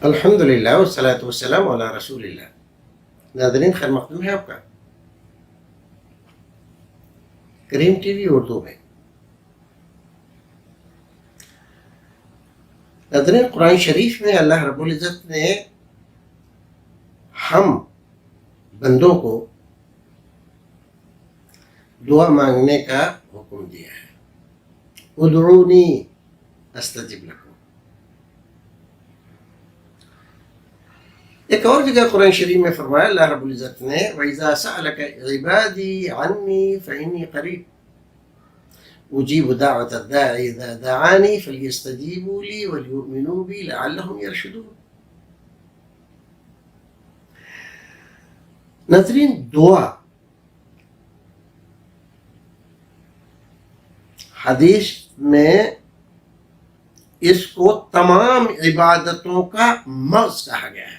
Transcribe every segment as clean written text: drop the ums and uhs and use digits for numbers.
الحمدللہ والصلاۃ والسلام علی رسول اللہ. ناظرین، خیر مقدم ہے آپ کا کریم ٹی وی اردو میں. ناظرین، قرآن شریف میں اللہ رب العزت نے ہم بندوں کو دعا مانگنے کا حکم دیا ہے. ادعونی استجب لکم. ایک اور جگہ قرآن شریف میں فرمایا اللہ رب العزت نے وَإِذَا سَأَلَكَ عِبَادِي عَنِّي فَإِنِّي قَرِيبٌ أُجِيبُ دَعْوَةَ الدَّاعِ إِذَا دَعَانِي فَلْيَسْتَجِيبُوا لِي وَلْيُؤْمِنُوا بِي لَعَلَّهُمْ يَرْشُدُونَ. ناظرین، دعا حدیث میں اس کو تمام عبادتوں کا مغز کہا گیا ہے.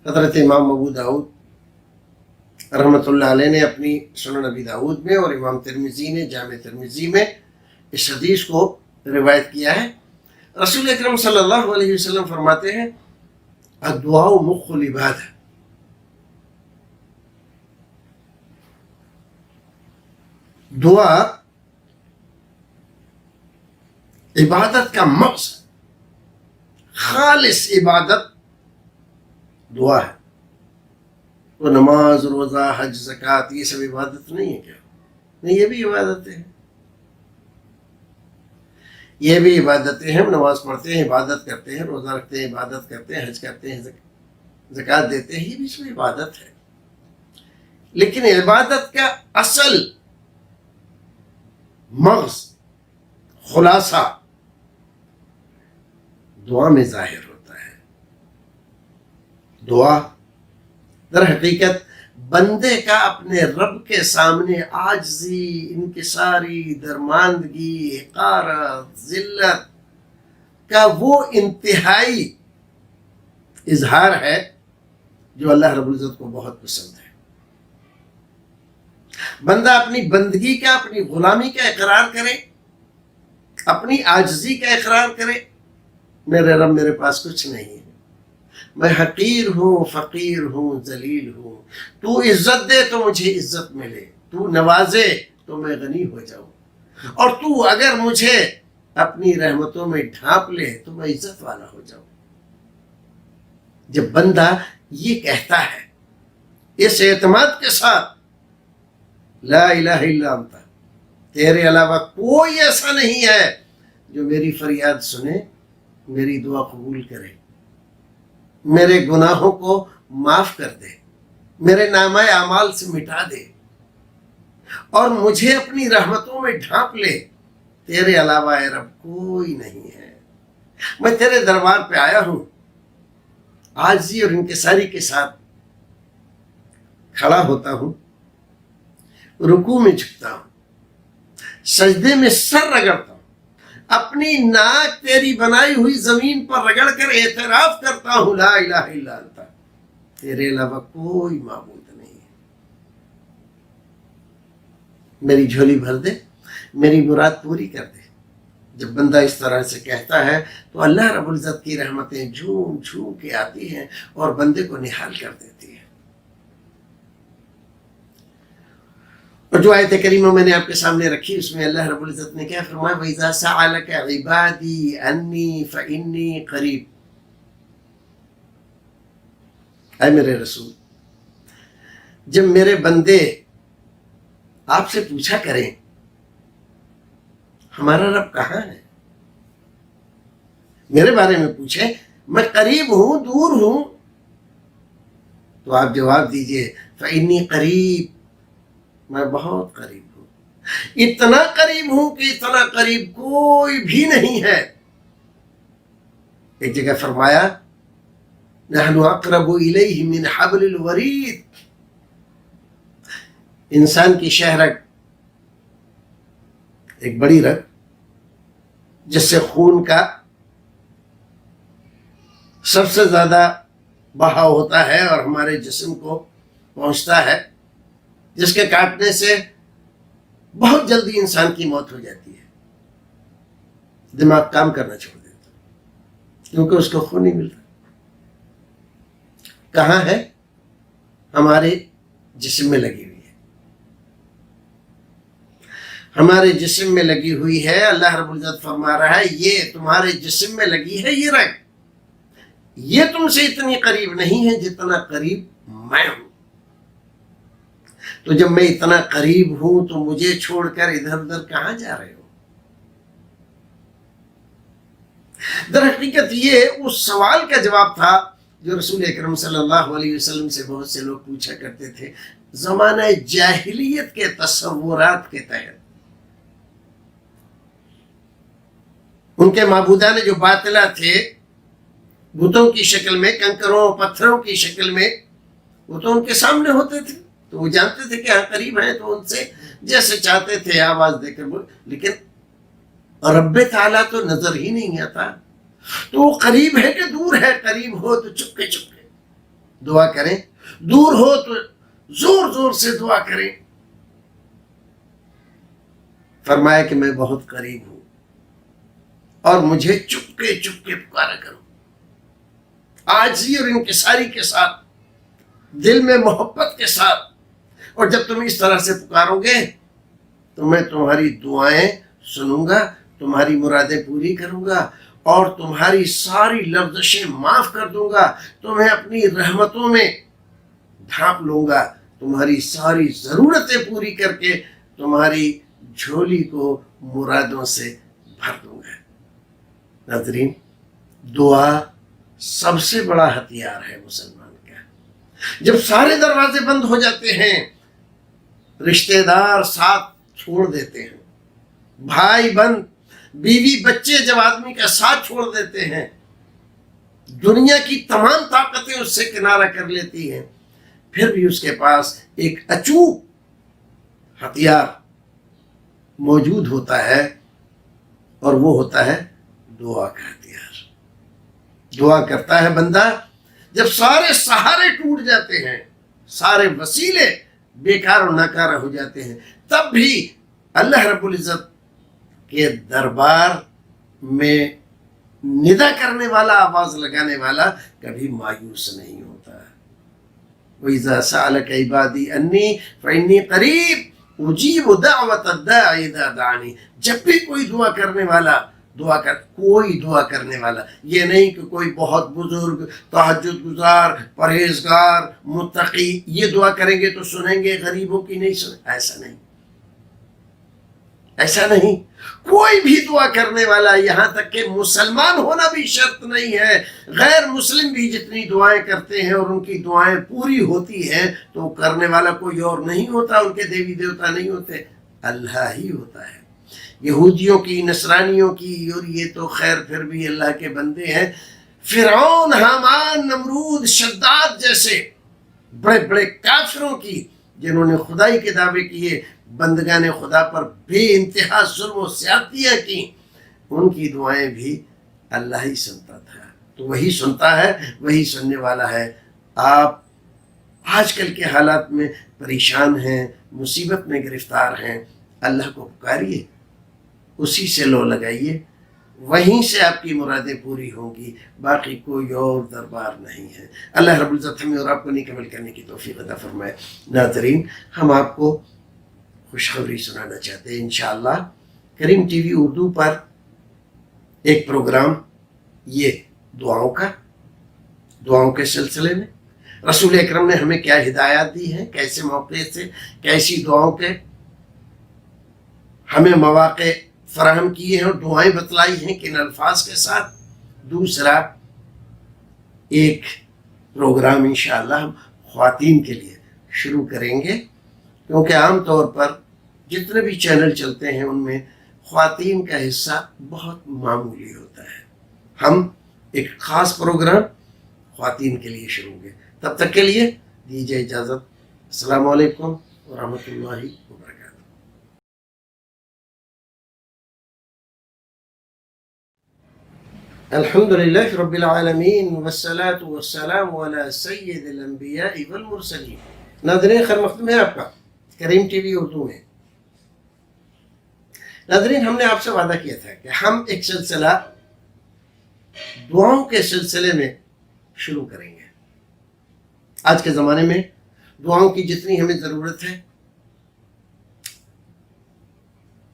حضرت امام ابو داؤد رحمۃ اللہ علیہ نے اپنی سنن ابی داؤد میں اور امام ترمذی نے جامع ترمذی میں اس حدیث کو روایت کیا ہے. رسول اکرم صلی اللہ علیہ وسلم فرماتے ہیں الدعاء مخ العبادہ. دعا عبادت کا مغز، خالص عبادت دعا ہے. تو نماز، روزہ، حج، زکوٰۃ یہ سب عبادت نہیں ہے کیا؟ نہیں، یہ بھی عبادتیں ہیں. یہ بھی عبادتیں ہیں. ہم نماز پڑھتے ہیں، عبادت کرتے ہیں، روزہ رکھتے ہیں، عبادت کرتے ہیں، حج کرتے ہیں، زکوٰۃ دیتے ہیں، یہ بھی اس میں عبادت ہے. لیکن عبادت کا اصل مغز، خلاصہ دعا میں ظاہر ہوتا ہے. دعا در حقیقت بندے کا اپنے رب کے سامنے عاجزی، انکساری، درماندگی، حقارت، ذلت کا وہ انتہائی اظہار ہے جو اللہ رب العزت کو بہت پسند ہے. بندہ اپنی بندگی کا، اپنی غلامی کا اقرار کرے، اپنی عاجزی کا اقرار کرے. میرے رب، میرے پاس کچھ نہیں ہے، میں حقیر ہوں، فقیر ہوں، ذلیل ہوں. تو عزت دے تو مجھے عزت ملے، تو نوازے تو میں غنی ہو جاؤں، اور تو اگر مجھے اپنی رحمتوں میں ڈھانپ لے تو میں عزت والا ہو جاؤں. جب بندہ یہ کہتا ہے اس اعتماد کے ساتھ لا الہ الا انت، تیرے علاوہ کوئی ایسا نہیں ہے جو میری فریاد سنے، میری دعا قبول کرے، میرے گناہوں کو معاف کر دے، میرے نامہ اعمال سے مٹا دے، اور مجھے اپنی رحمتوں میں ڈھانپ لے، تیرے علاوہ اے رب کوئی نہیں ہے. میں تیرے دربار پہ آیا ہوں، عاجزی اور انکساری کے ساتھ کھڑا ہوتا ہوں، رکوع میں جھکتا ہوں، سجدے میں سر رگڑتا ہوں، اپنی ناک تیری بنائی ہوئی زمین پر رگڑ کر اعتراف کرتا ہوں لا الہ الا انت، تیرے علاوہ کوئی معبود نہیں ہے. میری جھولی بھر دے، میری مراد پوری کر دے. جب بندہ اس طرح سے کہتا ہے تو اللہ رب العزت کی رحمتیں جھوم جھوم کے آتی ہیں اور بندے کو نہال کر دیتی ہیں. اور جو آیت کریمہ میں نے آپ کے سامنے رکھی اس میں اللہ رب العزت نے کیا فرمایا وَإِذَا سَأَلَكَ عِبَادِي عَنِّي فَإِنِّي قَرِيبٌ. اے میرے رسول، جب میرے بندے آپ سے پوچھا کریں ہمارا رب کہاں ہے، میرے بارے میں پوچھیں، میں قریب ہوں دور ہوں، تو آپ جواب دیجئے فَإِنِّي قَرِيب، میں بہت قریب ہوں. اتنا قریب ہوں کہ اتنا قریب کوئی بھی نہیں ہے. ایک جگہ فرمایا نحن اقرب الیہ من حبل الورید. انسان کی شہ رگ، ایک بڑی رگ جس سے خون کا سب سے زیادہ بہاؤ ہوتا ہے اور ہمارے جسم کو پہنچتا ہے، جس کے کاٹنے سے بہت جلدی انسان کی موت ہو جاتی ہے، دماغ کام کرنا چھوڑ دیتا. کیونکہ اس کو خون نہیں ملتا. کہاں ہے؟ ہمارے جسم میں لگی ہوئی ہے. ہمارے جسم میں لگی ہوئی ہے. اللہ رب العزت فرما رہا ہے یہ تمہارے جسم میں لگی ہے یہ رگ. یہ تم سے اتنی قریب نہیں ہے جتنا قریب میں ہوں. تو جب میں اتنا قریب ہوں تو مجھے چھوڑ کر ادھر ادھر کہاں جا رہے ہو؟ در حقیقت یہ اس سوال کا جواب تھا جو رسول اکرم صلی اللہ علیہ وسلم سے بہت سے لوگ پوچھا کرتے تھے زمانہ جاہلیت کے تصورات کے تحت. ان کے معبودان جو باطلہ تھے بتوں کی شکل میں، کنکروں پتھروں کی شکل میں، وہ تو ان کے سامنے ہوتے تھے تو وہ جانتے تھے کہ ہاں قریب ہیں تو ان سے جیسے چاہتے تھے آواز دے کر بول. لیکن رب تعالیٰ تو نظر ہی نہیں آتا. تو وہ قریب ہے کہ دور ہے؟ قریب ہو تو چپکے چپکے دعا کریں، دور ہو تو زور زور سے دعا کریں. فرمایا کہ میں بہت قریب ہوں اور مجھے چپکے چپکے پکارا کرو، عاجزی اور انکساری کے ساتھ، دل میں محبت کے ساتھ. اور جب تم اس طرح سے پکارو گے تو میں تمہاری دعائیں سنوں گا، تمہاری مرادیں پوری کروں گا اور تمہاری ساری لفزشیں معاف کر دوں گا. تمہیں اپنی رحمتوں میں ڈھانپ لوں گا، تمہاری ساری ضرورتیں پوری کر کے تمہاری جھولی کو مرادوں سے بھر دوں گا. ناظرین، دعا سب سے بڑا ہتھیار ہے مسلمان کا. جب سارے دروازے بند ہو جاتے ہیں، رشتہ دار ساتھ چھوڑ دیتے ہیں، بھائی بند بیوی بچے جب آدمی کا ساتھ چھوڑ دیتے ہیں، دنیا کی تمام طاقتیں اس سے کنارہ کر لیتی ہیں، پھر بھی اس کے پاس ایک اچوک ہتھیار موجود ہوتا ہے اور وہ ہوتا ہے دعا کا ہتھیار. دعا کرتا ہے بندہ جب سارے سہارے ٹوٹ جاتے ہیں، سارے وسیلے بیکار و ناکارہ ہو جاتے ہیں، تب بھی اللہ رب العزت کے دربار میں ندا کرنے والا، آواز لگانے والا کبھی مایوس نہیں ہوتا. وَإِذَا سَأَلَكَ عِبَادِي أَنِّي فَإِنِّي قَرِيبٌ أُجِيبُ دَعْوَةَ الدَّاعِ إِذَا دَعَانِ. جب بھی کوئی دعا کرنے والا کوئی دعا کرنے والا، یہ نہیں کہ کوئی بہت بزرگ تہجد گزار پرہیزگار متقی یہ دعا کریں گے تو سنیں گے، غریبوں کی نہیں سنیں، ایسا نہیں. کوئی بھی دعا کرنے والا، یہاں تک کہ مسلمان ہونا بھی شرط نہیں ہے، غیر مسلم بھی جتنی دعائیں کرتے ہیں اور ان کی دعائیں پوری ہوتی ہیں تو وہ کرنے والا کوئی اور نہیں ہوتا، ان کے دیوی دیوتا نہیں ہوتے، اللہ ہی ہوتا ہے. یہودیوں کی، نصرانیوں کی، اور یہ تو خیر پھر بھی اللہ کے بندے ہیں. فرعون، حامان، نمرود، شداد جیسے بڑے بڑے کافروں کی جنہوں نے خدائی کے دعوے کیے، بندگان خدا پر بے انتہا ظلم و زیادتیاں کی، ان کی دعائیں بھی اللہ ہی سنتا تھا. تو وہی سنتا ہے، وہی سننے والا ہے. آپ آج کل کے حالات میں پریشان ہیں، مصیبت میں گرفتار ہیں، اللہ کو پکاریے، اسی سے لو لگائیے، وہیں سے آپ کی مرادیں پوری ہوں گی، باقی کوئی اور دربار نہیں ہے. اللہ رب العزت ہمیں اور آپ کو نیک عمل کرنے کی توفیق عطا فرمائے. ناظرین، ہم آپ کو خوشخبری سنانا چاہتے ہیں. انشاءاللہ کریم ٹی وی اردو پر ایک پروگرام یہ دعاؤں کے سلسلے میں رسول اکرم نے ہمیں کیا ہدایات دی ہیں، کیسے موقع سے کیسی دعاؤں کے ہمیں مواقع فراہم کیے ہیں اور دعائیں بتلائی ہیں کن الفاظ کے ساتھ. دوسرا ایک پروگرام انشاءاللہ ہم خواتین کے لیے شروع کریں گے، کیونکہ عام طور پر جتنے بھی چینل چلتے ہیں ان میں خواتین کا حصہ بہت معمولی ہوتا ہے. ہم ایک خاص پروگرام خواتین کے لیے شروع گے. تب تک کے لیے دیجیے اجازت. السلام علیکم ورحمۃ اللہ وبرکاتہ. الحمد للہ رب العالمین والصلاة والسلام علی سید الانبیاء والمرسلین. ناظرین، خیر مقدم ہے آپ کا کریم ٹی وی اردو میں. ناظرین، ہم نے آپ سے وعدہ کیا تھا کہ ہم ایک سلسلہ دعاؤں کے سلسلے میں شروع کریں گے۔ آج کے زمانے میں دعاؤں کی جتنی ہمیں ضرورت ہے،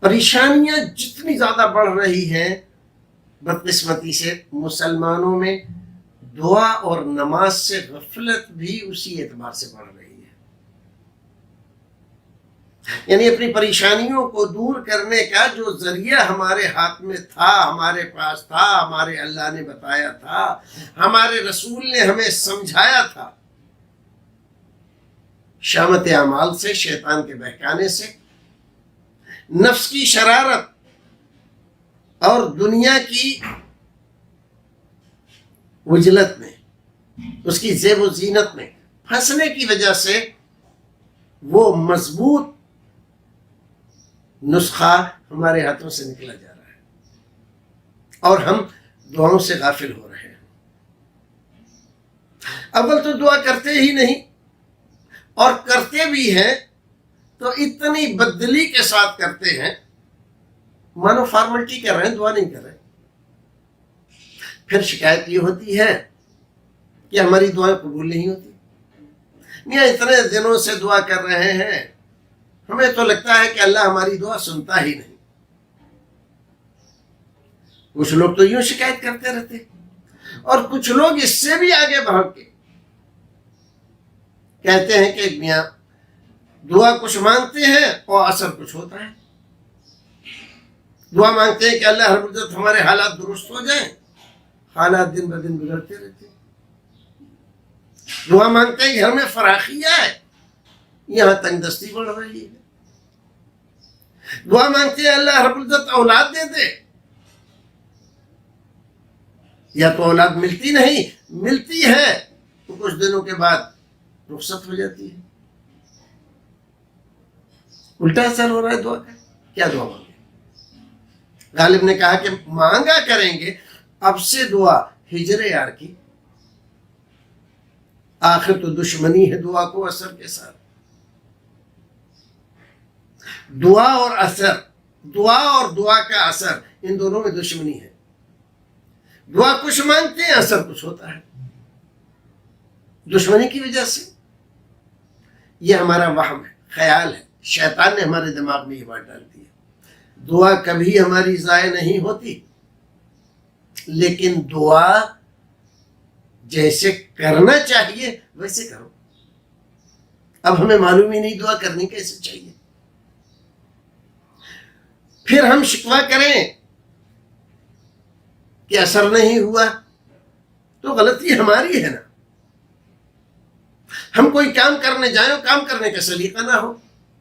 پریشانیاں جتنی زیادہ بڑھ رہی ہیں، بدقسمتی سے مسلمانوں میں دعا اور نماز سے غفلت بھی اسی اعتبار سے بڑھ رہی ہے۔ یعنی اپنی پریشانیوں کو دور کرنے کا جو ذریعہ ہمارے ہاتھ میں تھا، ہمارے پاس تھا، ہمارے اللہ نے بتایا تھا، ہمارے رسول نے ہمیں سمجھایا تھا، شامت اعمال سے، شیطان کے بہکانے سے، نفس کی شرارت اور دنیا کی وجلت میں، اس کی زیب و زینت میں پھنسنے کی وجہ سے وہ مضبوط نسخہ ہمارے ہاتھوں سے نکلا جا رہا ہے اور ہم دعاؤں سے غافل ہو رہے ہیں۔ اول تو دعا کرتے ہی نہیں، اور کرتے بھی ہیں تو اتنی بددلی کے ساتھ کرتے ہیں مانو فارملٹی کر رہے ہیں، دعا نہیں کر رہے۔ پھر شکایت یہ ہوتی ہے کہ ہماری دعائیں قبول نہیں ہوتی۔ میاں اتنے دنوں سے دعا کر رہے ہیں، ہمیں تو لگتا ہے کہ اللہ ہماری دعا سنتا ہی نہیں۔ کچھ لوگ تو یوں شکایت کرتے رہتے، اور کچھ لوگ اس سے بھی آگے بڑھ کے کہتے ہیں کہ میاں دعا کچھ مانگتے ہیں اور اثر کچھ ہوتا ہے۔ دعا مانگتے ہیں کہ اللہ رب العزت ہمارے حالات درست ہو جائیں، حالات دن بدن بگڑتے رہتے ہیں۔ دعا مانگتے ہیں کہ گھر میں فراخی آئے، یہاں تنگ دستی بڑھ رہی ہے۔ دعا مانگتے ہیں اللہ رب العزت اولاد دے دے، یا تو اولاد ملتی نہیں، ملتی ہے تو کچھ دنوں کے بعد رخصت ہو جاتی ہے۔ الٹا اثر ہو رہا ہے دعا کا۔ کیا دعا مانگے؟ غالب نے کہا کہ مانگا کریں گے اب سے دعا ہجر یار کی، آخر تو دشمنی ہے دعا کو اثر کے ساتھ۔ دعا اور اثر، دعا اور دعا کا اثر، ان دونوں میں دشمنی ہے۔ دعا کچھ مانگتے ہیں، اثر کچھ ہوتا ہے۔ دشمنی کی وجہ سے یہ ہمارا وہم ہے، خیال ہے، شیطان نے ہمارے دماغ میں یہ بات ڈال دی ہے۔ دعا کبھی ہماری ضائع نہیں ہوتی، لیکن دعا جیسے کرنا چاہیے ویسے کرو۔ اب ہمیں معلوم ہی نہیں دعا کرنی کیسے چاہیے، پھر ہم شکوہ کریں کہ اثر نہیں ہوا تو غلطی ہماری ہے نا۔ ہم کوئی کام کرنے جائیں اور کام کرنے کا سلیقہ نہ ہو،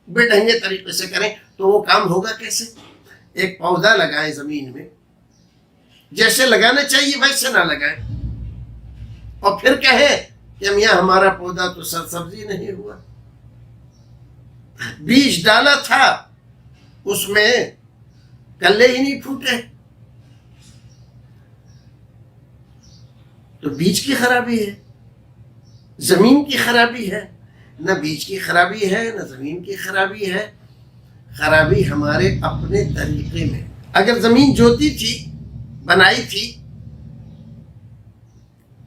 بے ڈھنگے طریقے سے کریں تو وہ کام ہوگا کیسے؟ ایک پودا لگائیں زمین میں، جیسے لگانا چاہیے ویسے نہ لگائیں، اور پھر کہیں کہ میاں ہمارا پودا تو سرسبزی نہیں ہوا، بیج ڈالا تھا اس میں کلے ہی نہیں پھوٹے، تو بیج کی خرابی ہے، زمین کی خرابی ہے؟ نہ بیج کی خرابی ہے نہ زمین کی خرابی ہے، خرابی ہمارے اپنے طریقے میں۔ اگر زمین جوتی تھی، بنائی تھی،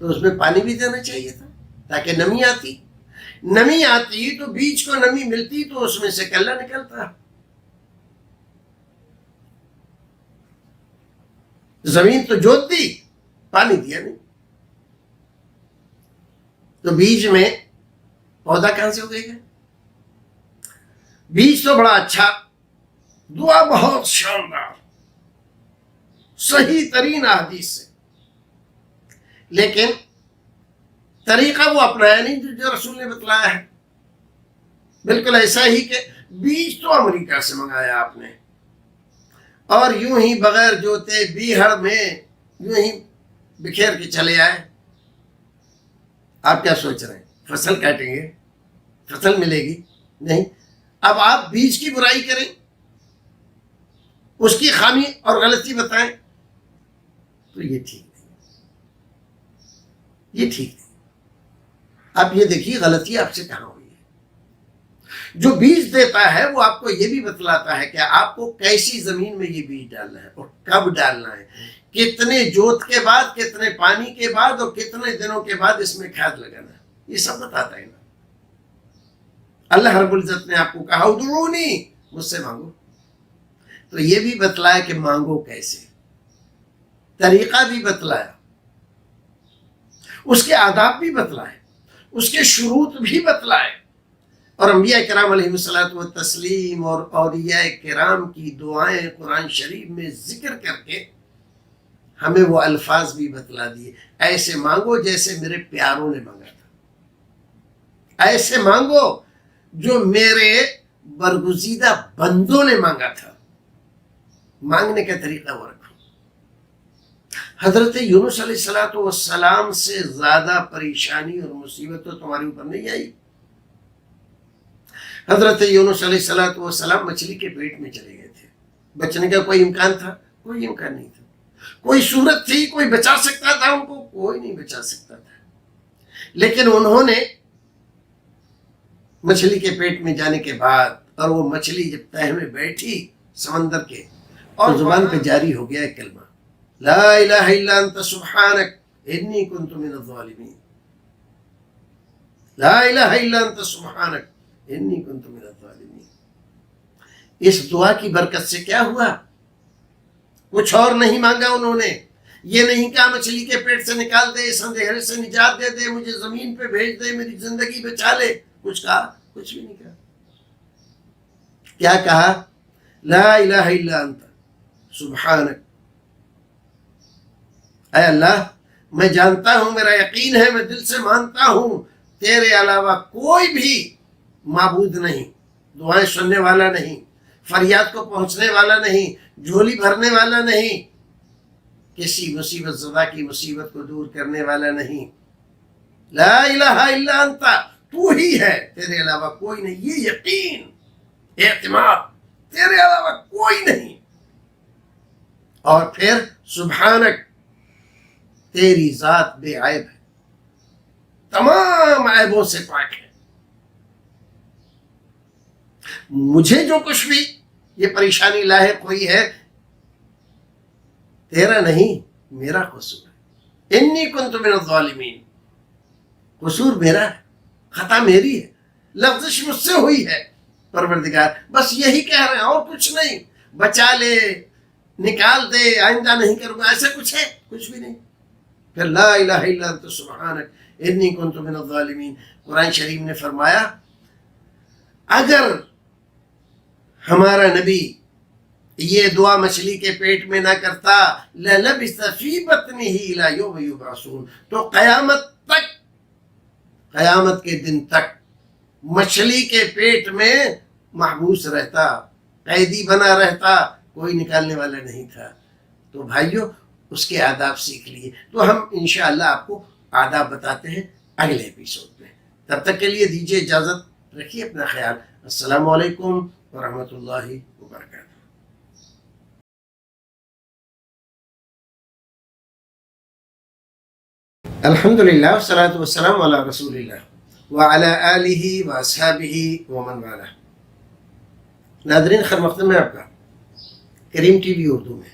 تو اس میں پانی بھی دینا چاہیے تھا تاکہ نمی آتی، نمی آتی تو بیج کو نمی ملتی تو اس میں سے کلہ نکلتا۔ زمین تو جوت دی، پانی دیا نہیں، تو بیج میں پودا کہاں سے اگے گا؟ بیج تو بڑا اچھا، دعا بہت شاندار، صحیح ترین احادیث سے، لیکن طریقہ وہ اپنایا نہیں جو رسول نے بتلایا ہے۔ بالکل ایسا ہی کہ بیج تو امریکہ سے منگایا آپ نے، اور یوں ہی بغیر جوتے بیہڑ میں یوں ہی بکھیر کے چلے آئے۔ آپ کیا سوچ رہے ہیں فصل کاٹیں گے، فصل ملے گی؟ نہیں۔ اب آپ بیج کی برائی کریں، اس کی خامی اور غلطی بتائیں، تو یہ ٹھیک نہیں، یہ ٹھیک نہیں۔ آپ یہ دیکھیے غلطی آپ سے کہاں ہوئی ہے۔ جو بیج دیتا ہے وہ آپ کو یہ بھی بتلاتا ہے کہ آپ کو کیسی زمین میں یہ بیج ڈالنا ہے اور کب ڈالنا ہے، کتنے جوت کے بعد، کتنے پانی کے بعد اور کتنے دنوں کے بعد اس میں کھاد لگانا ہے، یہ سب بتاتا ہے نا۔ اللہ رب العزت نے آپ کو کہا ادعونی، مجھ سے مانگو، تو یہ بھی بتلایا کہ مانگو کیسے، طریقہ بھی بتلایا، اس کے آداب بھی بتلائے، اس کے شروط بھی بتلائے، اور انبیاء کرام علیہ الصلوۃ والتسلیم اور اولیاء کرام کی دعائیں قرآن شریف میں ذکر کر کے ہمیں وہ الفاظ بھی بتلا دیے، ایسے مانگو جیسے میرے پیاروں نے مانگا تھا، ایسے مانگو جو میرے برگزیدہ بندوں نے مانگا تھا۔ مانگنے کا طریقہ وہ رکھو۔ حضرت یونس علیہ السلام سے زیادہ پریشانی اور مصیبت تو تمہارے اوپر نہیں آئی۔ حضرت یونس علیہ السلام مچھلی کے پیٹ میں چلے گئے تھے، بچنے کا کوئی امکان تھا؟ کوئی امکان نہیں تھا۔ کوئی صورت تھی کوئی بچا سکتا تھا ان کو؟ کوئی نہیں بچا سکتا تھا۔ لیکن انہوں نے مچھلی کے پیٹ میں جانے کے بعد، اور وہ مچھلی جب تہہ میں بیٹھی سمندر کے، اور زبان پہ جاری ہو گیا ایک کلمہ، لا الہ الا انت سبحانک انی کنت من الظالمین، لا الہ الا انت سبحانک انی کنت من الظالمین۔ اس دعا کی برکت سے کیا ہوا؟ کچھ اور نہیں مانگا انہوں نے، یہ نہیں کہا مچھلی کے پیٹ سے نکال دے، اس اندھیرے سے نجات دے دے، مجھے زمین پہ بھیج دے، میری زندگی بچا لے، کچھ کہا؟ کچھ بھی نہیں کہا۔ کیا کہا؟ لا الہ الا انت سبحانک، اے اللہ میں جانتا ہوں، میرا یقین ہے، میں دل سے مانتا ہوں تیرے علاوہ کوئی بھی معبود نہیں، دعائیں سننے والا نہیں، فریاد کو پہنچنے والا نہیں، جھولی بھرنے والا نہیں، کسی مصیبت زدہ کی مصیبت کو دور کرنے والا نہیں۔ لا الہ الا انت، تو ہی ہے، تیرے علاوہ کوئی نہیں، یہ یقین، اعتماد، تیرے علاوہ کوئی نہیں۔ اور پھر سبحانک، تیری ذات بے عیب ہے، تمام عیبوں سے پاک ہے۔ مجھے جو کچھ بھی یہ پریشانی لاحق ہوئی ہے تیرا نہیں، میرا قصور ہے، انی کنت من الظالمین، قصور میرا ہے، خطا میری ہے، لفظش مجھ سے ہوئی ہے پروردگار، بس یہی کہہ رہے ہیں اور کچھ نہیں، بچا لے، نکال دے، آئندہ نہیں کروں گا، ایسا کچھ ہے؟ کچھ بھی نہیں۔ پھر لا الہ الا انت سبحانک انی کنت من الظالمین۔ قرآن شریف نے فرمایا اگر ہمارا نبی یہ دعا مچھلی کے پیٹ میں نہ کرتا لَلَبِثَ فِي بَطْنِهِ إِلَى يَوْمِ يُبْعَثُونَ، تو قیامت کے دن تک مچھلی کے پیٹ میں محبوس رہتا، قیدی بنا رہتا، کوئی نکالنے والا نہیں تھا۔ تو بھائیو اس کے آداب سیکھ لیے، تو ہم انشاءاللہ آپ کو آداب بتاتے ہیں اگلے ایپیسوڈ میں۔ تب تک کے لیے دیجیے اجازت، رکھیے اپنا خیال۔ السلام علیکم ورحمۃ اللہ وبرکاتہ۔ الحمدللہ والصلاة والسلام علی رسول اللہ وعلی آلہ واصحابہ ومن والہ۔ ناظرین، خیر مقدم ہے آپ کا کریم ٹی وی اردو میں۔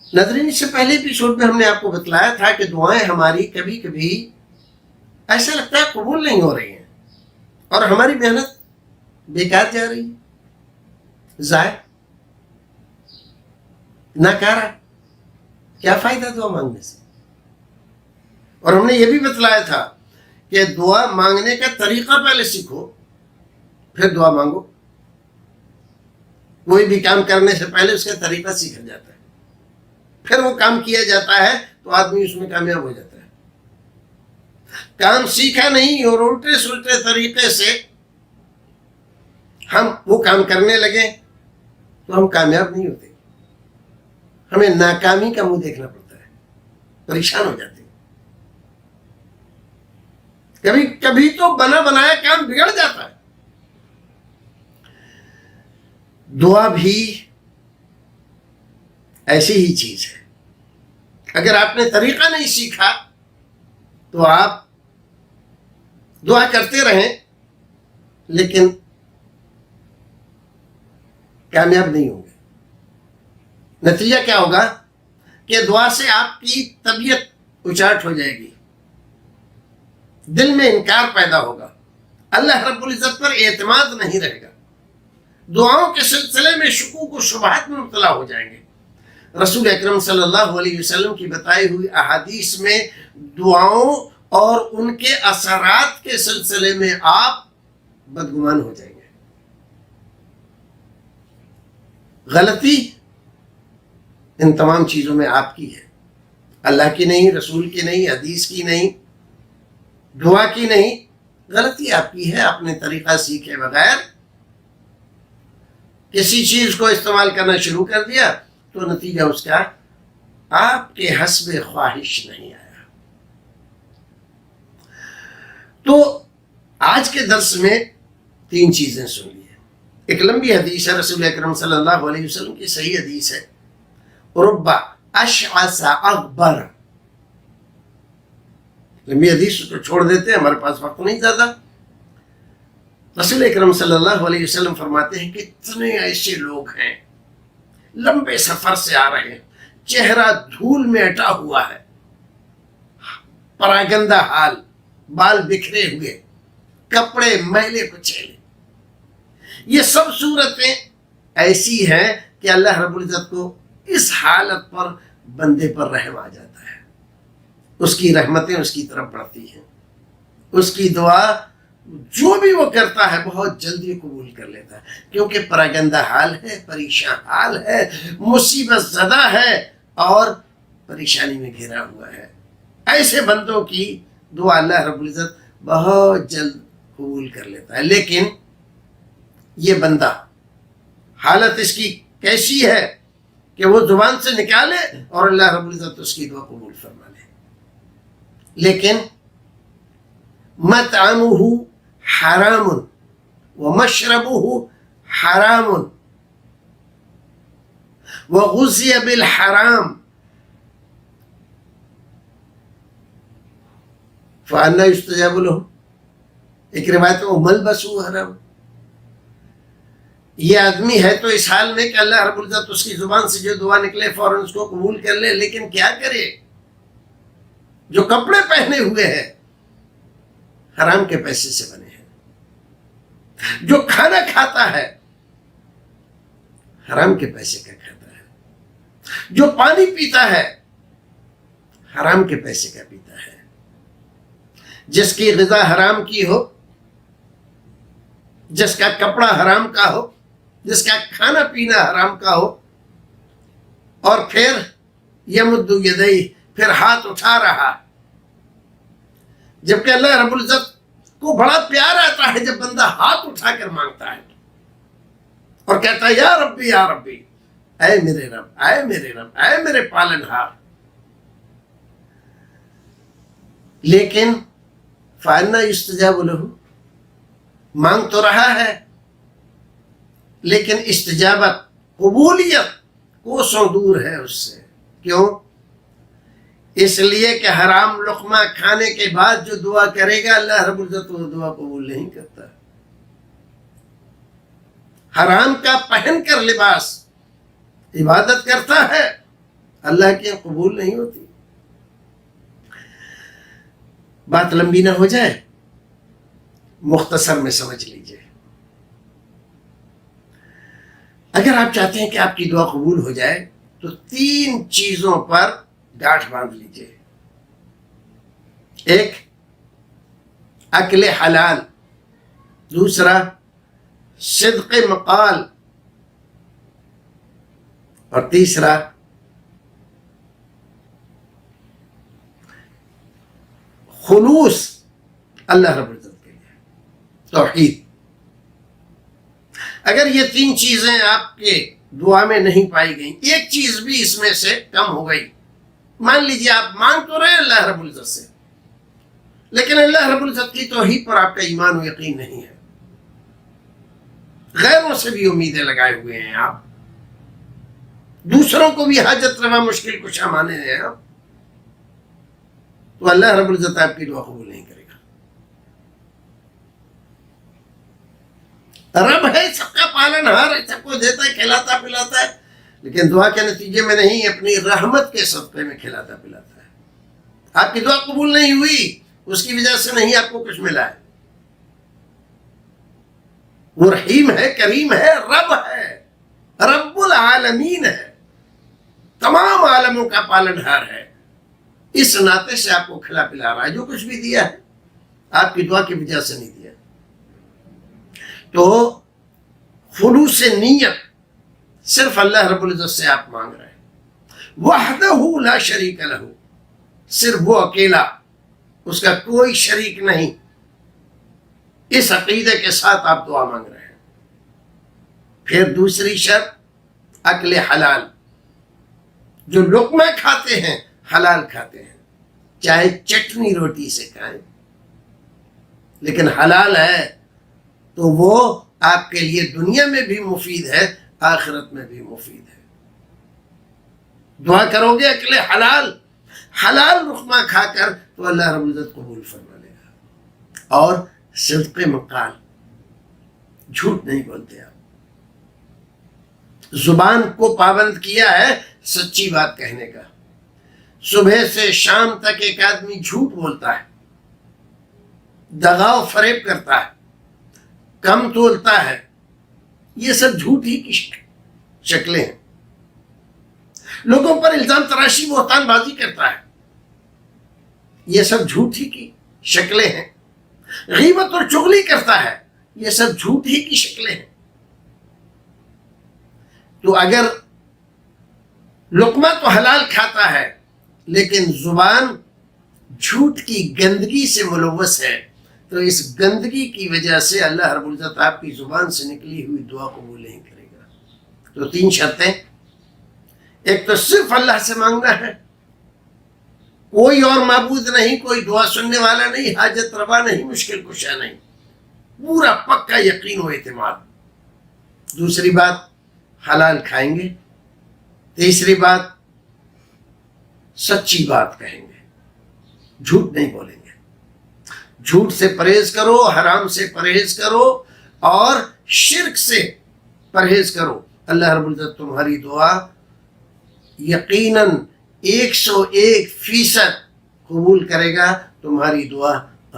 ناظرین، اس سے پہلے ایپیسوڈ میں ہم نے آپ کو بتلایا تھا کہ دعائیں ہماری کبھی کبھی ایسا لگتا ہے قبول نہیں ہو رہی ہیں، اور ہماری محنت بیکار جا رہی ہے، ضائع، ناکارہ، کیا فائدہ دعا مانگنے سے؟ اور ہم نے یہ بھی بتلایا تھا کہ دعا مانگنے کا طریقہ پہلے سیکھو، پھر دعا مانگو۔ کوئی بھی کام کرنے سے پہلے اس کا طریقہ سیکھا جاتا ہے، پھر وہ کام کیا جاتا ہے تو آدمی اس میں کامیاب ہو جاتا ہے۔ کام سیکھا نہیں اور الٹے سلٹے طریقے سے ہم وہ کام کرنے لگے تو ہم کامیاب نہیں ہوتے، ہمیں ناکامی کا منہ دیکھنا پڑتا ہے، پریشان ہو جاتے ہیں۔ کبھی کبھی تو بنا بنایا کام بگڑ جاتا ہے۔ دعا بھی ایسی ہی چیز ہے، اگر آپ نے طریقہ نہیں سیکھا تو آپ دعا کرتے رہیں لیکن کامیاب نہیں ہوں گے۔ نتیجہ کیا ہوگا کہ دعا سے آپ کی طبیعت اچاٹ ہو جائے گی، دل میں انکار پیدا ہوگا، اللہ رب العزت پر اعتماد نہیں رہے گا، دعاؤں کے سلسلے میں شکوک و شبہات میں مبتلا ہو جائیں گے۔ رسول اکرم صلی اللہ علیہ وسلم کی بتائی ہوئی احادیث میں دعاؤں اور ان کے اثرات کے سلسلے میں آپ بدگمان ہو جائیں گے۔ غلطی ان تمام چیزوں میں آپ کی ہے، اللہ کی نہیں، رسول کی نہیں، حدیث کی نہیں، دعا کی نہیں، غلطی آپ کی ہے۔ اپنے طریقہ سیکھے بغیر کسی چیز کو استعمال کرنا شروع کر دیا تو نتیجہ اس کا آپ کے حسب خواہش نہیں آیا۔ تو آج کے درس میں 3 چیزیں سن لی ہیں۔ ایک لمبی حدیث ہے، رسول اکرم صلی اللہ علیہ وسلم کی صحیح حدیث ہے، رب اشعث اغبر۔ لمبی حدیث کو چھوڑ دیتے ہیں، ہمارے پاس وقت نہیں زیادہ۔ رسول اکرم صلی اللہ علیہ وسلم فرماتے ہیں کہ اتنے ایسے لوگ ہیں لمبے سفر سے آ رہے ہیں، چہرہ دھول میں اٹا ہوا ہے، پراگندہ حال، بال بکھرے ہوئے، کپڑے میلے کچیلے۔ یہ سب صورتیں ایسی ہیں کہ اللہ رب العزت کو اس حالت پر بندے پر رحم آ جاتا ہے، اس کی رحمتیں اس کی طرف بڑھتی ہیں، اس کی دعا جو بھی وہ کرتا ہے بہت جلدی قبول کر لیتا ہے، کیونکہ پراگندہ حال ہے، پریشان حال ہے، مصیبت زدہ ہے اور پریشانی میں گھرا ہوا ہے۔ ایسے بندوں کی دعا اللہ رب العزت بہت جلد قبول کر لیتا ہے۔ لیکن یہ بندہ حالت اس کی کیسی ہے کہ وہ زبان سے نکالے اور اللہ رب العزت اس کی دعا قبول فرما لے، لیکن مطعمہ حرام ومشربہ حرام وغذی بالحرام فأنا یستجاب لہ۔ ایک روایت میں ملبسہ حرام۔ یہ آدمی ہے تو اس حال میں کہ اللہ رب العزت اس کی زبان سے جو دعا نکلے فوراً اس کو قبول کر لے، لیکن کیا کرے؟ جو کپڑے پہنے ہوئے ہیں حرام کے پیسے سے بنے ہیں، جو کھانا کھاتا ہے حرام کے پیسے کا کھاتا ہے، جو پانی پیتا ہے حرام کے پیسے کا پیتا ہے، جس کی غذا حرام کی ہو، جس کا کپڑا حرام کا ہو، جس کا کھانا پینا حرام کا ہو، اور پھر یمد یدیہ، پھر ہاتھ اٹھا رہا، جبکہ اللہ رب العزت کو بڑا پیار آتا ہے جب بندہ ہاتھ اٹھا کر مانگتا ہے اور کہتا ہے یا ربی یا ربی، اے میرے رب، اے میرے رب، اے میرے پالن ہار۔ لیکن فَأَنَّا يُسْتَجَابُ لَهُ، مانگ تو رہا ہے لیکن استجابت، قبولیت کوسوں دور ہے اس سے۔ کیوں؟ اس لیے کہ حرام لقمہ کھانے کے بعد جو دعا کرے گا اللہ رب العزت وہ دعا قبول نہیں کرتا۔ حرام کا پہن کر لباس عبادت کرتا ہے، اللہ کی قبول نہیں ہوتی۔ بات لمبی نہ ہو جائے، مختصر میں سمجھ لیجئے۔ اگر آپ چاہتے ہیں کہ آپ کی دعا قبول ہو جائے تو 3 چیزوں پر گاٹھ باندھ لیجئے۔ ایک، اکل حلال، دوسرا صدق مقال، اور تیسرا خلوص اللہ رب العزت کے لیے، توحید۔ اگر یہ 3 چیزیں آپ کے دعا میں نہیں پائی گئیں، ایک چیز بھی اس میں سے کم ہو گئی، مان لیجیے آپ مانگ تو رہے اللہ رب العزت سے، لیکن اللہ رب العزت کی توحید پر آپ کا ایمان و یقین نہیں ہے، غیروں سے بھی امیدیں لگائے ہوئے ہیں آپ، دوسروں کو بھی حاجت روا مشکل کشا مانے ہیں آپ، تو اللہ رب العزت آپ کی دعا قبول نہیں کرے گا۔ رب ہے، سب کا پالن ہار ہے، سب کو دیتا ہے، کھلاتا پلاتا ہے، لیکن دعا کے نتیجے میں نہیں، اپنی رحمت کے صدقے میں کھلاتا پلاتا ہے. آپ کی دعا قبول نہیں ہوئی، اس کی وجہ سے نہیں آپ کو کچھ ملا ہے. وہ رحیم ہے، کریم ہے، رب ہے، رب العالمین ہے، تمام عالموں کا پالنہار ہے. اس ناطے سے آپ کو کھلا پلا رہا ہے. جو کچھ بھی دیا ہے آپ کی دعا کی وجہ سے نہیں دیا. تو خلوص نیت صرف اللہ رب العزت سے آپ مانگ رہے ہیں. وحدہ لا شریک لہ، صرف وہ اکیلا، اس کا کوئی شریک نہیں. اس عقیدے کے ساتھ آپ دعا مانگ رہے ہیں. پھر دوسری شرط اکل حلال. جو لقمہ کھاتے ہیں حلال کھاتے ہیں، چاہے چٹنی روٹی سے کھائیں، لیکن حلال ہے تو وہ آپ کے لیے دنیا میں بھی مفید ہے، آخرت میں بھی مفید ہے. دعا کرو گے اکل حلال، حلال لقمہ کھا کر، تو اللہ رب العزت قبول فرما لے گا. اور صدق مقال، جھوٹ نہیں بولتے آپ. زبان کو پابند کیا ہے سچی بات کہنے کا. صبح سے شام تک ایک آدمی جھوٹ بولتا ہے، دغا و فریب کرتا ہے، کم تولتا ہے، یہ سب جھوٹ ہی کی شکلیں ہیں. لوگوں پر الزام تراشی بہتان بازی کرتا ہے، یہ سب جھوٹ ہی کی شکلیں ہیں. غیبت اور چغلی کرتا ہے، یہ سب جھوٹ ہی کی شکلیں ہیں. تو اگر لقمہ تو حلال کھاتا ہے لیکن زبان جھوٹ کی گندگی سے ملوث ہے، تو اس گندگی کی وجہ سے اللہ رب العزت آپ کی زبان سے نکلی ہوئی دعا قبول نہیں کرے گا. تو 3 شرطیں. ایک تو صرف اللہ سے مانگنا ہے، کوئی اور معبود نہیں، کوئی دعا سننے والا نہیں، حاجت روا نہیں، مشکل کشا نہیں، پورا پکا یقین و اعتماد. دوسری بات حلال کھائیں گے. تیسری بات سچی بات کہیں گے، جھوٹ نہیں بولیں گے. جھوٹ سے پرہیز کرو، حرام سے پرہیز کرو، اور شرک سے پرہیز کرو. اللہ رب العزت تمہاری دعا یقیناً 101% قبول کرے گا، تمہاری دعا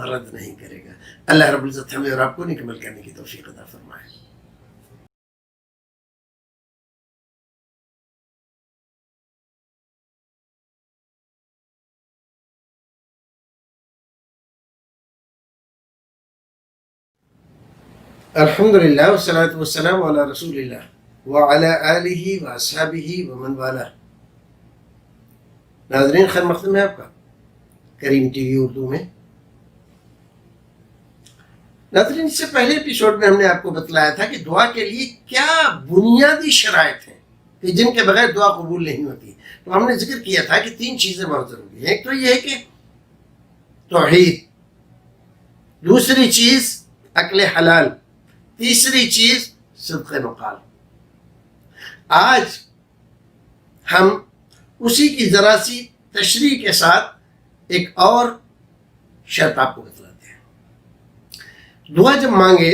رد نہیں کرے گا. اللہ رب العزت ہمیں اور آپ کو نیک عمل کرنے کی توفیق عطا فرمائے. الحمدللہ والصلاة والسلام علی رسول اللہ وعلی آلہ واصحابہ ومن والہ. ناظرین، خیر مقدم ہے آپ کا کریم ٹی وی اردو میں. ناظرین، اس سے پہلے ایپیسوڈ میں ہم نے آپ کو بتلایا تھا کہ دعا کے لیے کیا بنیادی شرائط ہیں کہ جن کے بغیر دعا قبول نہیں ہوتی. تو ہم نے ذکر کیا تھا کہ 3 چیزیں بہت ضروری ہیں. ایک تو یہ ہے کہ توحید، دوسری چیز اکل حلال، تیسری چیز صدق مقال. آج ہم اسی کی ذرا سی تشریح کے ساتھ ایک اور شرط آپ کو بتلاتے ہیں. دعا جب مانگے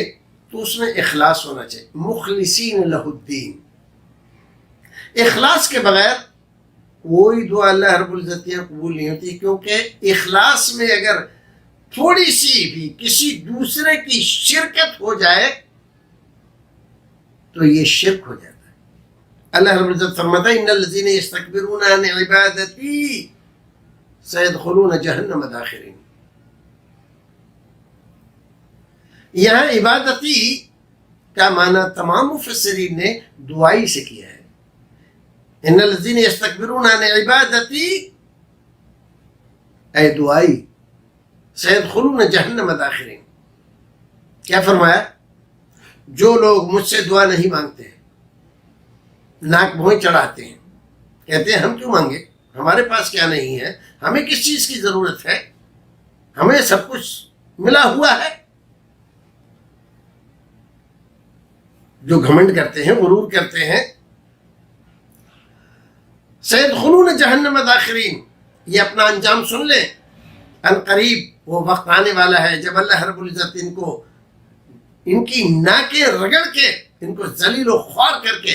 تو اس میں اخلاص ہونا چاہیے. مخلصین لہ الدین. اخلاص کے بغیر کوئی دعا اللہ رب العزت کی قبول نہیں ہوتی، کیونکہ اخلاص میں اگر تھوڑی سی بھی کسی دوسرے کی شرکت ہو جائے تو یہ شرک ہو جاتا ہے. اللہ رب العزت فرماتا ہے ان الذین یستکبرون عن عبادتی سیدخلون جہنم داخرین. یہاں عبادتی کا معنی تمام مفسرین نے دعائی سے کیا ہے. ان الذین یستکبرون عن عبادتی، اے دعائی، سیدخلون جہنم داخرین. کیا فرمایا؟ جو لوگ مجھ سے دعا نہیں مانگتے، ناک بھویں چڑھاتے ہیں، کہتے ہیں ہم کیوں مانگے، ہمارے پاس کیا نہیں ہے، ہمیں کس چیز کی ضرورت ہے، ہمیں سب کچھ ملا ہوا ہے. جو گھمنڈ کرتے ہیں، غرور کرتے ہیں، سیدخلون جہنم داخرین. یہ اپنا انجام سن لیں، ان قریب وہ وقت آنے والا ہے جب اللہ رب العزت ان کی ناکیں رگڑ کے، ان کو ذلیل و خوار کر کے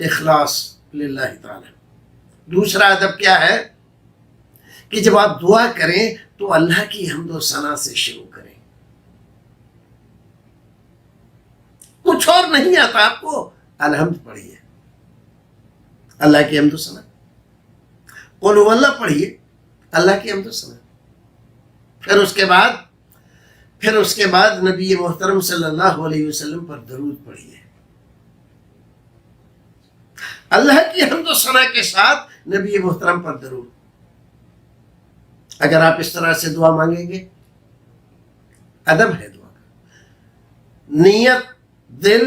اخلاص للہ تعالی۔ دوسرا ادب کیا ہے کہ جب آپ دعا کریں تو اللہ کی حمد و ثنا سے شروع کریں۔ کچھ اور نہیں آتا آپ کو، الحمد پڑھیے، اللہ کی حمد و ثنا، قل هو اللہ پڑھیے، اللہ کی حمد و ثنا۔ پھر اس کے بعد نبی محترم صلی اللہ علیہ وسلم پر درود پڑھیے۔ اللہ کی حمد و ثنا کے ساتھ نبی محترم پر درود۔ اگر آپ اس طرح سے دعا مانگیں گے، ادب ہے دعا کا، نیت دل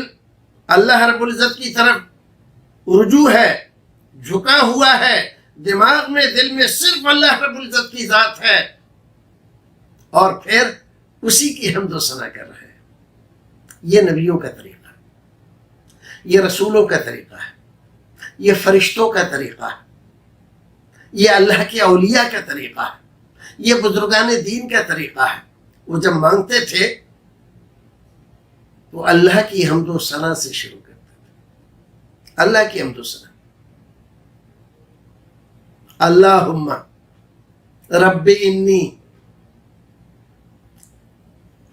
اللہ رب العزت کی طرف رجوع ہے، جھکا ہوا ہے، دماغ میں دل میں صرف اللہ رب العزت کی ذات ہے، اور پھر اسی کی حمد و ثنا کر رہے ہیں۔ یہ نبیوں کا طریقہ ہے، یہ رسولوں کا طریقہ ہے، یہ فرشتوں کا طریقہ ہے، یہ اللہ کے اولیاء کا طریقہ ہے، یہ بزرگان دین کا طریقہ ہے۔ وہ جب مانگتے تھے تو اللہ کی حمد و ثنا سے شروع کرتے تھے، اللہ کی حمد و ثنا۔ اللہم رب انی،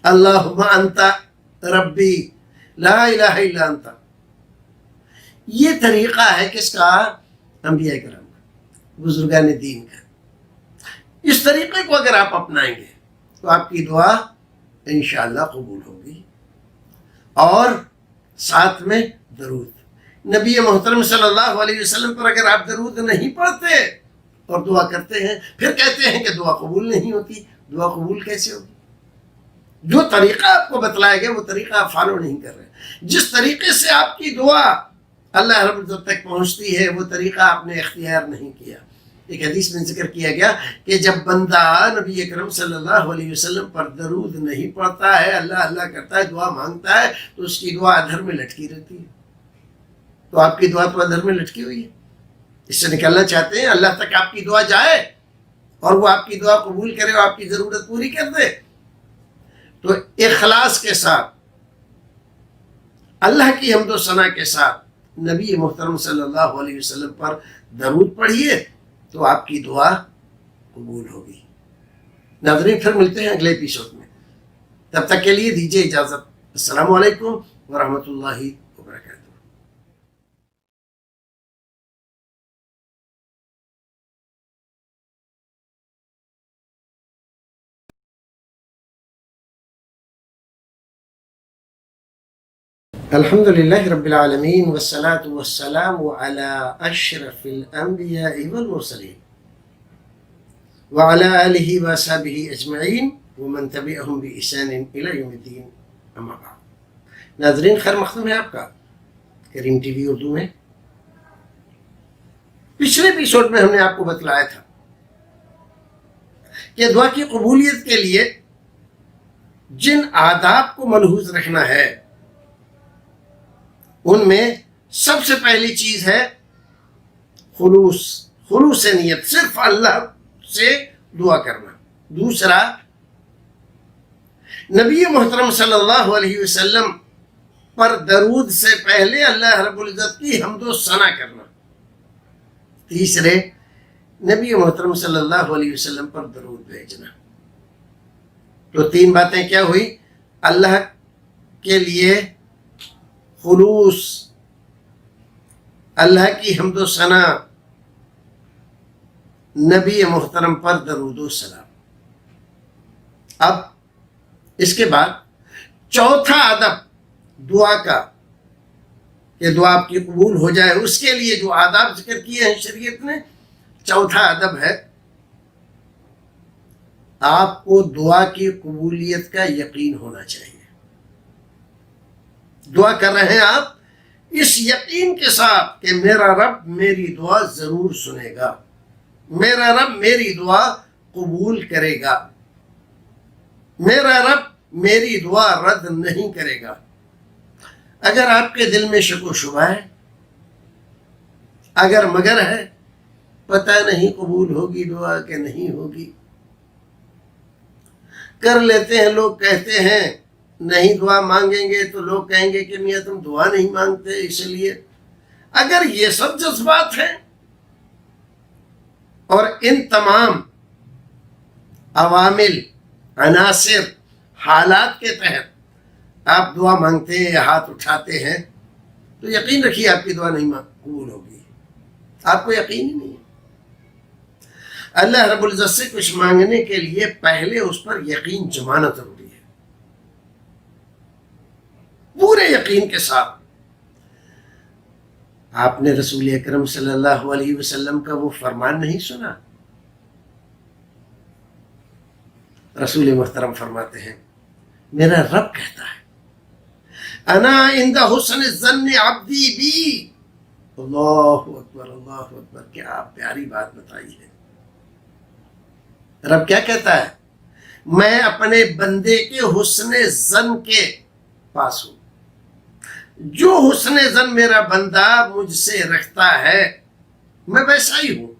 اللہم انت ربی لا الہ الا انت۔ یہ طریقہ ہے کس کا؟ انبیاء کرام کا، بزرگان دین کا۔ اس طریقے کو اگر آپ اپنائیں گے تو آپ کی دعا انشاءاللہ قبول ہوگی۔ اور ساتھ میں درود، نبی محترم صلی اللہ علیہ وسلم پر اگر آپ درود نہیں پڑھتے اور دعا کرتے ہیں، پھر کہتے ہیں کہ دعا قبول نہیں ہوتی، دعا قبول کیسے ہوگی؟ جو طریقہ آپ کو بتلایا گیا وہ طریقہ آپ فالو نہیں کر رہے۔ جس طریقے سے آپ کی دعا اللہ رب العزت تک پہنچتی ہے وہ طریقہ آپ نے اختیار نہیں کیا۔ ایک حدیث میں ذکر کیا گیا کہ جب بندہ نبی اکرم صلی اللہ علیہ وسلم پر درود نہیں پڑھتا ہے، اللہ اللہ کرتا ہے، دعا مانگتا ہے، تو اس کی دعا ادھر میں لٹکی رہتی ہے۔ تو آپ کی دعا تو ادھر میں لٹکی ہوئی ہے، اس سے نکلنا چاہتے ہیں، اللہ تک آپ کی دعا جائے اور وہ آپ کی دعا قبول کرے اور آپ کی ضرورت پوری کر دے، تو اخلاص کے ساتھ، اللہ کی حمد و ثنا کے ساتھ نبی محترم صلی اللہ علیہ وسلم پر درود پڑھیے تو آپ کی دعا قبول ہوگی۔ ناظرین، پھر ملتے ہیں اگلے ایپیسوڈ میں، تب تک کے لیے دیجیے اجازت۔ السلام علیکم ورحمۃ اللہ وبرکاتہ۔ الحمد للہ رب العالمین والصلاة والسلام على اشرف الانبیاء والمرسلین وعلى آلہ وصحبہ اجمعین ومن تبعہم بإحسان الی یوم الدین، اما بعد۔ ناظرین، خیر مقدم ہے آپ کا کریم ٹی وی اردو میں۔ پچھلے ایپیسوڈ میں ہم نے آپ کو بتلایا تھا کہ دعا کی قبولیت کے لیے جن آداب کو ملحوظ رکھنا ہے ان میں سب سے پہلی چیز ہے خلوص نیت، صرف اللہ سے دعا کرنا۔ دوسرا، نبی محترم صلی اللہ علیہ وسلم پر درود سے پہلے اللہ رب العزت کی حمد و ثنا کرنا۔ تیسرے، نبی محترم صلی اللہ علیہ وسلم پر درود بھیجنا۔ تو تین باتیں کیا ہوئی؟ اللہ کے لیے خلوص، اللہ کی حمد و ثنا، نبی محترم پر درود و سلام۔ اب اس کے بعد چوتھا ادب دعا کا، کہ دعا آپ کی قبول ہو جائے، اس کے لیے جو آداب ذکر کیے ہیں شریعت نے، چوتھا ادب ہے آپ کو دعا کی قبولیت کا یقین ہونا چاہیے۔ دعا کر رہے ہیں آپ اس یقین کے ساتھ کہ میرا رب میری دعا ضرور سنے گا، میرا رب میری دعا قبول کرے گا، میرا رب میری دعا رد نہیں کرے گا۔ اگر آپ کے دل میں شک و شبہ ہے، اگر مگر ہے، پتہ نہیں قبول ہوگی دعا کہ نہیں ہوگی، کر لیتے ہیں لوگ کہتے ہیں نہیں دعا مانگیں گے تو لوگ کہیں گے کہ میاں تم دعا نہیں مانگتے، اس لیے اگر یہ سب جذبات ہیں اور ان تمام عوامل، عناصر، حالات کے تحت آپ دعا مانگتے ہیں یا ہاتھ اٹھاتے ہیں تو یقین رکھیے آپ کی دعا نہیں قبول ہوگی. آپ کو یقین ہی نہیں ہے. اللہ رب العزت سے کچھ مانگنے کے لیے پہلے اس پر یقین جمانا ضروری ہے، پورے یقین کے ساتھ. آپ نے رسول اکرم صلی اللہ علیہ وسلم کا وہ فرمان نہیں سنا؟ رسول محترم فرماتے ہیں میرا رب کہتا ہے انا عند حسن الظن عبدی بی. اللہ اکبر، اللہ اکبر، کیا پیاری بات بتائی ہے. رب کیا کہتا ہے؟ میں اپنے بندے کے حسن ظن کے پاس ہوں. جو حسن ظن میرا بندہ مجھ سے رکھتا ہے میں ویسا ہی ہوں.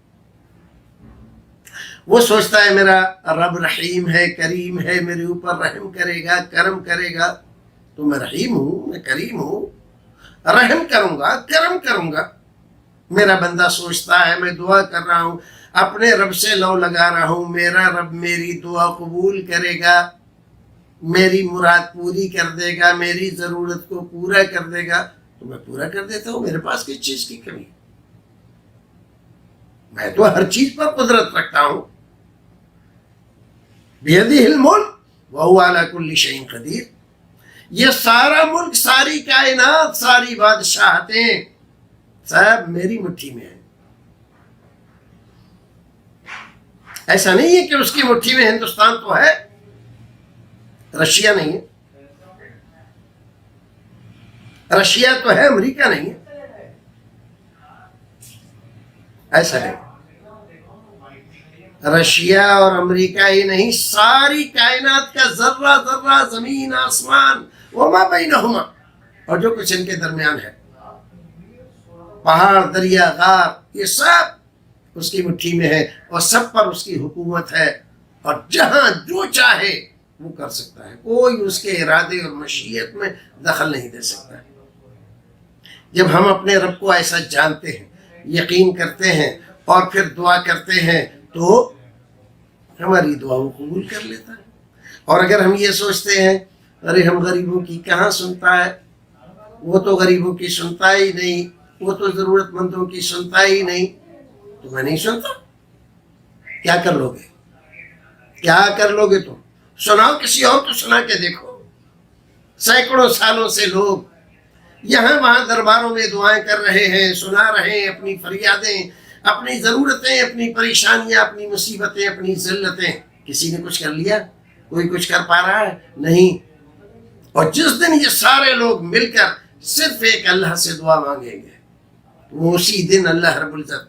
وہ سوچتا ہے میرا رب رحیم ہے، کریم ہے، میرے اوپر رحم کرے گا، کرم کرے گا. تو میں رحیم ہوں، میں کریم ہوں، رحم کروں گا، کرم کروں گا. میرا بندہ سوچتا ہے میں دعا کر رہا ہوں، اپنے رب سے لو لگا رہا ہوں، میرا رب میری دعا قبول کرے گا، میری مراد پوری کر دے گا، میری ضرورت کو پورا کر دے گا. تو میں پورا کر دیتا ہوں. میرے پاس کس چیز کی کمی؟ میں تو ہر چیز پر قدرت رکھتا ہوں. بیدہ الملک وہو علی کل شیء قدیر. یہ سارا ملک، ساری کائنات، ساری بادشاہتیں سب میری مٹھی میں ہیں. ایسا نہیں ہے کہ اس کی مٹھی میں ہندوستان تو ہے، رشیا نہیں ہے. رشیا تو ہے، امریکہ نہیں ہے. ایسا ہے. رشیا اور امریکہ ہی نہیں، ساری کائنات کا ذرہ ذرہ، زمین آسمان وما بینہما، اور جو کچھ ان کے درمیان ہے، پہاڑ، دریا، غار، یہ سب اس کی مٹھی میں ہے اور سب پر اس کی حکومت ہے. اور جہاں جو چاہے وہ کر سکتا ہے. کوئی اس کے ارادے اور مشیت میں دخل نہیں دے سکتا ہے. جب ہم اپنے رب کو ایسا جانتے ہیں، یقین کرتے ہیں اور پھر دعا کرتے ہیں تو ہماری دعا وہ قبول کر لیتا ہے. اور اگر ہم یہ سوچتے ہیں ارے ہم غریبوں کی کہاں سنتا ہے، وہ تو غریبوں کی سنتا ہی نہیں، وہ تو ضرورت مندوں کی سنتا ہی نہیں، تو میں نہیں سنتا. کیا کر لو گے؟ کیا کر لو گے؟ تم سناؤ، کسی اور کو سنا کے دیکھو. سینکڑوں سالوں سے لوگ یہاں وہاں درباروں میں دعائیں کر رہے ہیں، سنا رہے ہیں اپنی فریادیں، اپنی ضرورتیں، اپنی پریشانیاں، اپنی مصیبتیں، اپنی ذلتیں. کسی نے کچھ کر لیا؟ کوئی کچھ کر پا رہا ہے؟ نہیں. اور جس دن یہ سارے لوگ مل کر صرف ایک اللہ سے دعا مانگیں گے، وہ اسی دن اللہ رب العزت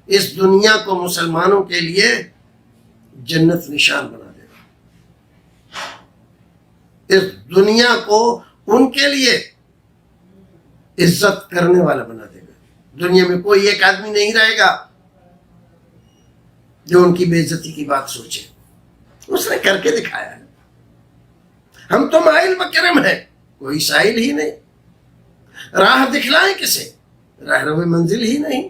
اس دنیا کو مسلمانوں کے لیے جنت نشان بنا دے گا. اس دنیا کو ان کے لیے عزت کرنے والا بنا دے گا. دنیا میں کوئی ایک آدمی نہیں رہے گا جو ان کی بے عزتی کی بات سوچے. اس نے کر کے دکھایا ہے. ہم تو مائل بکرم ہیں، کوئی سائل ہی نہیں. راہ دکھلائیں کسے؟ راہ رو منزل ہی نہیں.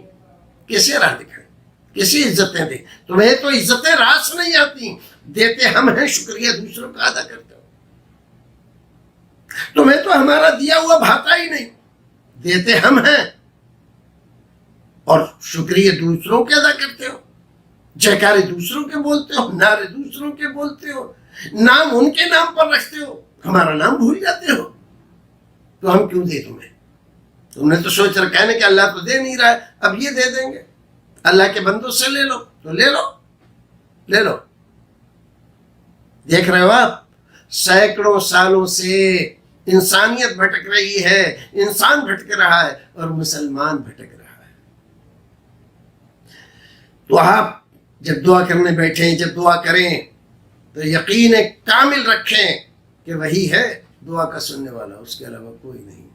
کسے راہ دکھائیں؟ کسی عزتیں دیں؟ تمہیں تو عزتیں راس نہیں آتی. دیتے ہم ہیں، شکریہ دوسروں کا ادا کرتے ہو. تمہیں تو ہمارا دیا ہوا بھاتا ہی نہیں. دیتے ہم ہیں اور شکریہ دوسروں کے ادا کرتے ہو. جیکارے دوسروں کے بولتے ہو، نعرے دوسروں کے بولتے ہو، نام ان کے نام پر رکھتے ہو، ہمارا نام بھول جاتے ہو. تو ہم کیوں دیں تمہیں؟ تم نے تو سوچ رکھا ہے کہ اللہ تو دے نہیں رہا ہے، اب یہ دے دیں گے. اللہ کے بندوں سے لے لو تو لے لو، لے لو. دیکھ رہے ہو آپ، سینکڑوں سالوں سے انسانیت بھٹک رہی ہے، انسان بھٹک رہا ہے اور مسلمان بھٹک رہا ہے. تو آپ جب دعا کرنے بیٹھیں، جب دعا کریں تو یقین کامل رکھیں کہ وہی ہے دعا کا سننے والا، اس کے علاوہ کوئی نہیں.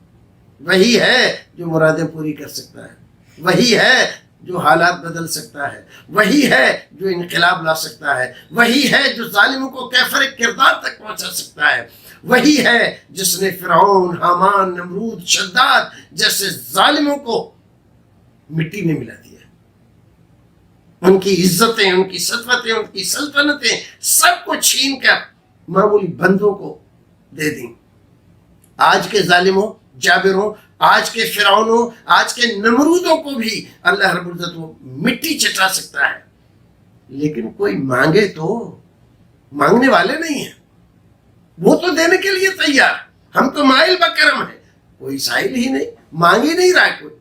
وہی ہے جو مرادیں پوری کر سکتا ہے، وہی ہے جو حالات بدل سکتا ہے، وہی ہے جو انقلاب لا سکتا ہے، وہی ہے جو ظالموں کو کیفر کردار تک پہنچا سکتا ہے، وہی ہے جس نے فرعون، حامان، نمرود، شداد جیسے ظالموں کو مٹی میں ملا دیا. ان کی عزتیں، ان کی سطوتیں، ان کی سلطنتیں سب کو چھین کر معمولی بندوں کو دے دیں. آج کے ظالموں، جابروں، آج کے فرعونوں، آج کے نمرودوں کو بھی اللہ رب العزت وہ مٹی چٹا سکتا ہے. لیکن کوئی مانگے تو، مانگنے والے نہیں ہیں، وہ تو دینے کے لیے تیار. ہم تو مائل بکرم ہیں، کوئی سائل ہی نہیں، مانگ ہی نہیں رہا کوئی.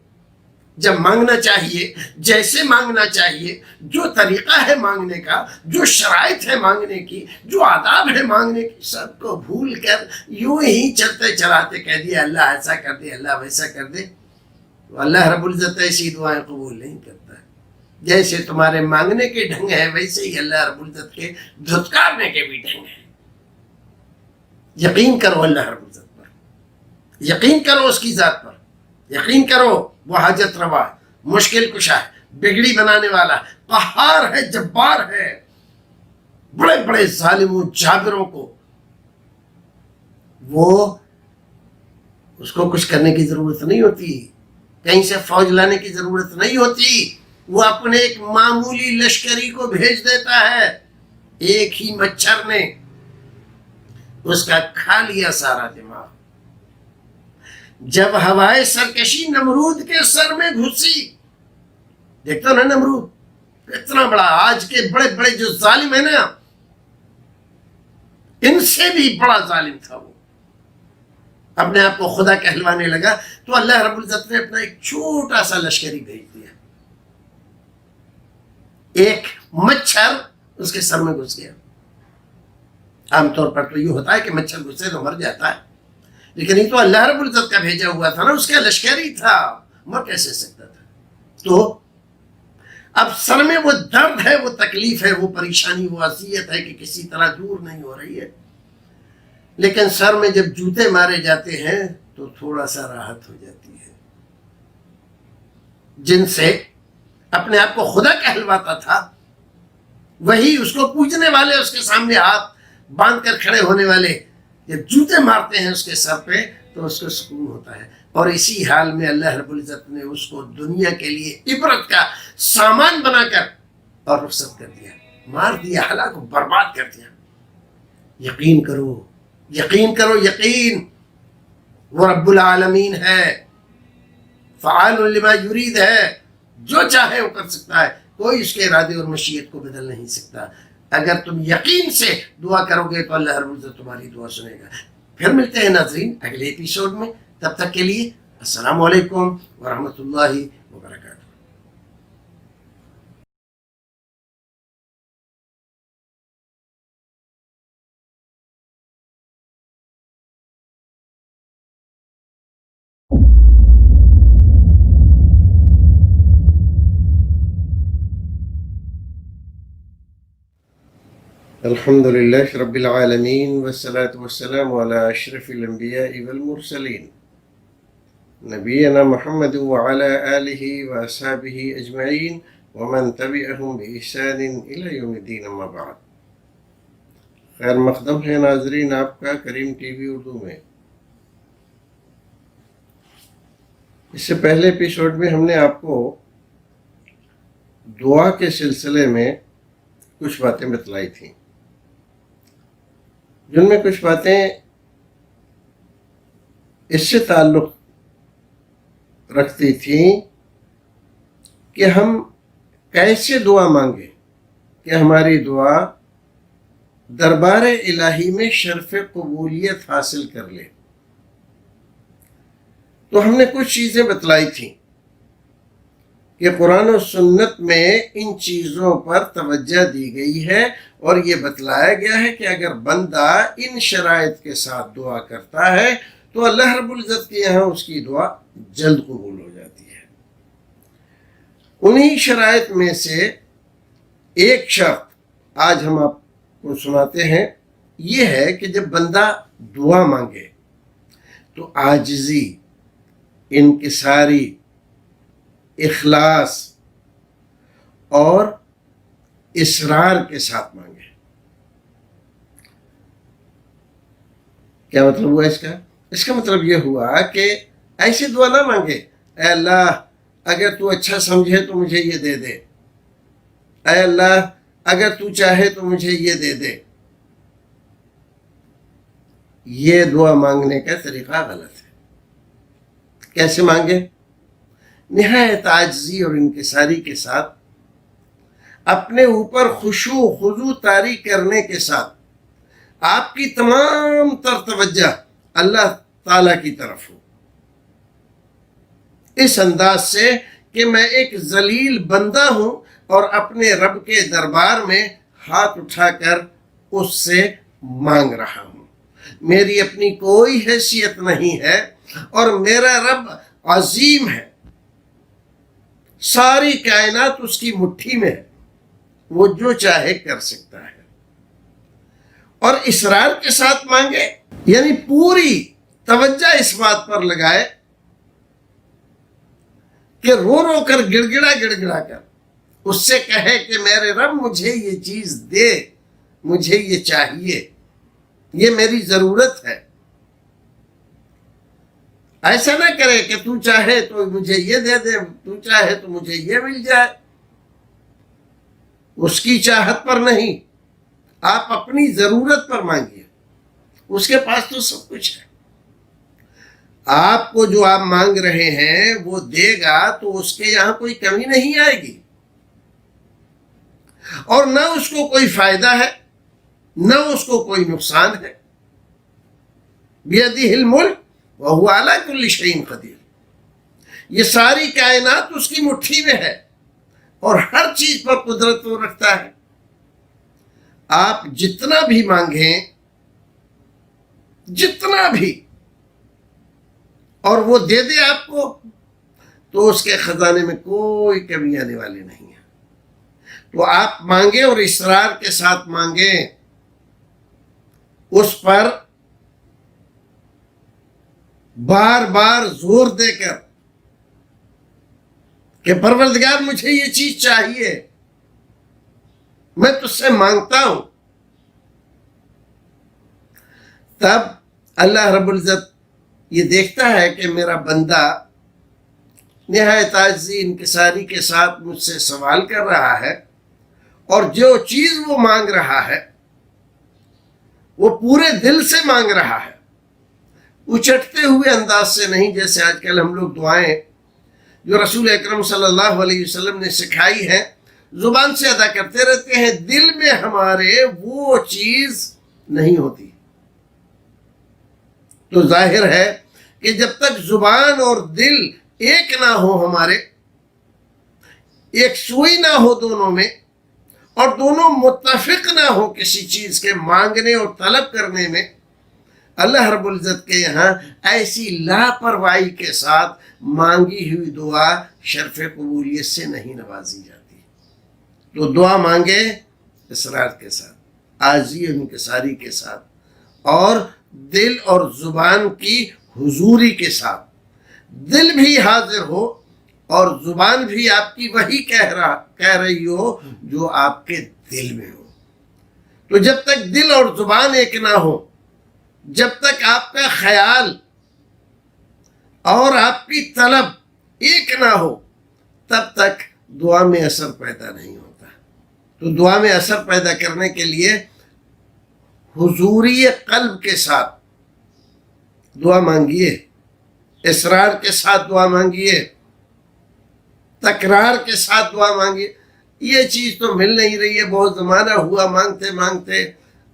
جب مانگنا چاہیے، جیسے مانگنا چاہیے، جو طریقہ ہے مانگنے کا، جو شرائط ہے مانگنے کی، جو آداب ہے مانگنے کی، سب کو بھول کر یوں ہی چلتے چلاتے کہہ دیا اللہ ایسا کر دے، اللہ ویسا کر دے. تو اللہ رب العزت ایسی دعائیں قبول نہیں کرتا ہے. جیسے تمہارے مانگنے کے ڈھنگ ہے، ویسے ہی اللہ رب العزت کے دھتکارنے کے بھی ڈھنگ ہیں. یقین کرو اللہ رب العزت پر، یقین کرو اس کی ذات پر، یقین کرو وہ حاجت روا ہے، مشکل کشا ہے، بگڑی بنانے والا ہے، قہار ہے، جبار ہے. بڑے بڑے ظالموں جابروں کو وہ اس کو کچھ کرنے کی ضرورت نہیں ہوتی، کہیں سے فوج لانے کی ضرورت نہیں ہوتی. وہ اپنے ایک معمولی لشکری کو بھیج دیتا ہے. ایک ہی مچھر نے اس کا کھا لیا سارا دماغ. جب ہوائے سرکشی نمرود کے سر میں گھسی، دیکھتا نا نمرود اتنا بڑا، آج کے بڑے بڑے جو ظالم ہیں نا، ان سے بھی بڑا ظالم تھا. وہ اپنے آپ کو خدا کہلوانے لگا تو اللہ رب العزت نے اپنا ایک چھوٹا سا لشکری بھیج دیا. ایک مچھر اس کے سر میں گھس گیا. عام طور پر تو یہ ہوتا ہے کہ مچھر گھسے تو مر جاتا ہے، لیکن یہ تو اللہ رب العزت کا بھیجا ہوا تھا نا، اس کا لشکری تھا، مر کیسے سکتا تھا. تو اب سر میں وہ درد ہے، وہ تکلیف ہے، وہ پریشانی، وہ اذیت ہے کہ کسی طرح دور نہیں ہو رہی ہے. لیکن سر میں جب جوتے مارے جاتے ہیں تو تھوڑا سا راحت ہو جاتی ہے. جن سے اپنے آپ کو خدا کہلواتا تھا، وہی اس کو پوجنے والے، اس کے سامنے ہاتھ باندھ کر کھڑے ہونے والے جب جوتے مارتے ہیں اس کے سر پہ تو اس کو سکون ہوتا ہے. اور اسی حال میں اللہ رب العزت نے اس کو دنیا کے لیے عبرت کا سامان بنا کر اور رخصت کر دیا، مار دیا، ہلاک کو برباد کر دیا. یقین کرو، یقین کرو، یقین وہ رب العالمین ہے، فعال لما یرید ہے، جو چاہے وہ کر سکتا ہے، کوئی اس کے ارادے اور مشیت کو بدل نہیں سکتا. اگر تم یقین سے دعا کرو گے تو اللہ رب العزت تمہاری دعا سنے گا. پھر ملتے ہیں ناظرین اگلے ایپیسوڈ میں، تب تک کے لیے السلام علیکم ورحمۃ اللہ وبرکاتہ. الحمد لله رب العالمين والصلاة والسلام على أشرف الأنبياء والمرسلين نبينا محمد وعلى آله وأصحابه أجمعين ومن تبعهم بإحسان إلى يوم الدين أما بعد. خیر مقدم ہے ناظرین آپ کا کریم ٹی وی اردو میں. اس سے پہلے ایپیسوڈ میں ہم نے آپ کو دعا کے سلسلے میں کچھ باتیں بتلائی تھیں، جن میں کچھ باتیں اس سے تعلق رکھتی تھیں کہ ہم کیسے دعا مانگیں کہ ہماری دعا دربار الہی میں شرف قبولیت حاصل کر لے. تو ہم نے کچھ چیزیں بتلائی تھیں کہ قرآن و سنت میں ان چیزوں پر توجہ دی گئی ہے اور یہ بتلایا گیا ہے کہ اگر بندہ ان شرائط کے ساتھ دعا کرتا ہے تو اللہ رب العزت کے یہاں اس کی دعا جلد قبول ہو جاتی ہے. انہی شرائط میں سے ایک شرط آج ہم آپ کو سناتے ہیں، یہ ہے کہ جب بندہ دعا مانگے تو عاجزی، انکساری، اخلاص اور اصرار کے ساتھ مانگے. کیا مطلب ہوا اس کا؟ اس کا مطلب یہ ہوا کہ ایسی دعا نہ مانگے، اے اللہ اگر تو اچھا سمجھے تو مجھے یہ دے دے، اے اللہ اگر تو چاہے تو مجھے یہ دے دے. یہ دعا مانگنے کا طریقہ غلط ہے. کیسے مانگے؟ نہایت عاجزی اور انکساری کے ساتھ، اپنے اوپر خشوع و خضوع طاری کرنے کے ساتھ، آپ کی تمام تر توجہ اللہ تعالی کی طرف ہو، اس انداز سے کہ میں ایک ذلیل بندہ ہوں اور اپنے رب کے دربار میں ہاتھ اٹھا کر اس سے مانگ رہا ہوں. میری اپنی کوئی حیثیت نہیں ہے اور میرا رب عظیم ہے، ساری کائنات اس کی مٹھی میں ہے، وہ جو چاہے کر سکتا ہے. اور اصرار کے ساتھ مانگے، یعنی پوری توجہ اس بات پر لگائے کہ رو رو کر گڑ گڑا کر اس سے کہے کہ میرے رب مجھے یہ چیز دے، مجھے یہ چاہیے، یہ میری ضرورت ہے. ایسا نہ کرے کہ تو چاہے تو مجھے یہ دے دے، تو چاہے تو مجھے یہ مل جائے. اس کی چاہت پر نہیں، آپ اپنی ضرورت پر مانگیے. اس کے پاس تو سب کچھ ہے. آپ کو جو آپ مانگ رہے ہیں وہ دے گا تو اس کے یہاں کوئی کمی نہیں آئے گی، اور نہ اس کو کوئی فائدہ ہے نہ اس کو کوئی نقصان ہے. بیدہ الملک وہو علی کل شیء قدیر. یہ ساری کائنات اس کی مٹھی میں ہے اور ہر چیز پر قدرت وہ رکھتا ہے. آپ جتنا بھی مانگیں، جتنا بھی، اور وہ دے دے آپ کو، تو اس کے خزانے میں کوئی کمی آنے والی نہیں ہے. تو آپ مانگیں اور اصرار کے ساتھ مانگیں، اس پر بار بار زور دے کر کہ پروردگار مجھے یہ چیز چاہیے، میں تجھ سے مانگتا ہوں. تب اللہ رب العزت یہ دیکھتا ہے کہ میرا بندہ نہایت عاجزی انکساری کے ساتھ مجھ سے سوال کر رہا ہے، اور جو چیز وہ مانگ رہا ہے وہ پورے دل سے مانگ رہا ہے، اچٹتے ہوئے انداز سے نہیں، جیسے آج کل ہم لوگ دعائیں جو رسول اکرم صلی اللہ علیہ وسلم نے سکھائی ہے زبان سے ادا کرتے رہتے ہیں، دل میں ہمارے وہ چیز نہیں ہوتی. تو ظاہر ہے کہ جب تک زبان اور دل ایک نہ ہو، ہمارے ایک سوئی نہ ہو دونوں میں، اور دونوں متفق نہ ہو کسی چیز کے مانگنے اور طلب کرنے میں، اللہ رب العزت کے یہاں ایسی لاپرواہی کے ساتھ مانگی ہوئی دعا شرف قبولیت سے نہیں نوازی جاتی. تو دعا مانگے اصرار کے ساتھ، عاجزی و انکساری کے ساتھ، اور دل اور زبان کی حضوری کے ساتھ. دل بھی حاضر ہو اور زبان بھی آپ کی وہی کہہ رہی ہو جو آپ کے دل میں ہو. تو جب تک دل اور زبان ایک نہ ہو، جب تک آپ کا خیال اور آپ کی طلب ایک نہ ہو، تب تک دعا میں اثر پیدا نہیں ہوتا. تو دعا میں اثر پیدا کرنے کے لیے حضوری قلب کے ساتھ دعا مانگیے، اصرار کے ساتھ دعا مانگیے، تکرار کے ساتھ دعا مانگیے. یہ چیز تو مل نہیں رہی ہے، بہت زمانہ ہوا مانگتے مانگتے،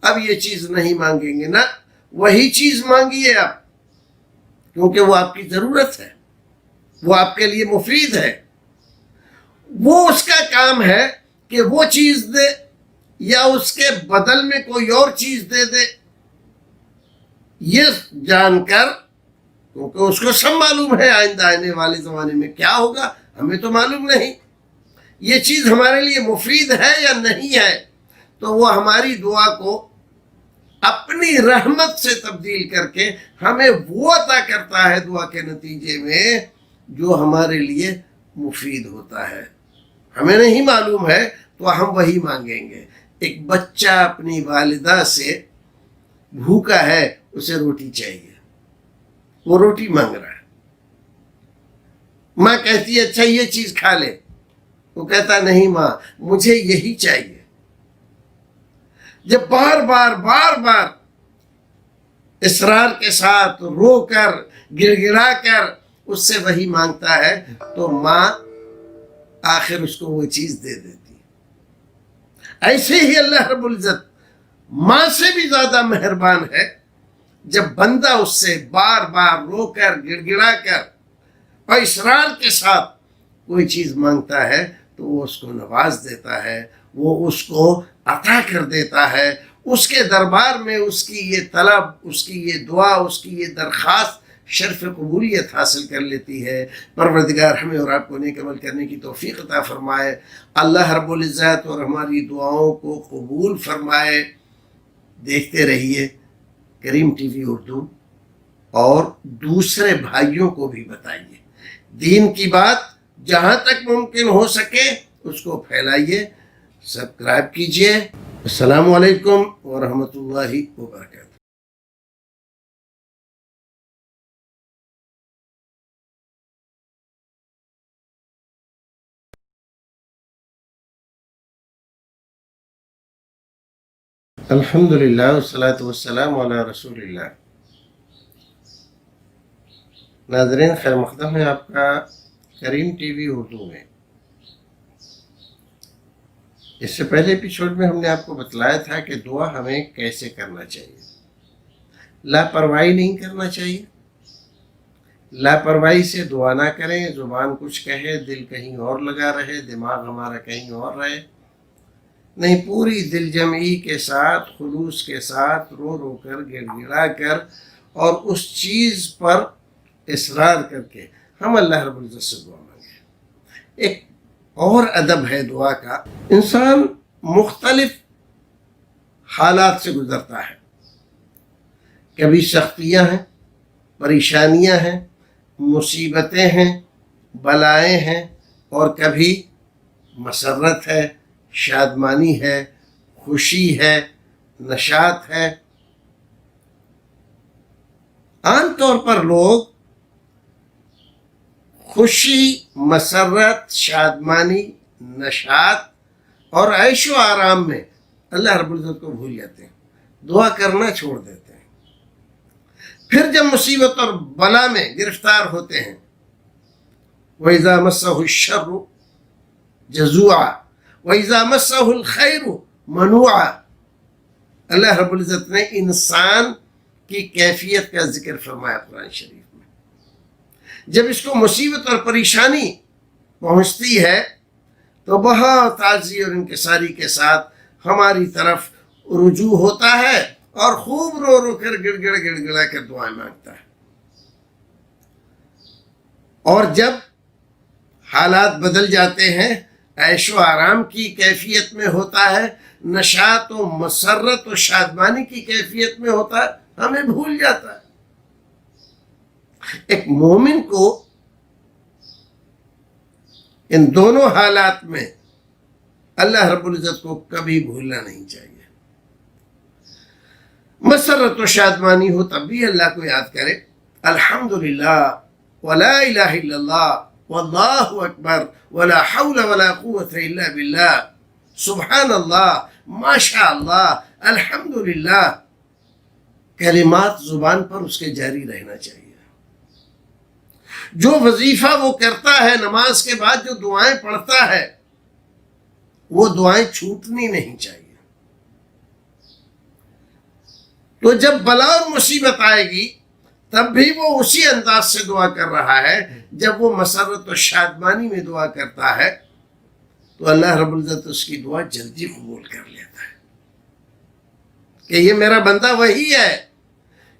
اب یہ چیز نہیں مانگیں گے. نہ، وہی چیز مانگیے آپ، کیونکہ وہ آپ کی ضرورت ہے، وہ آپ کے لیے مفید ہے. وہ اس کا کام ہے کہ وہ چیز دے یا اس کے بدل میں کوئی اور چیز دے دے، یہ جان کر، کیونکہ اس کو سب معلوم ہے آئندہ آنے والے زمانے میں کیا ہوگا، ہمیں تو معلوم نہیں. یہ چیز ہمارے لیے مفید ہے یا نہیں ہے، تو وہ ہماری دعا کو اپنی رحمت سے تبدیل کر کے ہمیں وہ عطا کرتا ہے دعا کے نتیجے میں جو ہمارے لیے مفید ہوتا ہے. ہمیں نہیں معلوم ہے تو ہم وہی مانگیں گے. ایک بچہ اپنی والدہ سے بھوکا ہے، اسے روٹی چاہیے، وہ روٹی مانگ رہا ہے. ماں کہتی ہے اچھا یہ چیز کھا لے، وہ کہتا نہیں ماں مجھے یہی چاہیے۔ جب بار بار اصرار کے ساتھ رو کر گڑ گڑا کر اس سے وہی مانگتا ہے تو ماں آخر اس کو وہ چیز دے دیتی۔ ایسے ہی اللہ رب العزت ماں سے بھی زیادہ مہربان ہے، جب بندہ اس سے بار بار رو کر گڑ گڑا کر اور اصرار کے ساتھ کوئی چیز مانگتا ہے تو وہ اس کو نواز دیتا ہے، وہ اس کو عطا کر دیتا ہے۔ اس کے دربار میں اس کی یہ طلب، اس کی یہ دعا، اس کی یہ درخواست شرف قبولیت حاصل کر لیتی ہے۔ پروردگار ہمیں اور آپ کو نیک عمل کرنے کی توفیق عطا فرمائے۔ اللہ رب العزت اور ہماری دعاؤں کو قبول فرمائے۔ دیکھتے رہیے کریم ٹی وی اردو اور دوسرے بھائیوں کو بھی بتائیے۔ دین کی بات جہاں تک ممکن ہو سکے اس کو پھیلائیے، سبسکرائب کیجیے۔ السلام علیکم ورحمۃ اللہ وبرکاتہ۔ الحمدللہ والصلاة والسلام علی رسول اللہ۔ ناظرین خیر مقدم ہے آپ کا کریم ٹی وی اردو میں۔ اس سے پہلے ایپیسوڈ میں ہم نے آپ کو بتلایا تھا کہ دعا ہمیں کیسے کرنا چاہیے۔ لاپرواہی نہیں کرنا چاہیے، لاپرواہی سے دعا نہ کریں، زبان کچھ کہے دل کہیں اور لگا رہے، دماغ ہمارا کہیں اور رہے، نہیں پوری دل جمعی کے ساتھ خلوص کے ساتھ رو رو کر گڑ گڑا کر اور اس چیز پر اصرار کر کے ہم اللہ رب العزت سے دعا مانگیں۔ ایک اور ادب ہے دعا کا، انسان مختلف حالات سے گزرتا ہے، کبھی سختیاں ہیں، پریشانیاں ہیں، مصیبتیں ہیں، بلائیں ہیں، اور کبھی مسرت ہے، شادمانی ہے، خوشی ہے، نشاط ہے۔ عام طور پر لوگ خوشی، مسرت، شادمانی، نشاط اور عیش و آرام میں اللہ رب العزت کو بھول جاتے ہیں، دعا کرنا چھوڑ دیتے ہیں۔ پھر جب مصیبت اور بلا میں گرفتار ہوتے ہیں، وَإِذَا مَسَّهُ الشَّرُّ جَزُوعًا وَإِذَا مَسَّهُ الْخَيْرُ مَنُوعًا۔ اللہ رب العزت نے انسان کی کیفیت کا ذکر فرمایا قرآن شریف میں۔ جب اس کو مصیبت اور پریشانی پہنچتی ہے تو بہت عاجزی اور انکساری کے ساتھ ہماری طرف رجوع ہوتا ہے اور خوب رو رو کر گڑ گڑا کر دعائیں مانگتا ہے۔ اور جب حالات بدل جاتے ہیں، عیش و آرام کی کیفیت میں ہوتا ہے، نشاط و مسرت و شادمانی کی کیفیت میں ہوتا ہے، ہمیں بھول جاتا ہے۔ ایک مومن کو ان دونوں حالات میں اللہ رب العزت کو کبھی بھولنا نہیں چاہیے۔ مسرت و شادمانی ہو تب بھی اللہ کو یاد کرے، الحمدللہ ولا الہ الا اللہ واللہ اکبر ولا حول ولا قوت الا باللہ، سبحان اللہ، ماشاء اللہ، الحمدللہ، کلمات زبان پر اس کے جاری رہنا چاہیے۔ جو وظیفہ وہ کرتا ہے، نماز کے بعد جو دعائیں پڑھتا ہے، وہ دعائیں چھوٹنی نہیں چاہیے۔ تو جب بلا اور مصیبت آئے گی تب بھی وہ اسی انداز سے دعا کر رہا ہے۔ جب وہ مسرت و شادمانی میں دعا کرتا ہے تو اللہ رب العزت اس کی دعا جلدی قبول کر لیتا ہے، کہ یہ میرا بندہ وہی ہے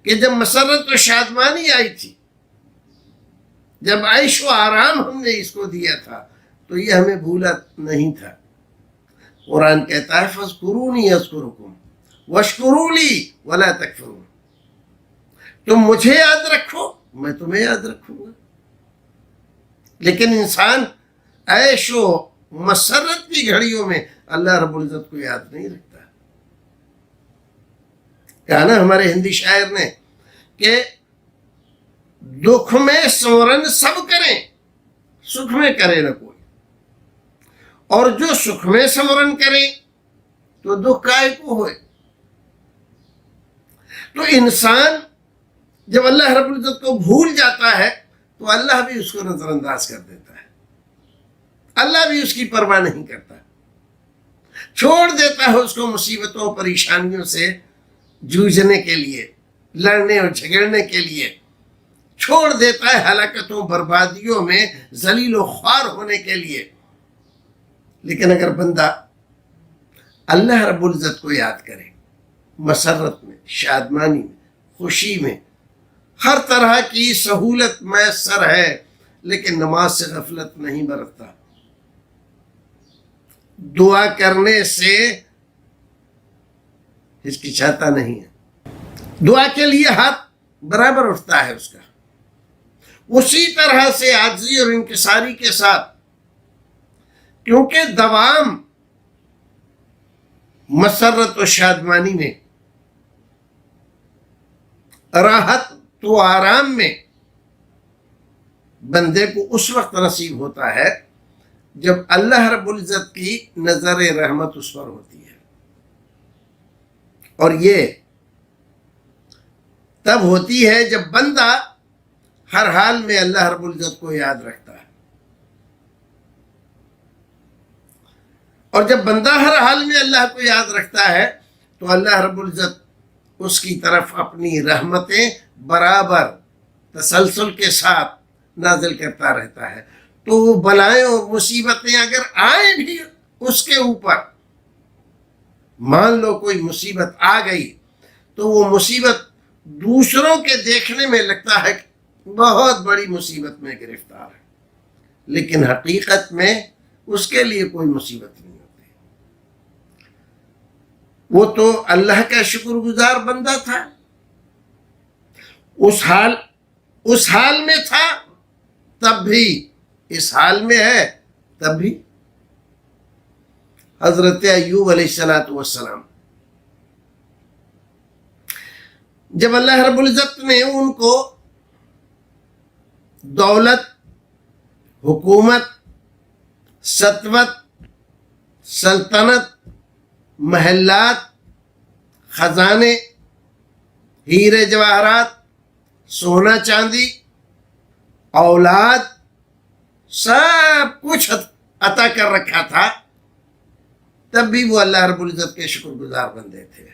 کہ جب مسرت و شادمانی آئی تھی، جب عیش و آرام ہم نے اس کو دیا تھا تو یہ ہمیں بھولا نہیں تھا۔ قرآن کہتا ہے فَاذْكُرُونِي أَذْكُرُكُمْ وَاشْكُرُوا لِي وَلَا تَكْفُرُونِ، تم مجھے یاد رکھو میں تمہیں یاد رکھوں گا۔ لیکن انسان عیش و مسرت کی گھڑیوں میں اللہ رب العزت کو یاد نہیں رکھتا۔ کہا نا ہمارے ہندی شاعر نے کہ دکھ میں سمرن سب کریں سکھ میں کرے نہ کوئی، اور جو سکھ میں سمرن کرے تو دکھ کائے کو ہوئے۔ تو انسان جب اللہ رب العزت کو بھول جاتا ہے تو اللہ بھی اس کو نظر انداز کر دیتا ہے، اللہ بھی اس کی پرواہ نہیں کرتا، چھوڑ دیتا ہے اس کو مصیبتوں پریشانیوں سے جوجھنے کے لیے، لڑنے اور جھگڑنے کے لیے، چھوڑ دیتا ہے ہلاکتوں بربادیوں میں ذلیل و خوار ہونے کے لیے۔ لیکن اگر بندہ اللہ رب العزت کو یاد کرے، مسرت میں، شادمانی میں، خوشی میں، ہر طرح کی سہولت میسر ہے، لیکن نماز سے غفلت نہیں برتتا، دعا کرنے سے ہچکچاتا نہیں ہے، دعا کے لیے ہاتھ برابر اٹھتا ہے اس کا، اسی طرح سے عاجزی اور انکساری کے ساتھ، کیونکہ دوام مسرت و شادمانی میں، راحت تو آرام میں بندے کو اس وقت نصیب ہوتا ہے جب اللہ رب العزت کی نظر رحمت اس پر ہوتی ہے، اور یہ تب ہوتی ہے جب بندہ ہر حال میں اللہ رب العزت کو یاد رکھتا ہے، اور جب بندہ ہر حال میں اللہ کو یاد رکھتا ہے تو اللہ رب العزت اس کی طرف اپنی رحمتیں برابر تسلسل کے ساتھ نازل کرتا رہتا ہے۔ تو وہ بلائیں اور مصیبتیں اگر آئیں بھی اس کے اوپر، مان لو کوئی مصیبت آ گئی تو وہ مصیبت دوسروں کے دیکھنے میں لگتا ہے کہ بہت بڑی مصیبت میں گرفتار ہے، لیکن حقیقت میں اس کے لیے کوئی مصیبت نہیں ہوتی، وہ تو اللہ کا شکر گزار بندہ تھا، اس حال میں تھا تب بھی، اس حال میں ہے تب بھی۔ حضرت ایوب علیہ السلام جب اللہ رب العزت نے ان کو دولت، حکومت، سطوت، سلطنت، محلات، خزانے، ہیرے جواہرات، سونا چاندی، اولاد، سب کچھ عطا کر رکھا تھا، تب بھی وہ اللہ رب العزت کے شکر گزار بندے تھے،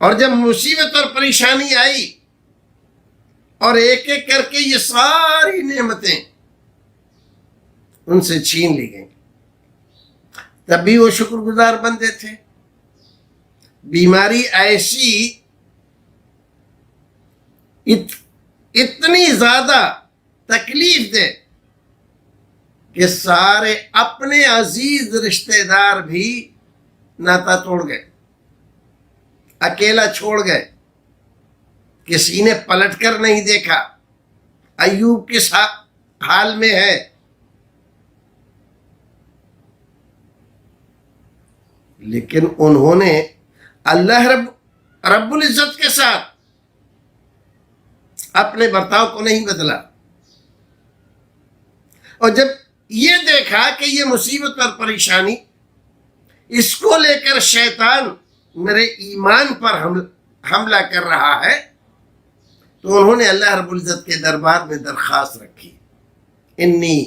اور جب مصیبت اور پریشانی آئی اور ایک ایک کر کے یہ ساری نعمتیں ان سے چھین لی گئیں، تب بھی وہ شکر گزار بندے تھے۔ بیماری ایسی اتنی زیادہ تکلیف دے کہ سارے اپنے عزیز رشتہ دار بھی ناتا توڑ گئے، اکیلا چھوڑ گئے، کسی نے پلٹ کر نہیں دیکھا ایوب کس حال میں ہے۔ لیکن انہوں نے اللہ رب العزت کے ساتھ اپنے برتاؤ کو نہیں بدلا، اور جب یہ دیکھا کہ یہ مصیبت اور پریشانی اس کو لے کر شیطان میرے ایمان پر حملہ کر رہا ہے، تو انہوں نے اللہ رب العزت کے دربار میں درخواست رکھی، انی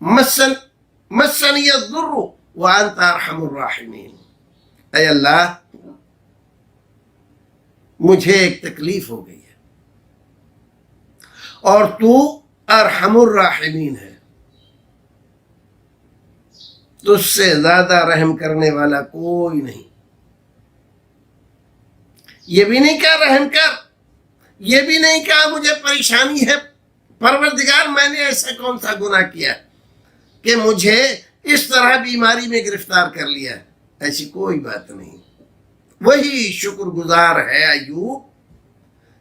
مسنی الضر وانت ارحم الراحمین، اے اللہ مجھے ایک تکلیف ہو گئی ہے اور تو ارحم الراحمین ہے، تجھ سے زیادہ رحم کرنے والا کوئی نہیں۔ یہ بھی نہیں کہا رحم کر، یہ بھی نہیں کہا مجھے پریشانی ہے، پروردگار میں نے ایسا کون سا گناہ کیا کہ مجھے اس طرح بیماری میں گرفتار کر لیا، ایسی کوئی بات نہیں۔ وہی شکر گزار ہے ایوب،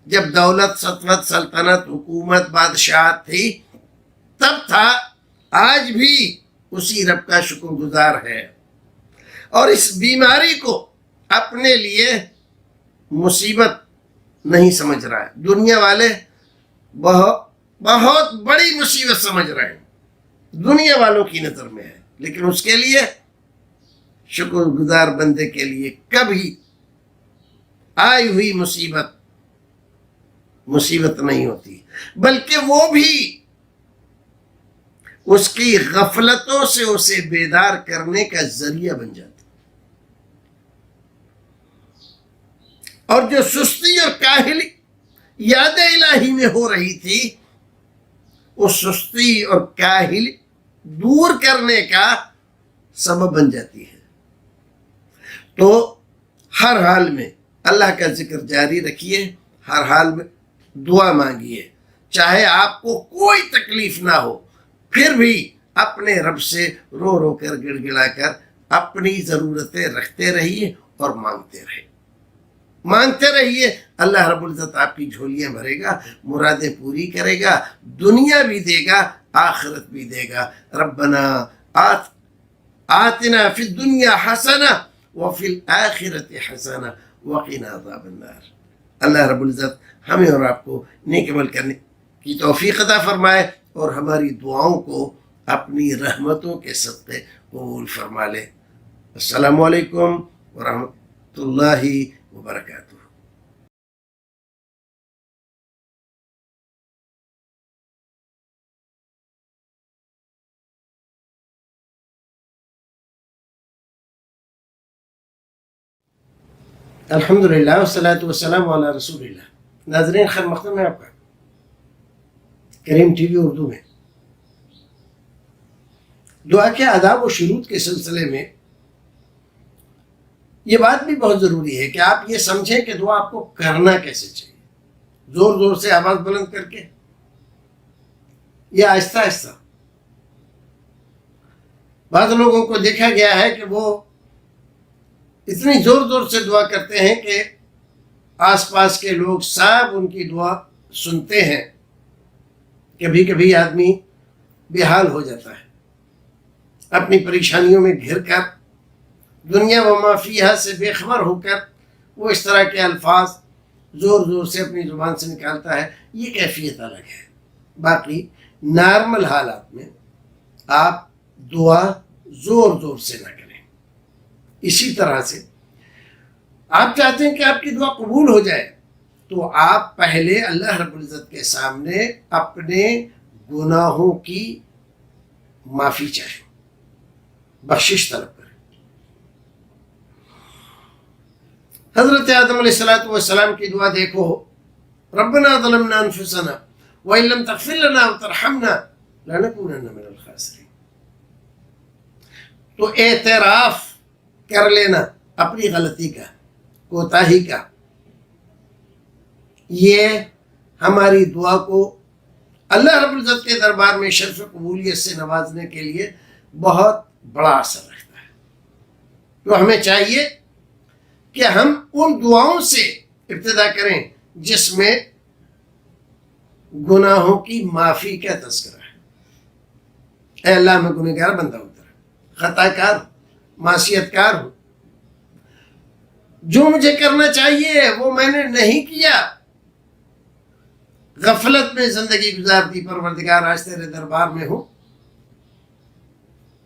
جب دولت، سطوت، سلطنت، حکومت، بادشاہت تھی تب تھا، آج بھی اسی رب کا شکر گزار ہے، اور اس بیماری کو اپنے لیے مصیبت نہیں سمجھ رہا ہے۔ دنیا والے بہت بڑی مصیبت سمجھ رہے ہیں، دنیا والوں کی نظر میں ہے، لیکن اس کے لیے شکر گزار بندے کے لیے کبھی آئی ہوئی مصیبت نہیں ہوتی، بلکہ وہ بھی اس کی غفلتوں سے اسے بیدار کرنے کا ذریعہ بن جاتی۔ اور جو سستی اور کاہلی یاد الہی میں ہو رہی تھی، اس سستی اور کاہلی دور کرنے کا سبب بن جاتی ہے۔ تو ہر حال میں اللہ کا ذکر جاری رکھیے، ہر حال میں دعا مانگیے، چاہے آپ کو کوئی تکلیف نہ ہو، پھر بھی اپنے رب سے رو رو کر گڑ گڑا کر اپنی ضرورتیں رکھتے رہیے اور مانگتے رہیے۔ اللہ رب العزت آپ کی جھولیاں بھرے گا، مرادیں پوری کرے گا، دنیا بھی دے گا، آخرت بھی دے گا۔ ربنا آتنا فی الدنیا حسنہ وفی الآخرت حسنہ وقنا عذاب النار۔ اللہ رب العزت ہمیں اور آپ کو نیک عمل کرنے کی توفیق عطا فرمائے اور ہماری دعاؤں کو اپنی رحمتوں کے صدقے قبول فرما لے۔ السلام علیکم ورحمۃ اللہ وبرکاتہ۔ الحمدللہ والصلاة والسلام علی رسول اللہ۔ ناظرین، خیر مقدم ہے آپ کا کریم ٹی وی اردو میں۔ دعا کے آداب و شروط کے سلسلے میں یہ بات بھی بہت ضروری ہے کہ آپ یہ سمجھیں کہ دعا آپ کو کرنا کیسے چاہیے، زور زور سے آواز بلند کر کے یا آہستہ آہستہ۔ بعض لوگوں کو دیکھا گیا ہے کہ وہ اتنی زور زور سے دعا کرتے ہیں کہ آس پاس کے لوگ سب ان کی دعا سنتے ہیں۔ کبھی کبھی آدمی بے حال ہو جاتا ہے، اپنی پریشانیوں میں گھر کر، دنیا و ما فیہا سے بے خبر ہو کر وہ اس طرح کے الفاظ زور زور سے اپنی زبان سے نکالتا ہے۔ یہ کیفیت الگ ہے۔ باقی نارمل حالات میں آپ دعا زور زور سے نہ کریں۔ اسی طرح سے آپ چاہتے ہیں کہ آپ کی دعا قبول ہو جائے تو آپ پہلے اللہ رب العزت کے سامنے اپنے گناہوں کی معافی چاہیں، بخشش طلب کریں۔ حضرت آدم علیہ السلام کی دعا دیکھو، ربنا ظلمنا انفسنا وان لم تغفر لنا وترحمنا لنکونن من الخاسرین۔ تو اعتراف کر لینا اپنی غلطی کا، کوتاہی کا، یہ ہماری دعا کو اللہ رب العزت کے دربار میں شرف قبولیت سے نوازنے کے لیے بہت بڑا اثر رکھتا ہے۔ تو ہمیں چاہیے کہ ہم ان دعاؤں سے ابتدا کریں جس میں گناہوں کی معافی کا تذکرہ ہے۔ اے اللہ، میں گنہگار بندہ ہوں، خطا کار ہوں، معصیت کار ہوں، جو مجھے کرنا چاہیے وہ میں نے نہیں کیا، غفلت میں زندگی گزار دی۔ پروردگار، آج تیرے دربار میں ہوں،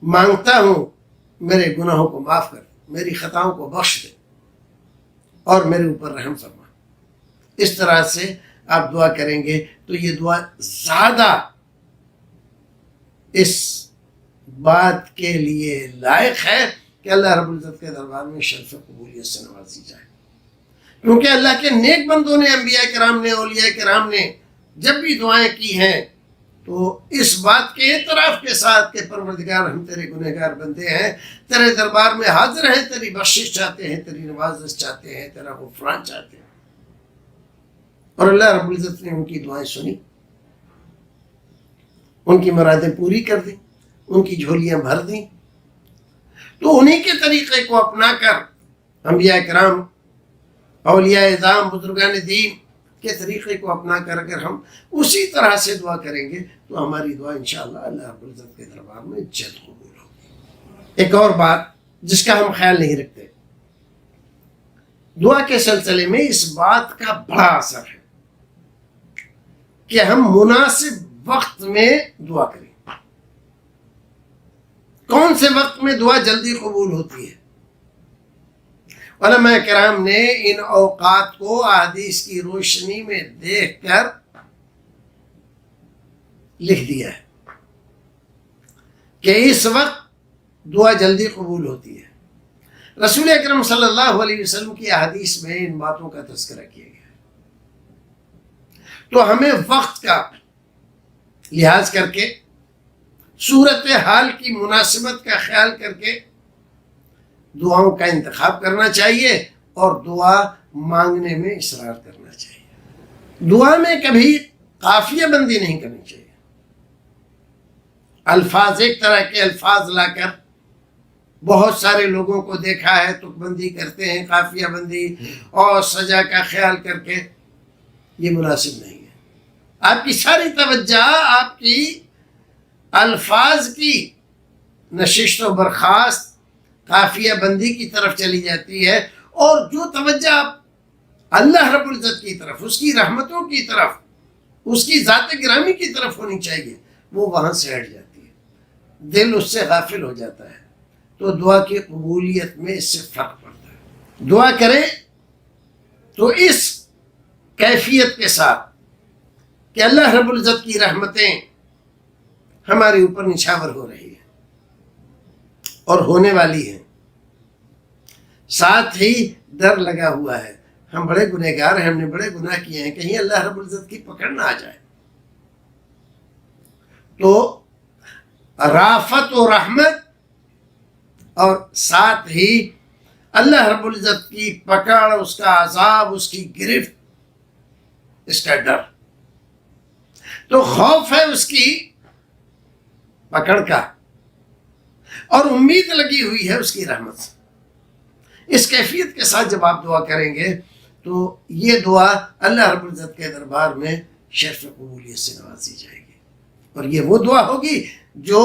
مانگتا ہوں میرے گناہوں کو معاف کر، میری خطاؤں کو بخش دے اور میرے اوپر رحم فرما۔ اس طرح سے آپ دعا کریں گے تو یہ دعا زیادہ اس بات کے لیے لائق ہے کہ اللہ رب العزت کے دربار میں شرف قبولیت سے نوازی جائے، کیونکہ اللہ کے نیک بندوں نے، انبیاء کرام نے، اولیاء کرام نے جب بھی دعائیں کی ہیں تو اس بات کے اعتراف کے ساتھ کہ پروردگار، ہم تیرے گنہگار بندے ہیں، تیرے دربار میں حاضر ہیں، تیری بخشش چاہتے ہیں، تیری نوازش چاہتے ہیں، تیرا غفران چاہتے ہیں۔ اور اللہ رب العزت نے ان کی دعائیں سنی، ان کی مرادیں پوری کر دیں، ان کی جھولیاں بھر دیں۔ تو انہی کے طریقے کو اپنا کر، انبیاء کرام، اولیاء اعظام، بزرگان دین کے طریقے کو اپنا کر اگر ہم اسی طرح سے دعا کریں گے تو ہماری دعا انشاءاللہ اللہ رب العزت کے دربار میں جلد قبول ہوگی۔ ایک اور بات جس کا ہم خیال نہیں رکھتے، دعا کے سلسلے میں اس بات کا بڑا اثر ہے کہ ہم مناسب وقت میں دعا کریں۔ کون سے وقت میں دعا جلدی قبول ہوتی ہے؟ علماء کرام نے ان اوقات کو احادیث کی روشنی میں دیکھ کر لکھ دیا ہے کہ اس وقت دعا جلدی قبول ہوتی ہے۔ رسول اکرم صلی اللہ علیہ وسلم کی احادیث میں ان باتوں کا تذکرہ کیا گیا ہے۔ تو ہمیں وقت کا لحاظ کر کے، صورتحال کی مناسبت کا خیال کر کے دعاؤں کا انتخاب کرنا چاہیے اور دعا مانگنے میں اصرار کرنا چاہیے۔ دعا میں کبھی قافیہ بندی نہیں کرنی چاہیے۔ الفاظ ایک طرح کے الفاظ لا کر بہت سارے لوگوں کو دیکھا ہے تک بندی کرتے ہیں، قافیہ بندی اور سجا کا خیال کر کے، یہ مناسب نہیں ہے۔ آپ کی ساری توجہ آپ کی الفاظ کی نشست و برخاست، قافیہ بندی کی طرف چلی جاتی ہے، اور جو توجہ آپ اللہ رب العزت کی طرف، اس کی رحمتوں کی طرف، اس کی ذات گرامی کی طرف ہونی چاہیے، وہ وہاں سے ہٹ جاتی ہے، دل اس سے غافل ہو جاتا ہے۔ تو دعا کی قبولیت میں اس سے فرق پڑتا ہے۔ دعا کریں تو اس کیفیت کے ساتھ کہ اللہ رب العزت کی رحمتیں ہمارے اوپر نچھاور ہو رہی ہیں اور ہونے والی ہیں، ساتھ ہی ڈر لگا ہوا ہے، ہم بڑے گنہگار ہیں، ہم نے بڑے گناہ کیے ہیں، کہیں اللہ رب العزت کی پکڑ نہ آ جائے۔ تو رافت و رحمت اور ساتھ ہی اللہ رب العزت کی پکڑ، اس کا عذاب، اس کی گرفت، اس کا ڈر، تو خوف ہے اس کی پکڑ کا اور امید لگی ہوئی ہے اس کی رحمت سے۔ اس کیفیت کے ساتھ جب آپ دعا کریں گے تو یہ دعا اللہ رب العزت کے دربار میں شرف قبولیت سے نوازی جائے گی، اور یہ وہ دعا ہوگی جو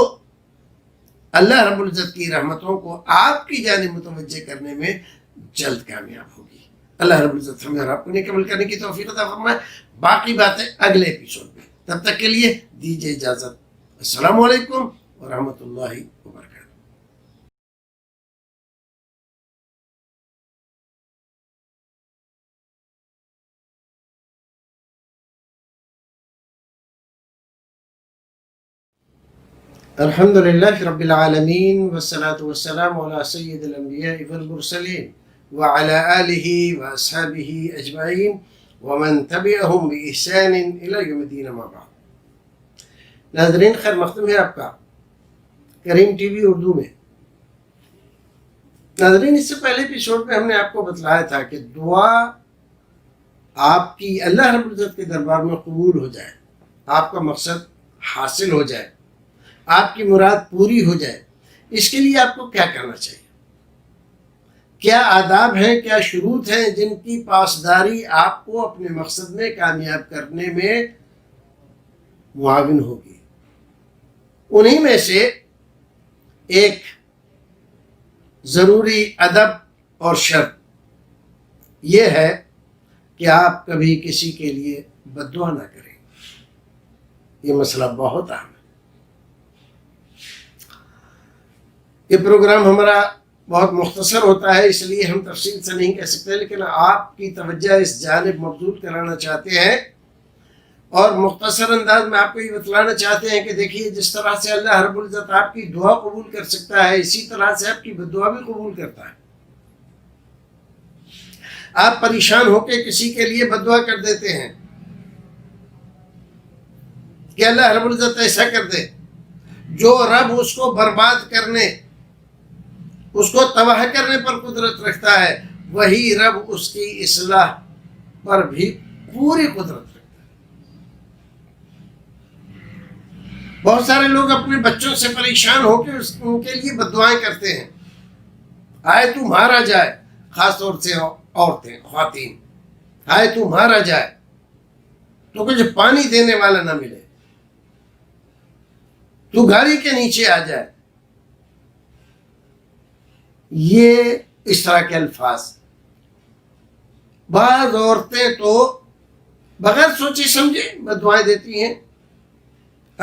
اللہ رب العزت کی رحمتوں کو آپ کی جانب متوجہ کرنے میں جلد کامیاب ہوگی۔ اللہ رب العزت ہمیں اور آپ کو نیک عمل کرنے کی توفیق عطا فرمائے۔ باقی باتیں اگلے ایپیسوڈ میں، تب تک کے لیے دیجیے اجازت۔ السلام علیکم ورحمۃ اللہ وبرکاتہ۔ الحمد لله رب العالمين والصلاة والسلام على سيد الأنبياء والمرسلين وعلى آله وأصحابه أجمعين ومن تبعهم بإحسان إلى يوم الدين ما بعد۔ ناظرین، خیر مقدم ہے آپ کا کریم ٹی وی اردو میں۔ ناظرین، اس سے پہلے ایپیسوڈ میں ہم نے آپ کو بتلایا تھا کہ دعا آپ کی اللہ رب العزت کے دربار میں قبول ہو جائے، آپ کا مقصد حاصل ہو جائے، آپ کی مراد پوری ہو جائے، اس کے لیے آپ کو کیا کرنا چاہیے، کیا آداب ہیں، کیا شروط ہیں جن کی پاسداری آپ کو اپنے مقصد میں کامیاب کرنے میں معاون ہوگی۔ انہی میں سے ایک ضروری ادب اور شرط یہ ہے کہ آپ کبھی کسی کے لیے بد دعا نہ کریں۔ یہ مسئلہ بہت اہم ہے۔ یہ پروگرام ہمارا بہت مختصر ہوتا ہے، اس لیے ہم تفصیل سے نہیں کہہ سکتے، لیکن آپ کی توجہ اس جانب مبذول کرانا چاہتے ہیں اور مختصر انداز میں آپ کو یہ بتلانا چاہتے ہیں کہ دیکھیے، جس طرح سے اللہ رب العزت آپ کی دعا قبول کر سکتا ہے، اسی طرح سے آپ کی بد دعا بھی قبول کرتا ہے۔ آپ پریشان ہو کے کسی کے لیے بد دعا کر دیتے ہیں کہ اللہ رب العزت ایسا کر دے، جو رب اس کو برباد کرنے، اس کو تباہ کرنے پر قدرت رکھتا ہے، وہی رب اس کی اصلاح پر بھی پوری قدرت رکھتا ہے۔ بہت سارے لوگ اپنے بچوں سے پریشان ہو کے ان کے لیے بد دعائیں کرتے ہیں، آئے تو مارا جائے، خاص طور سے عورتیں، خواتین، آئے تو مارا جائے، تو کچھ پانی دینے والا نہ ملے، تو گاڑی کے نیچے آ جائے۔ یہ اس طرح کے الفاظ، بعض عورتیں تو بغیر سوچے سمجھے بد دعائیں دیتی ہیں،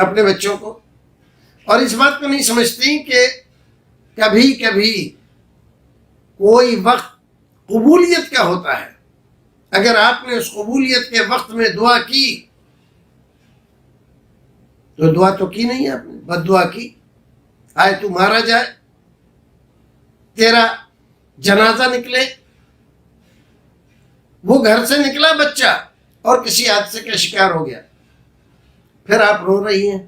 اپنے بچوں کو، اور اس بات کو نہیں سمجھتی کہ کبھی کبھی کوئی وقت قبولیت کا ہوتا ہے، اگر آپ نے اس قبولیت کے وقت میں دعا کی تو دعا تو کی نہیں آپ نے، بد دعا کی، آئے تو مارا جائے، تیرا جنازہ نکلے، وہ گھر سے نکلا بچہ اور کسی حادثے کا شکار ہو گیا، پھر آپ رو رہی ہیں،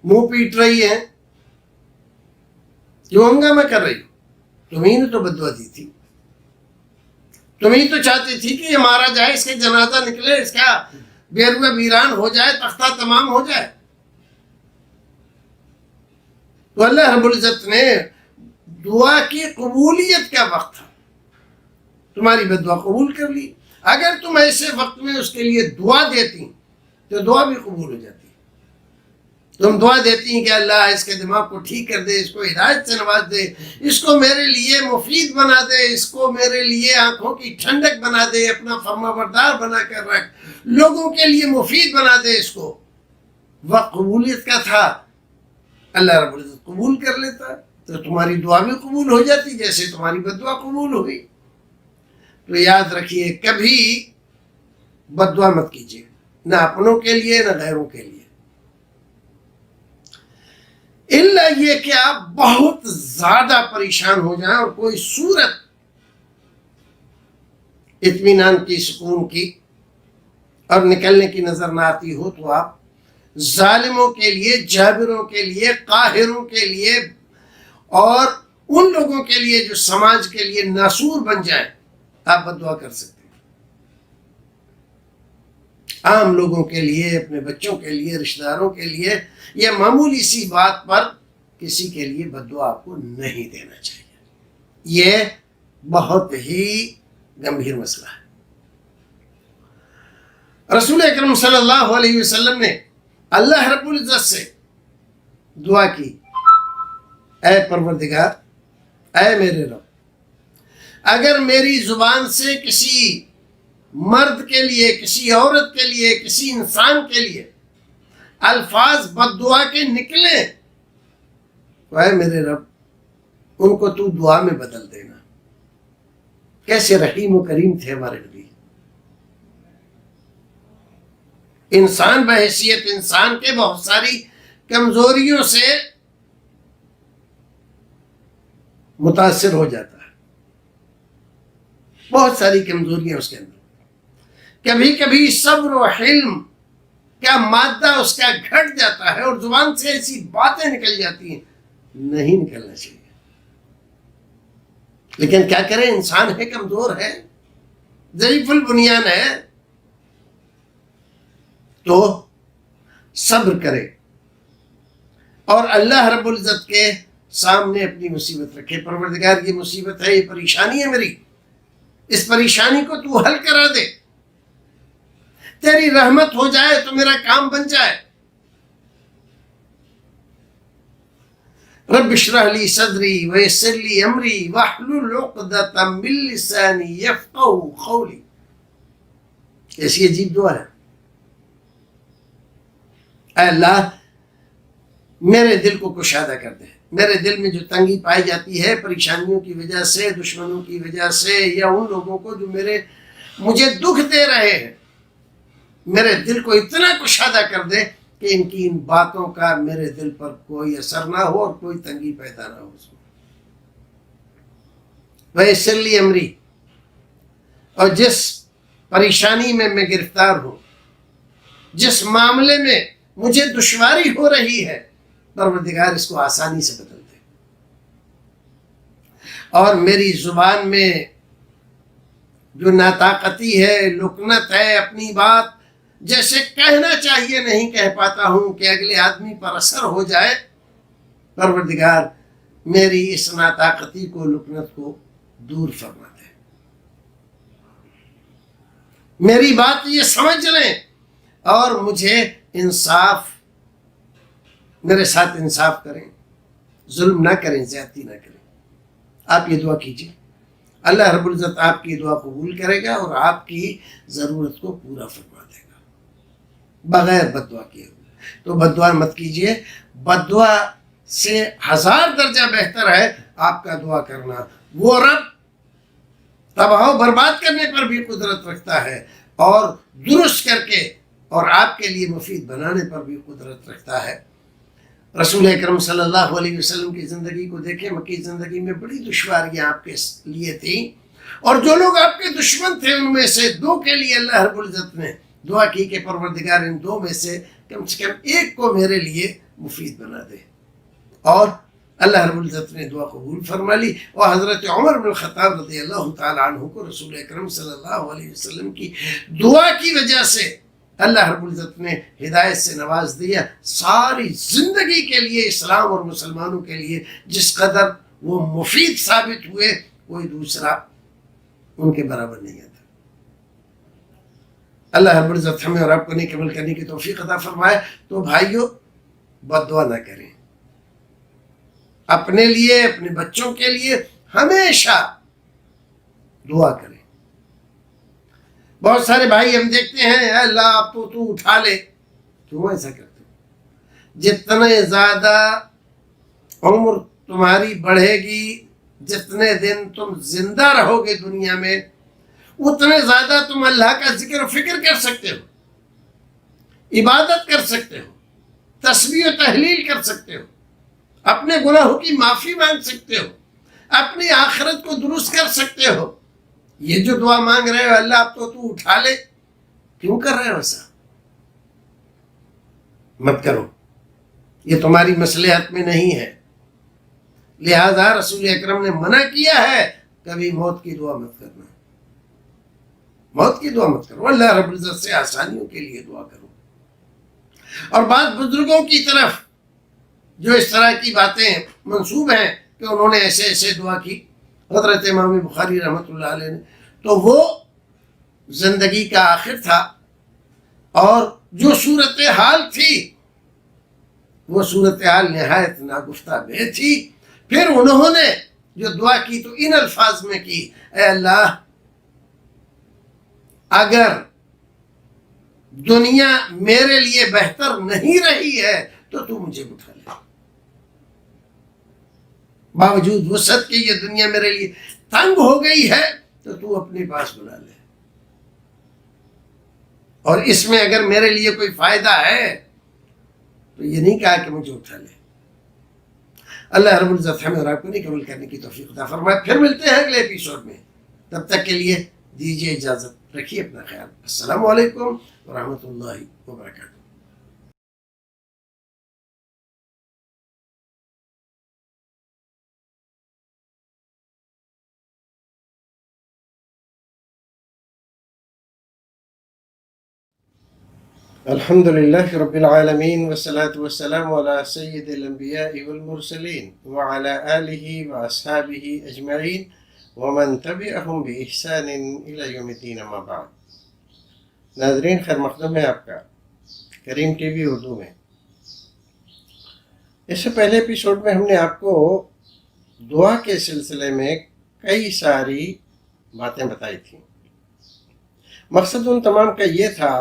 منہ پیٹ رہی ہیں، کیوں ہنگامہ کر رہی ہو؟ تمہیں نے تو بد دعا دی تھی، تمہیں تو چاہتی تھی کہ یہ مارا جائے، اس کے جنازہ نکلے، اس کا بیروہ ویران ہو جائے، تختہ تمام ہو جائے۔ تو اللہ رب العزت نے دعا کی قبولیت کا وقت تھا، تمہاری بد دعا قبول کر لی۔ اگر تم ایسے وقت میں اس کے لیے دعا دیتی تو دعا بھی قبول ہو جاتی۔ تم دعا دیتی ہیں کہ اللہ اس کے دماغ کو ٹھیک کر دے، اس کو ہدایت سے نواز دے، اس کو میرے لیے مفید بنا دے، اس کو میرے لیے آنکھوں کی ٹھنڈک بنا دے، اپنا فرما بردار بنا کر رکھ، لوگوں کے لیے مفید بنا دے اس کو۔ وقت قبولیت کا تھا، اللہ رب العزت قبول کر لیتا تو تمہاری دعا بھی قبول ہو جاتی، جیسے تمہاری بد دعا قبول ہوئی۔ تو یاد رکھیے کبھی بد دعا مت کیجیے، نہ اپنوں کے لیے نہ غیروں کے لیے، اللہ یہ کہ آپ بہت زیادہ پریشان ہو جائیں اور کوئی صورت اطمینان کی، سکون کی اور نکلنے کی نظر نہ آتی ہو، تو آپ ظالموں کے لیے، جابروں کے لیے، قاہروں کے لیے اور ان لوگوں کے لیے جو سماج کے لیے ناسور بن جائیں، آپ بد دعا کر سکتے ہیں۔ عام لوگوں کے لیے، اپنے بچوں کے لیے، رشتہ داروں کے لیے، یہ معمولی سی بات پر کسی کے لیے بد دعا آپ کو نہیں دینا چاہیے، یہ بہت ہی گمبھیر مسئلہ ہے۔ رسول اکرم صلی اللہ علیہ وسلم نے اللہ رب العزت سے دعا کی، اے پروردگار، اے میرے رب، اگر میری زبان سے کسی مرد کے لیے، کسی عورت کے لیے، کسی انسان کے لیے الفاظ بد دعا کے نکلیں تو اے میرے رب ان کو تو دعا میں بدل دینا۔ کیسے رحیم و کریم تھے ہمارے نبی۔ انسان بحیثیت انسان کے بہت ساری کمزوریوں سے متاثر ہو جاتا ہے، بہت ساری کمزوریاں اس کے اندر، کبھی کبھی صبر و حلم کا مادہ اس کا گھٹ جاتا ہے اور زبان سے ایسی باتیں نکل جاتی ہیں، نہیں نکلنا چاہیے، لیکن کیا کرے، انسان ہے، کمزور ہے، ضعیف البنیان ہے، تو صبر کرے اور اللہ رب العزت کے سامنے اپنی مصیبت رکھے، پروردگار یہ مصیبت ہے، یہ پریشانی ہے میری، اس پریشانی کو تو حل کرا دے، تیری رحمت ہو جائے تو میرا کام بن جائے۔ رب اشرح لی صدری ویسر لی امری واحلل عقدۃ من لسانی یفقہوا قولی۔ ایسی عجیب دعا ہے، اے اللہ میرے دل کو کشادہ کر دے، میرے دل میں جو تنگی پائی جاتی ہے پریشانیوں کی وجہ سے، دشمنوں کی وجہ سے، یا ان لوگوں کو جو مجھے دکھ دے رہے ہیں، میرے دل کو اتنا کشادہ کر دے کہ ان باتوں کا میرے دل پر کوئی اثر نہ ہو اور کوئی تنگی پیدا نہ ہو اس میں۔ ویسر لی امری، اور جس پریشانی میں میں گرفتار ہوں، جس معاملے میں مجھے دشواری ہو رہی ہے، پروردگار اس کو آسانی سے بدل دے، اور میری زبان میں جو ناطاقتی ہے، لکنت ہے، اپنی بات جیسے کہنا چاہیے نہیں کہہ پاتا ہوں کہ اگلے آدمی پر اثر ہو جائے، پروردگار میری اس ناطاقتی کو، لکنت کو دور فرما دے، میری بات یہ سمجھ لیں اور مجھے انصاف، میرے ساتھ انصاف کریں، ظلم نہ کریں، زیادتی نہ کریں۔ آپ یہ دعا کیجیے، اللہ رب العزت آپ کی دعا قبول کرے گا اور آپ کی ضرورت کو پورا فرما دے گا، بغیر بد دعا کیے ہوئے۔ تو بد دعا مت کیجیے. بد دعا سے 1000 درجہ بہتر ہے آپ کا دعا کرنا. وہ رب تباہ و برباد کرنے پر بھی قدرت رکھتا ہے اور درست کر کے اور آپ کے لیے مفید بنانے پر بھی قدرت رکھتا ہے. رسول اکرم صلی اللہ علیہ وسلم کی زندگی کو دیکھیں. مکی زندگی میں بڑی دشواریاں آپ کے لیے تھیں، اور جو لوگ آپ کے دشمن تھے ان میں سے 2 کے لیے اللہ رب العزت نے دعا کی کہ پروردگار ان 2 میں سے کم 1 کو میرے لیے مفید بنا دے، اور اللہ رب العزت نے دعا قبول فرما لی. اور حضرت عمر بن الخطاب رضی اللہ تعالیٰ عنہ کو رسول اکرم صلی اللہ علیہ وسلم کی دعا کی وجہ سے اللہ رب العزت نے ہدایت سے نواز دیا. ساری زندگی کے لیے اسلام اور مسلمانوں کے لیے جس قدر وہ مفید ثابت ہوئے کوئی دوسرا ان کے برابر نہیں آتا. اللہ رب العزت ہمیں اور آپ کو نیک عمل کرنے کی توفیق عطا فرمائے. تو بھائیو، بد دعا نہ کریں. اپنے لیے، اپنے بچوں کے لیے ہمیشہ دعا کریں. بہت سارے بھائی ہم دیکھتے ہیں اے اللہ اب تو اٹھا لے. کیوں ایسا کرتے ہو؟ جتنے زیادہ عمر تمہاری بڑھے گی، جتنے دن تم زندہ رہو گے دنیا میں، اتنے زیادہ تم اللہ کا ذکر و فکر کر سکتے ہو، عبادت کر سکتے ہو، تسبیح و تحلیل کر سکتے ہو، اپنے گناہوں کی معافی مانگ سکتے ہو، اپنی آخرت کو درست کر سکتے ہو. یہ جو دعا مانگ رہے ہو اللہ اب تو اٹھا لے، کیوں کر رہے ہو ایسا؟ مت کرو، یہ تمہاری مصلحت میں نہیں ہے. لہذا رسول اکرم نے منع کیا ہے کبھی موت کی دعا مت کرنا. موت کی دعا مت کرو، اللہ رب العزت سے آسانیوں کے لیے دعا کرو. اور بعض بزرگوں کی طرف جو اس طرح کی باتیں منسوب ہیں کہ انہوں نے ایسے ایسے دعا کی، حضرت امام بخاری رحمۃ اللہ علیہ نے، تو وہ زندگی کا آخر تھا اور جو صورتحال تھی وہ صورتحال نہایت ناگفتہ بے تھی. پھر انہوں نے جو دعا کی تو ان الفاظ میں کی، اے اللہ اگر دنیا میرے لیے بہتر نہیں رہی ہے تو مجھے اٹھا لے. باوجود وسعت کہ یہ دنیا میرے لیے تنگ ہو گئی ہے تو اپنے پاس بلا لے، اور اس میں اگر میرے لیے کوئی فائدہ ہے تو یہ نہیں کہا کہ مجھے اٹھا لے. اللہ رب العزت ہمیں اور آپ کو نیک عمل کرنے کی توفیق عطا فرمائے. پھر ملتے ہیں اگلے ایپیسوڈ میں، تب تک کے لیے دیجیے اجازت. رکھیے اپنا خیال. السلام علیکم ورحمۃ اللہ وبرکاتہ. الحمد لله رب العالمين والصلاة والسلام على سيد الأنبياء والمرسلين وعلى آله وأصحابه أجمعين ومن تبعهم بإحسان إلى يوم الدين ما بعد. ناظرین، خیر مقدم ہے آپ کا کریم ٹی وی اردو میں. اس سے پہلے ایپیسوڈ میں ہم نے آپ کو دعا کے سلسلے میں کئی ساری باتیں بتائی تھیں. مقصد ان تمام کا یہ تھا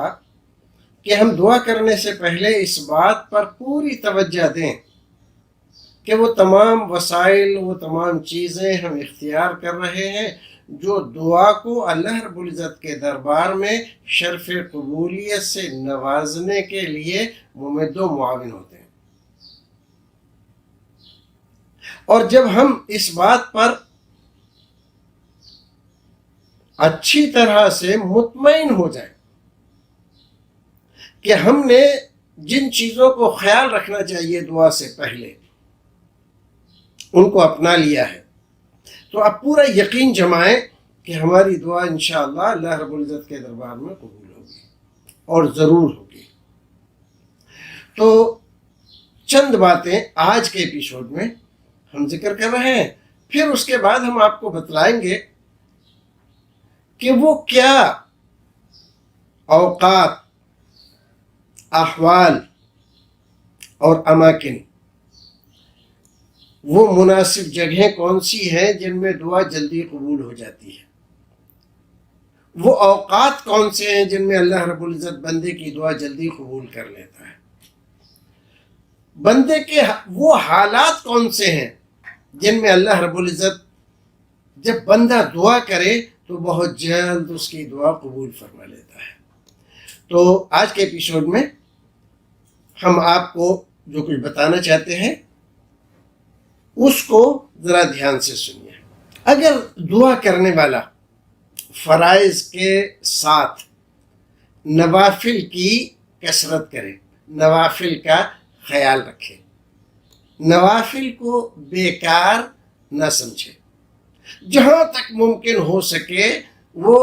کہ ہم دعا کرنے سے پہلے اس بات پر پوری توجہ دیں کہ وہ تمام وسائل، وہ تمام چیزیں ہم اختیار کر رہے ہیں جو دعا کو اللہ رب العزت کے دربار میں شرف قبولیت سے نوازنے کے لیے ممد و معاون ہوتے ہیں. اور جب ہم اس بات پر اچھی طرح سے مطمئن ہو جائیں کہ ہم نے جن چیزوں کو خیال رکھنا چاہیے دعا سے پہلے ان کو اپنا لیا ہے، تو آپ پورا یقین جمائیں کہ ہماری دعا انشاءاللہ اللہ رب العزت کے دربار میں قبول ہوگی اور ضرور ہوگی. تو چند باتیں آج کے ایپیسوڈ میں ہم ذکر کر رہے ہیں، پھر اس کے بعد ہم آپ کو بتلائیں گے کہ وہ کیا اوقات، احوال اور اماکن، وہ مناسب جگہیں کون سی ہیں جن میں دعا جلدی قبول ہو جاتی ہے، وہ اوقات کون سے ہیں جن میں اللہ رب العزت بندے کی دعا جلدی قبول کر لیتا ہے. بندے کے وہ حالات کون سے ہیں جن میں اللہ رب العزت جب بندہ دعا کرے تو بہت جلد اس کی دعا قبول فرما لیتا ہے. تو آج کے ایپیسوڈ میں ہم آپ کو جو کچھ بتانا چاہتے ہیں اس کو ذرا دھیان سے سنیے. اگر دعا کرنے والا فرائض کے ساتھ نوافل کی کثرت کرے، نوافل کا خیال رکھے، نوافل کو بیکار نہ سمجھے، جہاں تک ممکن ہو سکے وہ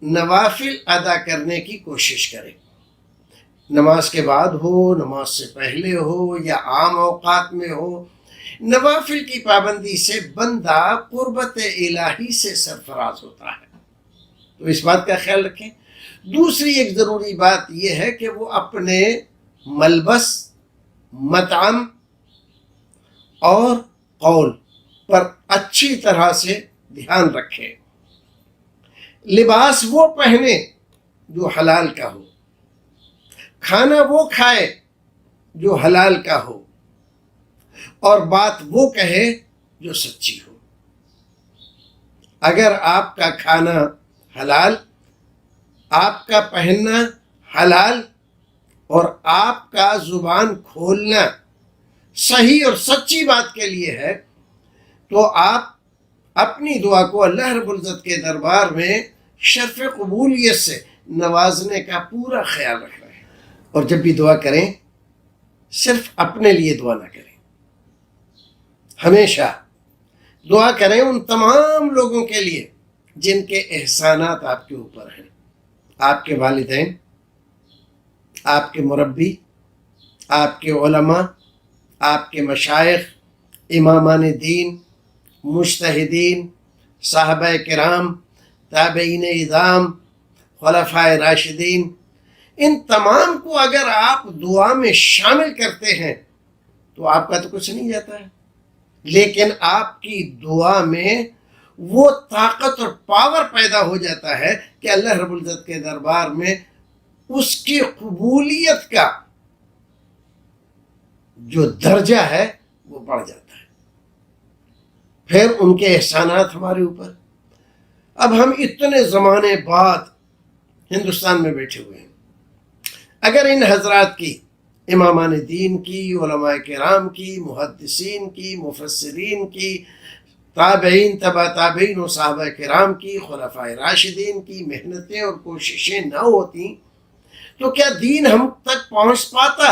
نوافل ادا کرنے کی کوشش کرے. نماز کے بعد ہو، نماز سے پہلے ہو یا عام اوقات میں ہو، نوافل کی پابندی سے بندہ قربت الہی سے سرفراز ہوتا ہے. تو اس بات کا خیال رکھیں. دوسری ایک ضروری بات یہ ہے کہ وہ اپنے ملبس، مطعم اور قول پر اچھی طرح سے دھیان رکھے. لباس وہ پہنے جو حلال کا ہو، کھانا وہ کھائے جو حلال کا ہو، اور بات وہ کہے جو سچی ہو. اگر آپ کا کھانا حلال، آپ کا پہننا حلال اور آپ کا زبان کھولنا صحیح اور سچی بات کے لیے ہے تو آپ اپنی دعا کو اللہ رب العزت کے دربار میں شرف قبولیت سے نوازنے کا پورا خیال رکھ رہے ہیں. اور جب بھی دعا کریں صرف اپنے لیے دعا نہ کریں، ہمیشہ دعا کریں ان تمام لوگوں کے لیے جن کے احسانات آپ کے اوپر ہیں. آپ کے والدین، آپ کے مربی، آپ کے علماء، آپ کے مشائخ، امامان دین، مجتہدین، صحابہ کرام، تابعین اعظام، خلفائے راشدین، ان تمام کو اگر آپ دعا میں شامل کرتے ہیں تو آپ کا تو کچھ نہیں جاتا ہے، لیکن آپ کی دعا میں وہ طاقت اور پاور پیدا ہو جاتا ہے کہ اللہ رب العزت کے دربار میں اس کی قبولیت کا جو درجہ ہے وہ بڑھ جاتا ہے. پھر ان کے احسانات ہمارے اوپر. اب ہم اتنے زمانے بعد ہندوستان میں بیٹھے ہوئے ہیں، اگر ان حضرات کی، امامان دین کی، علماء کرام کی، محدثین کی، مفسرین کی، تابعین، تبع تابعین و صحابہ کرام کی، خلفائے راشدین کی محنتیں اور کوششیں نہ ہوتی تو کیا دین ہم تک پہنچ پاتا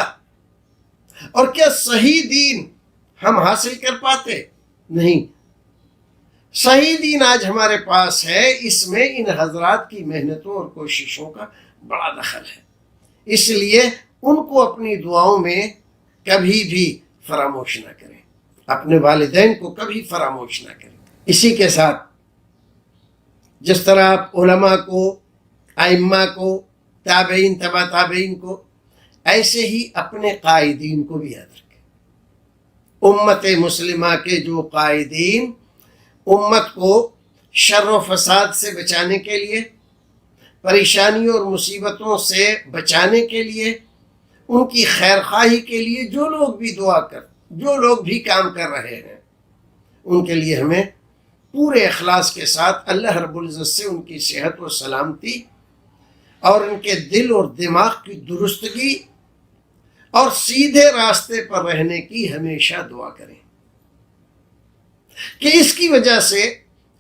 اور کیا صحیح دین ہم حاصل کر پاتے؟ نہیں. صحیح دین آج ہمارے پاس ہے، اس میں ان حضرات کی محنتوں اور کوششوں کا بڑا دخل ہے. اس لیے ان کو اپنی دعاؤں میں کبھی بھی فراموش نہ کریں، اپنے والدین کو کبھی فراموش نہ کریں. اسی کے ساتھ جس طرح آپ علماء کو، ائمہ کو، تابعین، تبع تابعین کو، ایسے ہی اپنے قائدین کو بھی یاد رکھیں. امت مسلمہ کے جو قائدین امت کو شر و فساد سے بچانے کے لیے، پریشانیوں اور مصیبتوں سے بچانے کے لیے، ان کی خیر خواہی کے لیے جو لوگ بھی کام کر رہے ہیں، ان کے لیے ہمیں پورے اخلاص کے ساتھ اللہ رب العزت سے ان کی صحت و سلامتی اور ان کے دل اور دماغ کی درستگی اور سیدھے راستے پر رہنے کی ہمیشہ دعا کریں کہ اس کی وجہ سے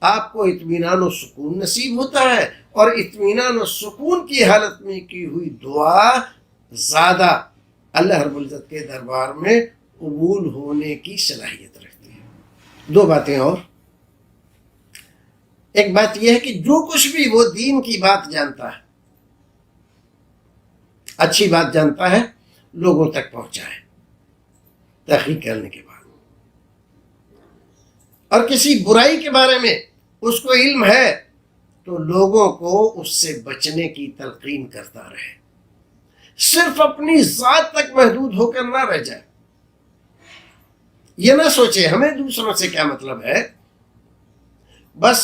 آپ کو اطمینان و سکون نصیب ہوتا ہے، اور اطمینان و سکون کی حالت میں کی ہوئی دعا زیادہ اللہ رب العزت کے دربار میں قبول ہونے کی صلاحیت رکھتی ہے. دو باتیں اور. ایک بات یہ ہے کہ جو کچھ بھی وہ دین کی بات جانتا ہے، اچھی بات جانتا ہے، لوگوں تک پہنچائے تحقیق کرنے کے بعد. اور کسی برائی کے بارے میں اس کو علم ہے تو لوگوں کو اس سے بچنے کی تلقین کرتا رہے، صرف اپنی ذات تک محدود ہو کر نہ رہ جائے. یہ نہ سوچے ہمیں دوسروں سے کیا مطلب ہے، بس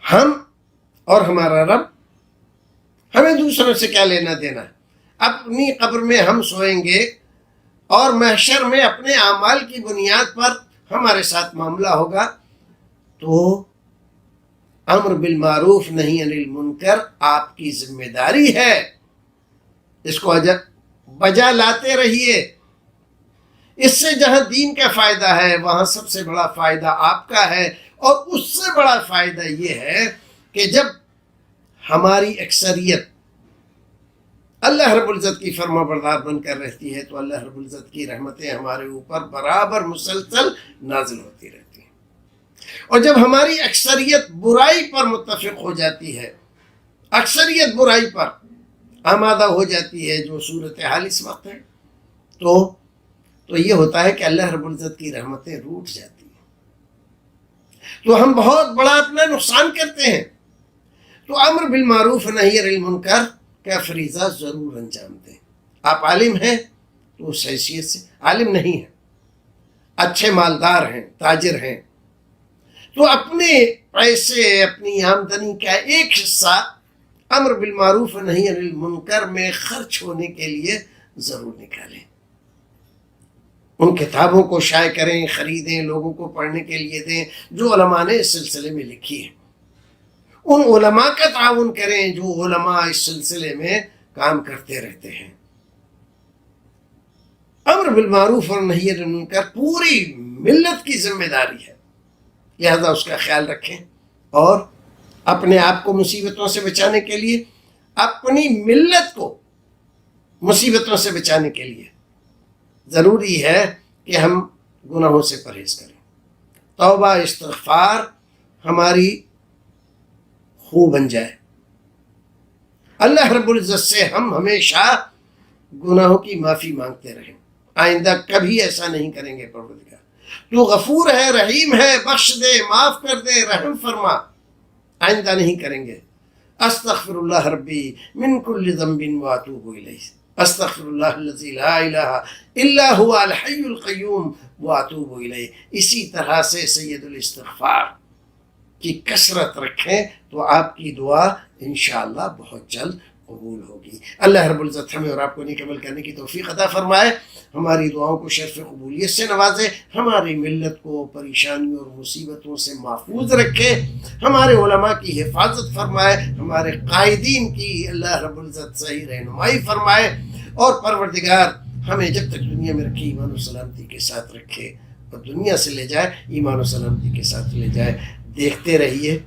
ہم اور ہمارا رب، ہمیں دوسروں سے کیا لینا دینا ہے. اپنی قبر میں ہم سوئیں گے اور محشر میں اپنے اعمال کی بنیاد پر ہمارے ساتھ معاملہ ہوگا تو امر بالمعروف نہی عن المنکر آپ کی ذمہ داری ہے. اس کو بجا لاتے رہیے. اس سے جہاں دین کا فائدہ ہے وہاں سب سے بڑا فائدہ آپ کا ہے. اور اس سے بڑا فائدہ یہ ہے کہ جب ہماری اکثریت اللہ رب العزت کی فرما بردار بن کر رہتی ہے تو اللہ رب العزت کی رحمتیں ہمارے اوپر برابر مسلسل نازل ہوتی رہتی ہیں. اور جب ہماری اکثریت برائی پر متفق ہو جاتی ہے، اکثریت برائی پر آمادہ ہو جاتی ہے، جو صورتحال اس وقت ہے، تو یہ ہوتا ہے کہ اللہ رب العزت کی رحمتیں روٹ جاتی ہیں، تو ہم بہت بڑا اپنا نقصان کرتے ہیں. تو امر بالمعروف نہی عن المنکر کا فریضہ ضرور انجام دیں. آپ عالم ہیں تو اس حیثیت سے، عالم نہیں ہیں، اچھے مالدار ہیں، تاجر ہیں، تو اپنے پیسے، اپنی آمدنی کا ایک حصہ امر بالمعروف نہی عن المنکر میں خرچ ہونے کے لیے ضرور نکالیں. ان کتابوں کو شائع کریں، خریدیں، لوگوں کو پڑھنے کے لیے دیں جو علماء نے اس سلسلے میں لکھی ہے. ان علماء کا تعاون کریں جو علماء اس سلسلے میں کام کرتے رہتے ہیں. امر بالمعروف اور نہی عن المنکر پوری ملت کی ذمہ داری ہے، لہذا اس کا خیال رکھیں. اور اپنے آپ کو مصیبتوں سے بچانے کے لیے، اپنی ملت کو مصیبتوں سے بچانے کے لیے ضروری ہے کہ ہم گناہوں سے پرہیز کریں. توبہ استغفار ہماری خو بن جائے. اللہ رب العزت سے ہم ہمیشہ گناہوں کی معافی مانگتے رہیں. آئندہ کبھی ایسا نہیں کریں گے. پروردگار تو غفور ہے، رحیم ہے، بخش دے، معاف کر دے، رحم فرما. آئندہ نہیں کریں گے. استغفر اللہ ربی من کل ذنب واتوب الیہ، استغفر اللہ الذی لا الہ الا هو الحی القیوم واتوب الیہ. اسی طرح سے سید الاستغفار کی کثرت رکھیں تو آپ کی دعا انشاءاللہ بہت جلد قبول ہوگی. اللہ رب العزت ہمیں اور آپ کو نیک عمل کرنے کی توفیق عطا فرمائے، ہماری دعاؤں کو شرف قبولیت سے نوازے، ہماری ملت کو پریشانیوں اور مصیبتوں سے محفوظ رکھے، ہمارے علماء کی حفاظت فرمائے، ہمارے قائدین کی اللہ رب العزت صحیح رہنمائی فرمائے. اور پروردگار ہمیں جب تک دنیا میں رکھے ایمان و سلامتی کے ساتھ رکھے، اور دنیا سے لے جائے ایمان و سلامتی کے ساتھ لے جائے. دیکھتے رہیے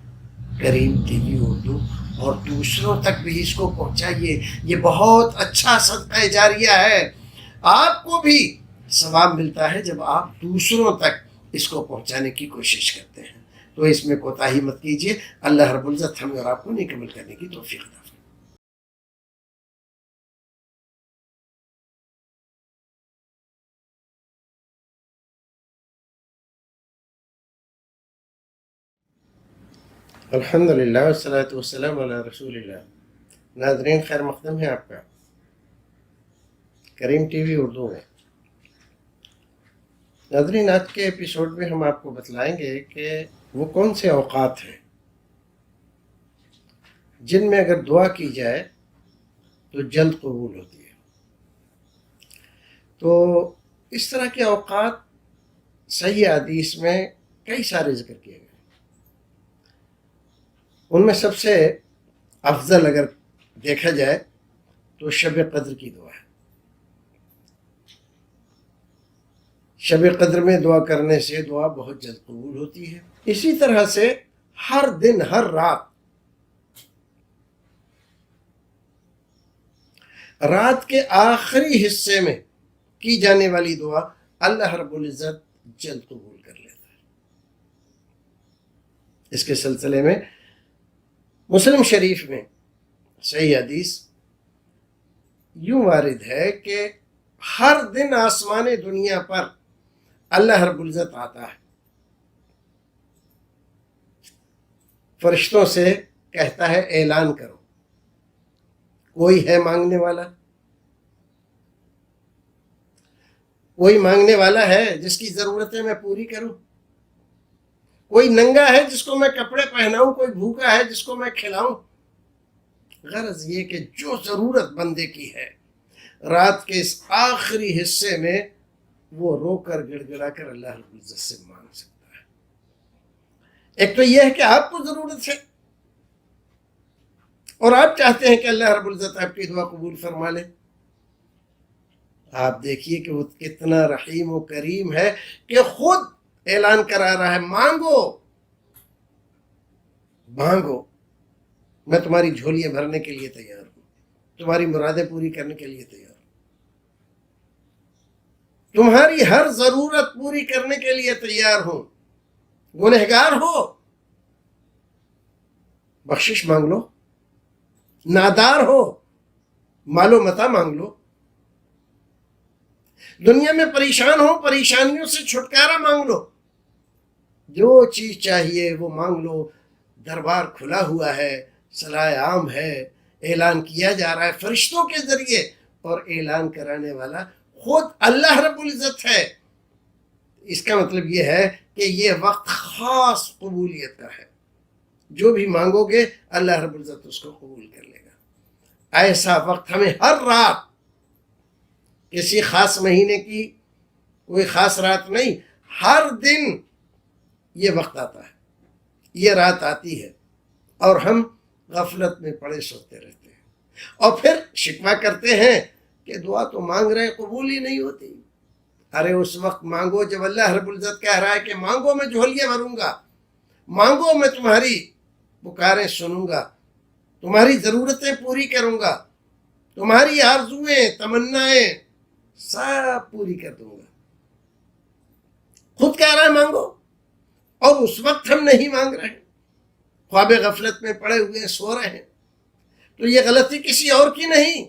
کریم ٹی وی اردو اور دوسروں تک بھی اس کو پہنچائیے. یہ بہت اچھا صدقہ جاریہ ہے. آپ کو بھی ثواب ملتا ہے جب آپ دوسروں تک اس کو پہنچانے کی کوشش کرتے ہیں. تو اس میں کوتاہی مت کیجیے. اللہ رب العزت ہمیں اور آپ کو نیک عمل کرنے کی توفیق عطا فرمائے. الحمدللہ والصلاة والسلام علی رسول اللہ. ناظرین خیر مقدم ہے آپ کا کریم ٹی وی اردو میں. ناظرین آج کے ایپیسوڈ میں ہم آپ کو بتلائیں گے کہ وہ کون سے اوقات ہیں جن میں اگر دعا کی جائے تو جلد قبول ہوتی ہے. تو اس طرح کے اوقات صحیح حدیث میں کئی سارے ذکر کیے گئے. ان میں سب سے افضل اگر دیکھا جائے تو شب قدر کی دعا ہے. شب قدر میں دعا کرنے سے دعا بہت جلد قبول ہوتی ہے. اسی طرح سے ہر دن، ہر رات کے آخری حصے میں کی جانے والی دعا اللہ رب العزت جلد قبول کر لیتا ہے. اس کے سلسلے میں مسلم شریف میں صحیح حدیث یوں وارد ہے کہ ہر دن آسمان دنیا پر اللہ رب العزت آتا ہے، فرشتوں سے کہتا ہے اعلان کرو کوئی ہے مانگنے والا، کوئی مانگنے والا ہے جس کی ضرورتیں میں پوری کروں، کوئی ننگا ہے جس کو میں کپڑے پہناؤں، کوئی بھوکا ہے جس کو میں کھلاؤں. غرض یہ کہ جو ضرورت بندے کی ہے رات کے اس آخری حصے میں وہ رو کر گڑ گڑا کر اللہ رب العزت سے مانگ سکتا ہے۔ ایک تو یہ ہے کہ آپ کو ضرورت ہے اور آپ چاہتے ہیں کہ اللہ رب العزت آپ کی دعا قبول فرما لے۔ آپ دیکھیے کہ وہ کتنا رحیم و کریم ہے کہ خود اعلان کرا رہا ہے، مانگو مانگو، میں تمہاری جھولیاں بھرنے کے لیے تیار ہوں، تمہاری مرادیں پوری کرنے کے لیے تیار ہوں، تمہاری ہر ضرورت پوری کرنے کے لیے تیار ہوں۔ گنہگار ہو، بخشش مانگ لو، نادار ہو، مال و متاع مانگ لو، دنیا میں پریشان ہو، پریشانیوں سے چھٹکارا مانگ لو، جو چیز چاہیے وہ مانگ لو۔ دربار کھلا ہوا ہے، صلاح عام ہے، اعلان کیا جا رہا ہے فرشتوں کے ذریعے، اور اعلان کرانے والا خود اللہ رب العزت ہے۔ اس کا مطلب یہ ہے کہ یہ وقت خاص قبولیت کا ہے، جو بھی مانگو گے اللہ رب العزت اس کو قبول کر لے گا۔ ایسا وقت ہمیں ہر رات، کسی خاص مہینے کی کوئی خاص رات نہیں، ہر دن یہ وقت آتا ہے، یہ رات آتی ہے، اور ہم غفلت میں پڑے سوتے رہتے ہیں، اور پھر شکوہ کرتے ہیں کہ دعا تو مانگ رہے قبول ہی نہیں ہوتی۔ ارے اس وقت مانگو جب اللہ رب العزت کہہ رہا ہے کہ مانگو میں جھولیاں بھروں گا، مانگو میں تمہاری پکاریں سنوں گا، تمہاری ضرورتیں پوری کروں گا، تمہاری آرزویں تمنائیں سب پوری کر دوں گا۔ خود کہہ رہا ہے مانگو، اور اس وقت ہم نہیں مانگ رہے ہیں، خواب غفلت میں پڑے ہوئے سو رہے ہیں۔ تو یہ غلطی کسی اور کی نہیں،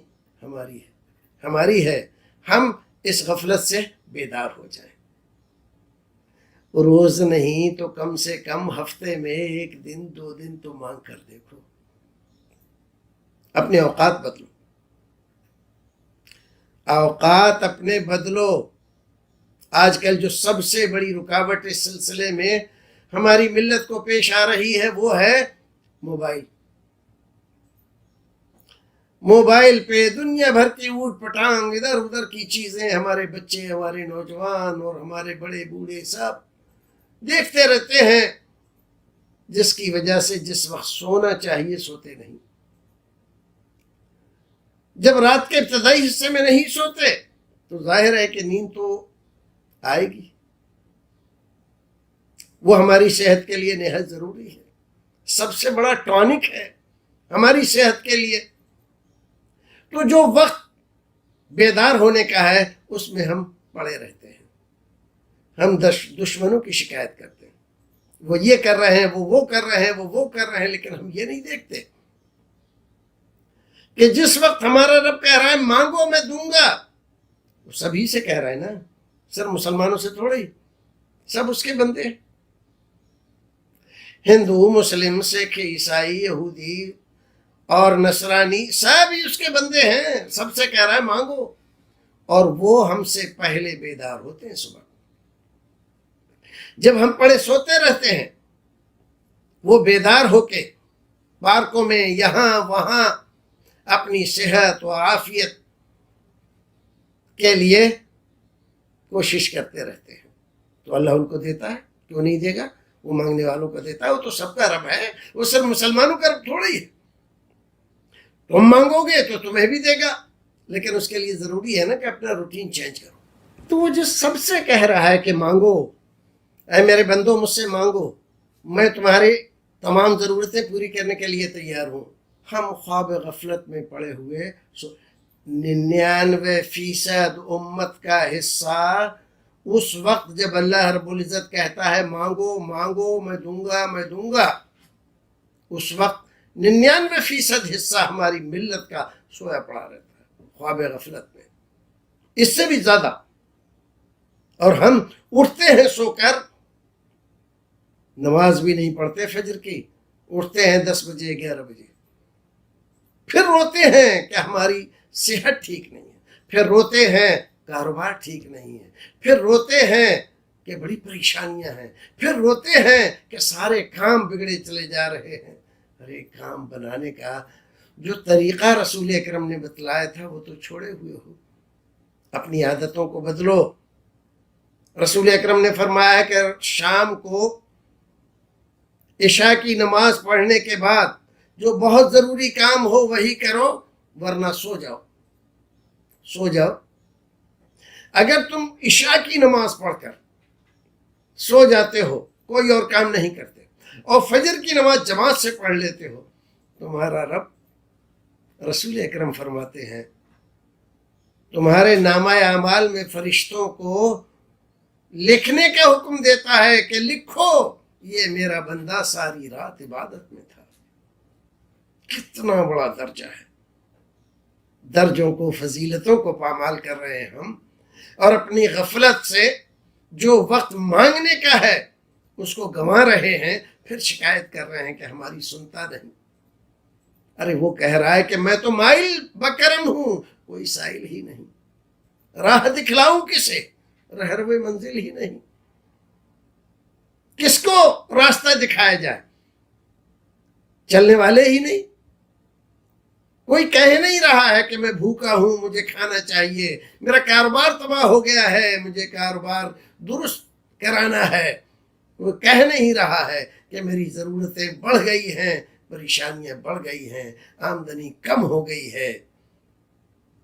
ہماری ہے۔ ہم اس غفلت سے بیدار ہو جائیں، روز نہیں تو کم سے کم ہفتے میں 1 دن 2 دن تو مانگ کر دیکھو، اپنے اوقات بدلو، اوقات اپنے بدلو۔ آج کل جو سب سے بڑی رکاوٹ اس سلسلے میں ہماری ملت کو پیش آ رہی ہے وہ ہے موبائل۔ موبائل پہ دنیا بھر کی اوٹ پٹانگ ادھر ادھر کی چیزیں ہمارے بچے، ہمارے نوجوان اور ہمارے بڑے بوڑھے سب دیکھتے رہتے ہیں، جس کی وجہ سے جس وقت سونا چاہیے سوتے نہیں۔ جب رات کے ابتدائی حصے میں نہیں سوتے تو ظاہر ہے کہ نیند تو آئے گی، وہ ہماری صحت کے لیے نہایت ضروری ہے، سب سے بڑا ٹانک ہے ہماری صحت کے لیے۔ تو جو وقت بیدار ہونے کا ہے اس میں ہم پڑے رہتے ہیں، ہم دشمنوں کی شکایت کرتے ہیں، وہ یہ کر رہے ہیں، وہ کر رہے ہیں، وہ کر رہے ہیں، لیکن ہم یہ نہیں دیکھتے کہ جس وقت ہمارا رب کہہ رہا ہے مانگو میں دوں گا، وہ سبھی سے کہہ رہا ہے نا، صرف مسلمانوں سے تھوڑے ہی، سب اس کے بندے ہیں، ہندو، مسلم، سکھ، عیسائی، یہودی اور نصرانی سب ہی اس کے بندے ہیں، سب سے کہہ رہا ہے مانگو، اور وہ ہم سے پہلے بیدار ہوتے ہیں صبح۔ جب ہم پڑے سوتے رہتے ہیں، وہ بیدار ہو کے پارکوں میں یہاں وہاں اپنی صحت و عافیت کے لیے کوشش کرتے رہتے ہیں، تو اللہ ان کو دیتا ہے، کیوں نہیں دے گا؟ وہ مانگنے والوں کو دیتا ہے، وہ تو سب کا رب ہے، وہ صرف مسلمانوں کا رب تھوڑا ہی ہے۔ تم مانگو گے تو تمہیں بھی دے گا، لیکن اس کے لیے ضروری ہے نا کہ اپنا روٹین چینج کرو۔ تو وہ جو سب سے کہہ رہا ہے کہ مانگو، اے میرے بندو مجھ سے مانگو، میں تمہاری تمام ضرورتیں پوری کرنے کے لیے تیار ہوں۔ ہم خواب غفلت میں پڑے ہوئے 99% امت کا حصہ اس وقت جب اللہ رب العزت کہتا ہے مانگو مانگو میں دوں گا، اس وقت 99% حصہ ہماری ملت کا سویا پڑا رہتا ہے خواب غفلت میں، اس سے بھی زیادہ۔ اور ہم اٹھتے ہیں سو کر، نماز بھی نہیں پڑھتے فجر کی، اٹھتے ہیں 10 بجے 11 بجے، پھر روتے ہیں کہ ہماری صحت ٹھیک نہیں ہے، پھر روتے ہیں کاروبار ٹھیک نہیں ہے، پھر روتے ہیں کہ بڑی پریشانیاں ہیں، پھر روتے ہیں کہ سارے کام بگڑے چلے جا رہے ہیں۔ ارے کام بنانے کا جو طریقہ رسول اکرم نے بتلایا تھا وہ تو چھوڑے ہوئے ہو، اپنی عادتوں کو بدلو، رسول اکرم نے فرمایا کہ شام کو عشاء کی نماز پڑھنے کے بعد جو بہت ضروری کام ہو وہی کرو، ورنہ سو جاؤ۔ اگر تم عشاء کی نماز پڑھ کر سو جاتے ہو، کوئی اور کام نہیں کرتے، اور فجر کی نماز جماعت سے پڑھ لیتے ہو، تمہارا رب رسول اکرم فرماتے ہیں تمہارے نامہ اعمال میں فرشتوں کو لکھنے کا حکم دیتا ہے کہ لکھو یہ میرا بندہ ساری رات عبادت میں تھا۔ کتنا بڑا درجہ ہے، درجوں کو، فضیلتوں کو پامال کر رہے ہیں ہم، اور اپنی غفلت سے جو وقت مانگنے کا ہے اس کو گنوا رہے ہیں، پھر شکایت کر رہے ہیں کہ ہماری سنتا نہیں۔ ارے وہ کہہ رہا ہے کہ میں تو مائل بکرم ہوں، کوئی سائل ہی نہیں، راہ دکھلاؤں کسے، رہروے منزل ہی نہیں، کس کو راستہ دکھایا جائے، چلنے والے ہی نہیں، کوئی کہہ نہیں رہا ہے کہ میں بھوکا ہوں، مجھے کھانا چاہیے، میرا کاروبار تباہ ہو گیا ہے، مجھے کاروبار درست کرانا ہے، وہ کہہ نہیں رہا ہے کہ میری ضرورتیں بڑھ گئی ہیں، پریشانیاں بڑھ گئی ہیں، آمدنی کم ہو گئی ہے۔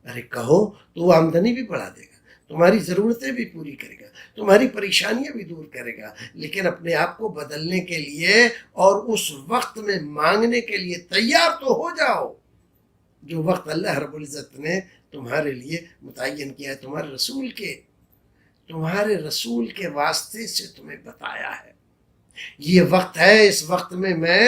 ارے کہو تو وہ آمدنی بھی بڑھا دے گا، تمہاری ضرورتیں بھی پوری کرے گا، تمہاری پریشانیاں بھی دور کرے گا، لیکن اپنے آپ کو بدلنے کے لیے اور اس وقت میں مانگنے کے لیے تیار تو ہو جاؤ جو وقت اللہ رب العزت نے تمہارے لیے متعین کیا ہے، تمہارے رسول کے واسطے سے تمہیں بتایا ہے یہ وقت ہے، اس وقت میں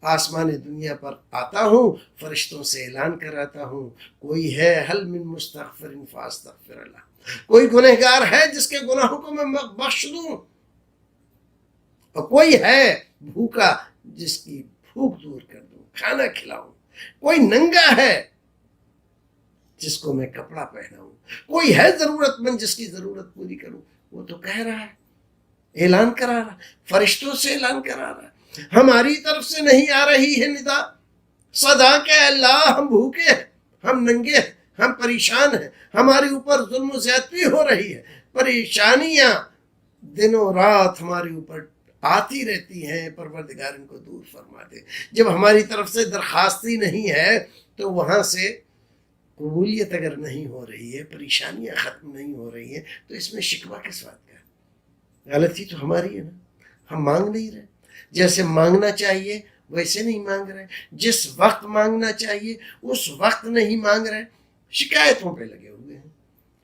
آسمان دنیا پر آتا ہوں، فرشتوں سے اعلان کراتا ہوں کوئی ہے حل من مستغفر فاستغفر اللہ، کوئی گنہگار ہے جس کے گناہوں کو میں بخش دوں، اور کوئی ہے بھوکا جس کی بھوک دور کر دوں، کھانا کھلاؤں، کوئی ننگا ہے جس کو میں کپڑا پہناؤں، کوئی ہے ضرورت مند جس کی ضرورت پوری کروں۔ وہ تو کہہ رہا ہے، اعلان کرا رہا، فرشتوں سے اعلان کرا رہا، ہماری طرف سے نہیں آ رہی ہے ندا، صدا کہ اللہ ہم بھوکے ہیں، ہم ننگے ہیں، ہم پریشان ہیں، ہمارے اوپر ظلم و زیادتی ہو رہی ہے، پریشانیاں دنوں رات ہمارے اوپر آتی رہتی ہیں، پروردگار ان کو دور فرما دے۔ جب ہماری طرف سے درخواست ہی نہیں ہے تو وہاں سے قبولیت اگر نہیں ہو رہی ہے، پریشانیاں ختم نہیں ہو رہی ہیں، تو اس میں شکوہ کس بات کا ہے؟ غلطی تو ہماری ہے نا، ہم مانگ نہیں رہے، جیسے مانگنا چاہیے ویسے نہیں مانگ رہے، جس وقت مانگنا چاہیے اس وقت نہیں مانگ رہے، شکایتوں پہ لگے ہوئے ہیں،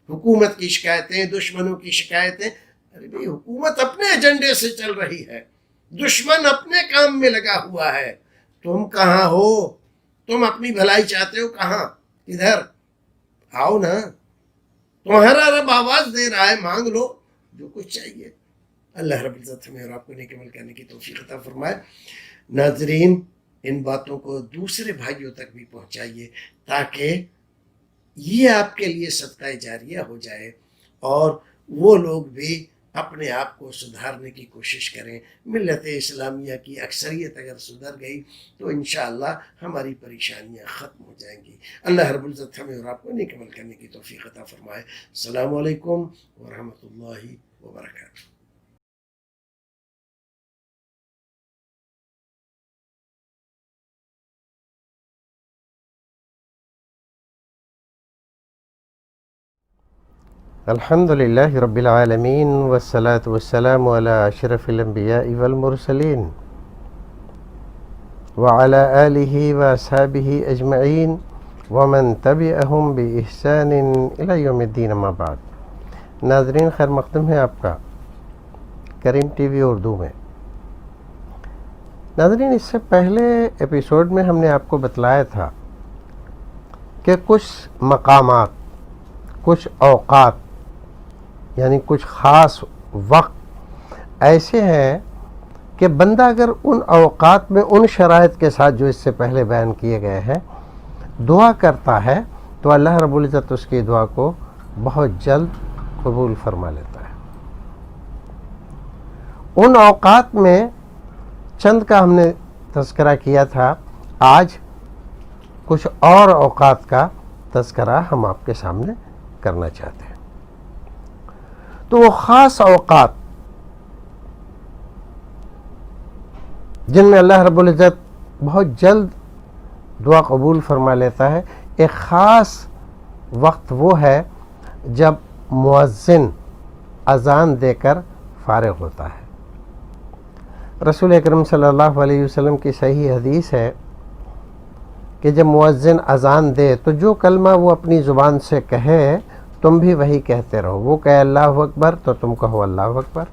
حکومت کی شکایتیں، دشمنوں کی شکایتیں۔ ارے بھئی حکومت اپنے ایجنڈے سے چل رہی ہے، دشمن اپنے کام میں لگا ہوا ہے، تم کہاں ہو؟ تم اپنی بھلائی چاہتے ہو کہاں؟ ادھر آؤ نا، تمہارا رب آواز دے رہا ہے، مانگ لو جو کچھ چاہیے۔ اللہ رب العزت ہمیں اور آپ کو نیک عمل کرنے کی توفیق عطا فرمائے۔ ناظرین، ان باتوں کو دوسرے بھائیوں تک بھی پہنچائیے تاکہ یہ آپ کے لیے صدقہ جاریہ ہو جائے اور وہ لوگ بھی اپنے آپ کو سدھارنے کی کوشش کریں۔ ملت اسلامیہ کی اکثریت اگر سدھر گئی تو انشاءاللہ ہماری پریشانیاں ختم ہو جائیں گی۔ اللہ رب العزت ہمیں اور آپ کو نیک عمل کرنے کی توفیق عطا فرمائے۔ السلام علیکم ورحمۃ اللہ وبرکاتہ۔ الحمد لله رب العالمين والصلاة والسلام على أشرف الأنبياء والمرسلين وعلى آله وأصحابه أجمعين ومن تبعهم بإحسان إلى يوم الدين ما بعد۔ ناظرین، خیر مقدم ہے آپ کا کریم ٹی وی اردو میں۔ ناظرین، اس سے پہلے ایپیسوڈ میں ہم نے آپ کو بتلایا تھا کہ کچھ مقامات، کچھ اوقات، یعنی کچھ خاص وقت ایسے ہیں کہ بندہ اگر ان اوقات میں ان شرائط کے ساتھ جو اس سے پہلے بیان کیے گئے ہیں دعا کرتا ہے تو اللہ رب العزت اس کی دعا کو بہت جلد قبول فرما لیتا ہے۔ ان اوقات میں چند کا ہم نے تذکرہ کیا تھا، آج کچھ اور اوقات کا تذکرہ ہم آپ کے سامنے کرنا چاہتے ہیں۔ تو وہ خاص اوقات جن میں اللہ رب العزت بہت جلد دعا قبول فرما لیتا ہے، ایک خاص وقت وہ ہے جب مؤذن اذان دے کر فارغ ہوتا ہے۔ رسول اکرم صلی اللہ علیہ وسلم کی صحیح حدیث ہے کہ جب مؤذن اذان دے تو جو کلمہ وہ اپنی زبان سے کہے تم بھی وہی کہتے رہو۔ وہ کہے اللہ اکبر تو تم کہو اللہ اکبر،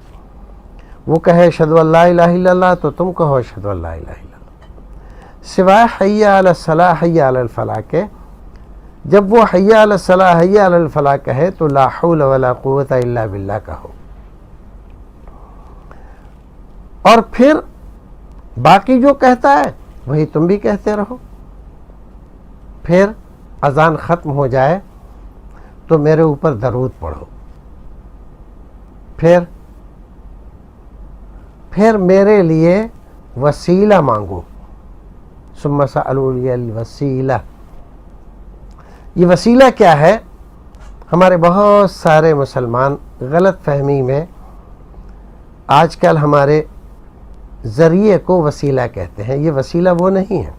وہ کہے اشہد ان لا الہ الا اللہ تو تم کہو اشہد ان لا الہ الا اللہ، سوائے حی علی الصلاح حی علی الفلاح کے۔ جب وہ حی علی الصلاح حی علی الفلاح کہے تو لا حول ولا قوت الا باللہ کہو، اور پھر باقی جو کہتا ہے وہی تم بھی کہتے رہو۔ پھر اذان ختم ہو جائے تو میرے اوپر درود پڑھو، پھر میرے لیے وسیلہ مانگو، ثم سألوا لی الوسیلہ۔ یہ وسیلہ کیا ہے؟ ہمارے بہت سارے مسلمان غلط فہمی میں آج کل ہمارے ذریعے کو وسیلہ کہتے ہیں۔ یہ وسیلہ وہ نہیں ہے،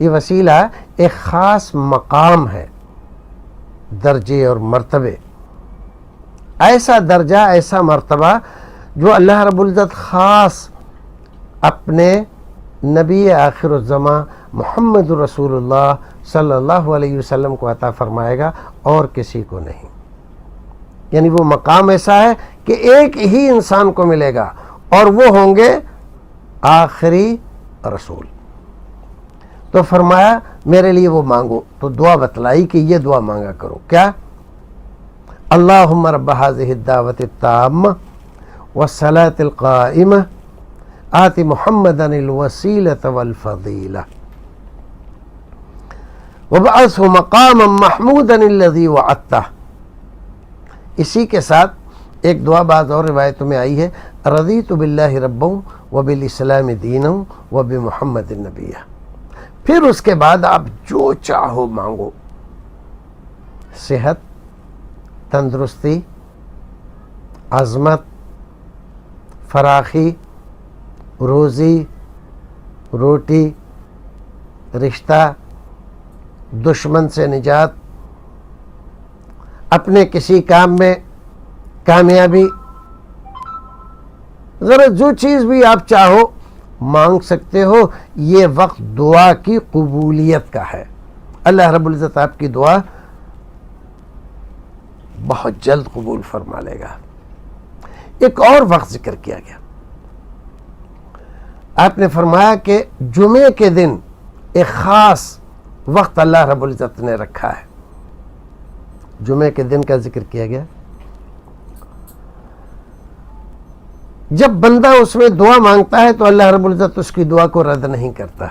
یہ وسیلہ ایک خاص مقام ہے، درجے اور مرتبے، ایسا درجہ ایسا مرتبہ جو اللہ رب العزت خاص اپنے نبی آخر الزماں محمد رسول اللہ صلی اللہ علیہ وسلم کو عطا فرمائے گا اور کسی کو نہیں۔ یعنی وہ مقام ایسا ہے کہ ایک ہی انسان کو ملے گا اور وہ ہوں گے آخری رسول۔ تو فرمایا میرے لیے وہ مانگو، تو دعا بتلائی کہ یہ دعا مانگا کرو، کیا؟ اللہم رب هذه الدعوة التامة والصلاة القائمة آت محمدا الوسیلة والفضیلة وابعثه مقاما محمودا الذي وعدته۔ اسی کے ساتھ ایک دعا بعض اور روایتوں میں آئی ہے، رضیت باللہ ربا وبالاسلام دینا وبمحمد نبیا۔ پھر اس کے بعد آپ جو چاہو مانگو، صحت، تندرستی، عظمت، فراخی، روزی، روٹی، رشتہ، دشمن سے نجات، اپنے کسی کام میں کامیابی، ذرا جو چیز بھی آپ چاہو مانگ سکتے ہو۔ یہ وقت دعا کی قبولیت کا ہے، اللہ رب العزت آپ کی دعا بہت جلد قبول فرما لے گا۔ ایک اور وقت ذکر کیا گیا، آپ نے فرمایا کہ جمعے کے دن ایک خاص وقت اللہ رب العزت نے رکھا ہے۔ جمعے کے دن کا ذکر کیا گیا، جب بندہ اس میں دعا مانگتا ہے تو اللہ رب العزت اس کی دعا کو رد نہیں کرتا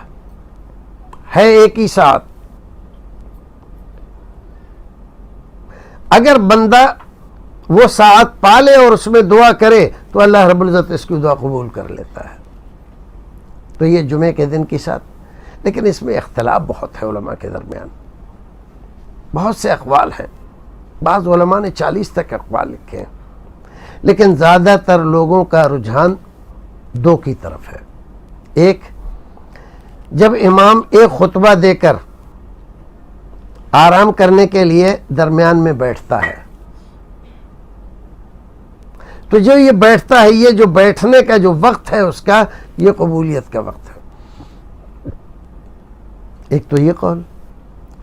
ہے، ایک ہی ساتھ۔ اگر بندہ وہ ساعت پالے اور اس میں دعا کرے تو اللہ رب العزت اس کی دعا قبول کر لیتا ہے۔ تو یہ جمعے کے دن کی ساتھ، لیکن اس میں اختلاف بہت ہے علماء کے درمیان، بہت سے اقوال ہیں، بعض علماء نے 40 تک اقوال لکھے ہیں، لیکن زیادہ تر لوگوں کا رجحان دو کی طرف ہے۔ ایک، جب امام ایک خطبہ دے کر آرام کرنے کے لیے درمیان میں بیٹھتا ہے، تو جو یہ بیٹھتا ہے، یہ جو بیٹھنے کا جو وقت ہے اس کا، یہ قبولیت کا وقت ہے۔ ایک تو یہ قول،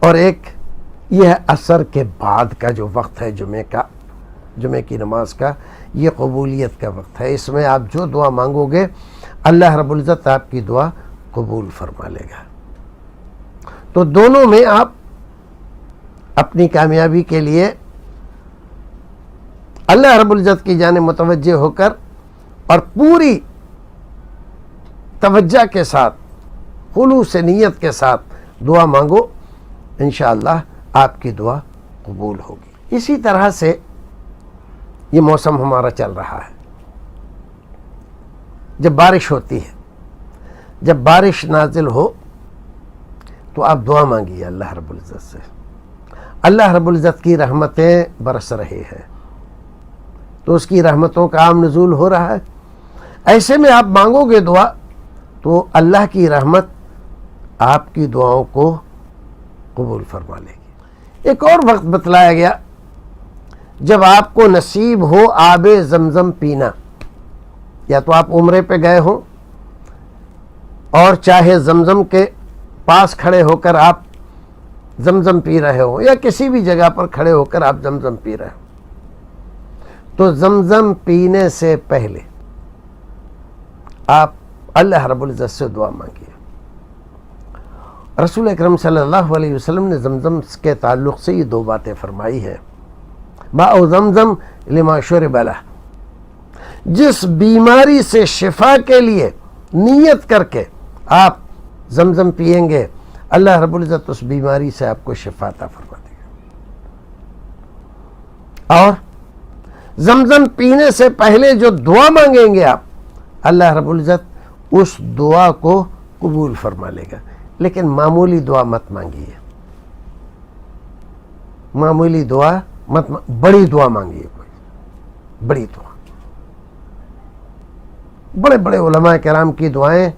اور ایک یہ عصر کے بعد کا جو وقت ہے جمعے کا، جمعے کی نماز کا، یہ قبولیت کا وقت ہے۔ اس میں آپ جو دعا مانگو گے اللہ رب العزت آپ کی دعا قبول فرما لے گا۔ تو دونوں میں آپ اپنی کامیابی کے لیے اللہ رب العزت کی جانب متوجہ ہو کر اور پوری توجہ کے ساتھ، خلوص نیت کے ساتھ دعا مانگو، انشاءاللہ آپ کی دعا قبول ہوگی۔ اسی طرح سے یہ موسم ہمارا چل رہا ہے، جب بارش ہوتی ہے، جب بارش نازل ہو تو آپ دعا مانگیے اللہ رب العزت سے، اللہ رب العزت کی رحمتیں برس رہی ہیں، تو اس کی رحمتوں کا عام نزول ہو رہا ہے۔ ایسے میں آپ مانگو گے دعا تو اللہ کی رحمت آپ کی دعاؤں کو قبول فرما لے گی۔ ایک اور وقت بتلایا گیا جب آپ کو نصیب ہو آب زمزم پینا، یا تو آپ عمرے پہ گئے ہوں اور چاہے زمزم کے پاس کھڑے ہو کر آپ زمزم پی رہے ہو، یا کسی بھی جگہ پر کھڑے ہو کر آپ زمزم پی رہے ہو، تو زمزم پینے سے پہلے آپ اللہ رب العزت سے دعا مانگیے۔ رسول اکرم صلی اللہ علیہ وسلم نے زمزم کے تعلق سے یہ دو باتیں فرمائی ہیں، ماء زمزم لما شرب لہ، جس بیماری سے شفا کے لیے نیت کر کے آپ زمزم پیئیں گے، اللہ رب العزت اس بیماری سے آپ کو شفا عطا فرما دے گا۔ اور زمزم پینے سے پہلے جو دعا مانگیں گے آپ، اللہ رب العزت اس دعا کو قبول فرما لے گا۔ لیکن معمولی دعا مت مانگیے، معمولی دعا مت، بڑی دعا مانگیے، کوئی بڑی دعا۔ بڑے بڑے علماء کرام کی دعائیں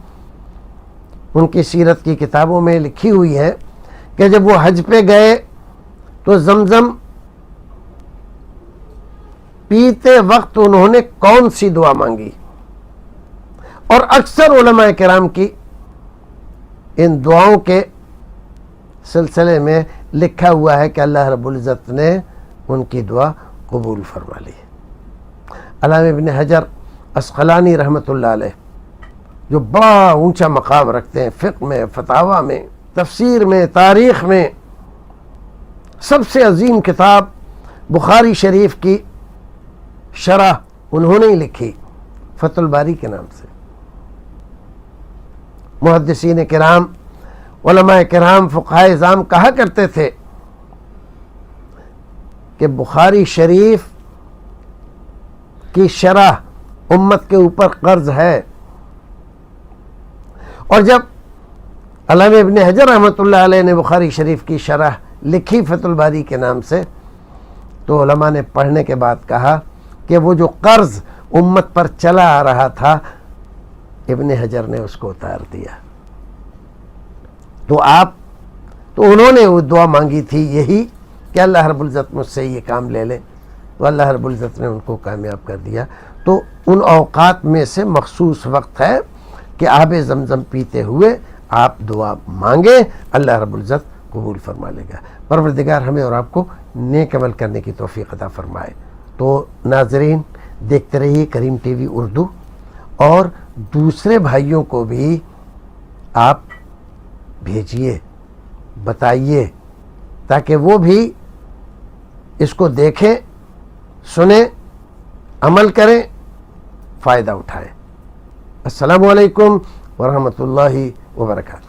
ان کی سیرت کی کتابوں میں لکھی ہوئی ہے کہ جب وہ حج پہ گئے تو زمزم پیتے وقت انہوں نے کون سی دعا مانگی، اور اکثر علماء کرام کی ان دعاؤں کے سلسلے میں لکھا ہوا ہے کہ اللہ رب العزت نے ان کی دعا قبول فرما لی۔ علامہ ابن حجر عسقلانی رحمۃ اللہ علیہ، جو بڑا اونچا مقام رکھتے ہیں فقہ میں، فتاویٰ میں، تفسیر میں، تاریخ میں، سب سے عظیم کتاب بخاری شریف کی شرح انہوں نے ہی لکھی فتح الباری کے نام سے۔ محدثین کرام، علماء کرام، فقہاء اعظام کہا کرتے تھے کہ بخاری شریف کی شرح امت کے اوپر قرض ہے۔ اور جب علامہ ابن حجر رحمۃ اللہ علیہ نے بخاری شریف کی شرح لکھی فتح الباری کے نام سے، تو علماء نے پڑھنے کے بعد کہا کہ وہ جو قرض امت پر چلا آ رہا تھا، ابن حجر نے اس کو اتار دیا۔ تو انہوں نے وہ دعا مانگی تھی یہی کہ اللہ رب العزت مجھ سے یہ کام لے لے، تو اللہ رب العزت نے ان کو کامیاب کر دیا۔ تو ان اوقات میں سے مخصوص وقت ہے کہ آب زمزم پیتے ہوئے آپ دعا مانگیں، اللہ رب العزت قبول فرما لے گا۔ پروردگار ہمیں اور آپ کو نیک عمل کرنے کی توفیق عطا فرمائے۔ تو ناظرین، دیکھتے رہیے کریم ٹی وی اردو، اور دوسرے بھائیوں کو بھی آپ بھیجیے، بتائیے، تاکہ وہ بھی اس کو دیکھیں، سنیں، عمل کریں، فائدہ اٹھائیں۔ السلام علیکم ورحمۃ اللہ وبرکاتہ۔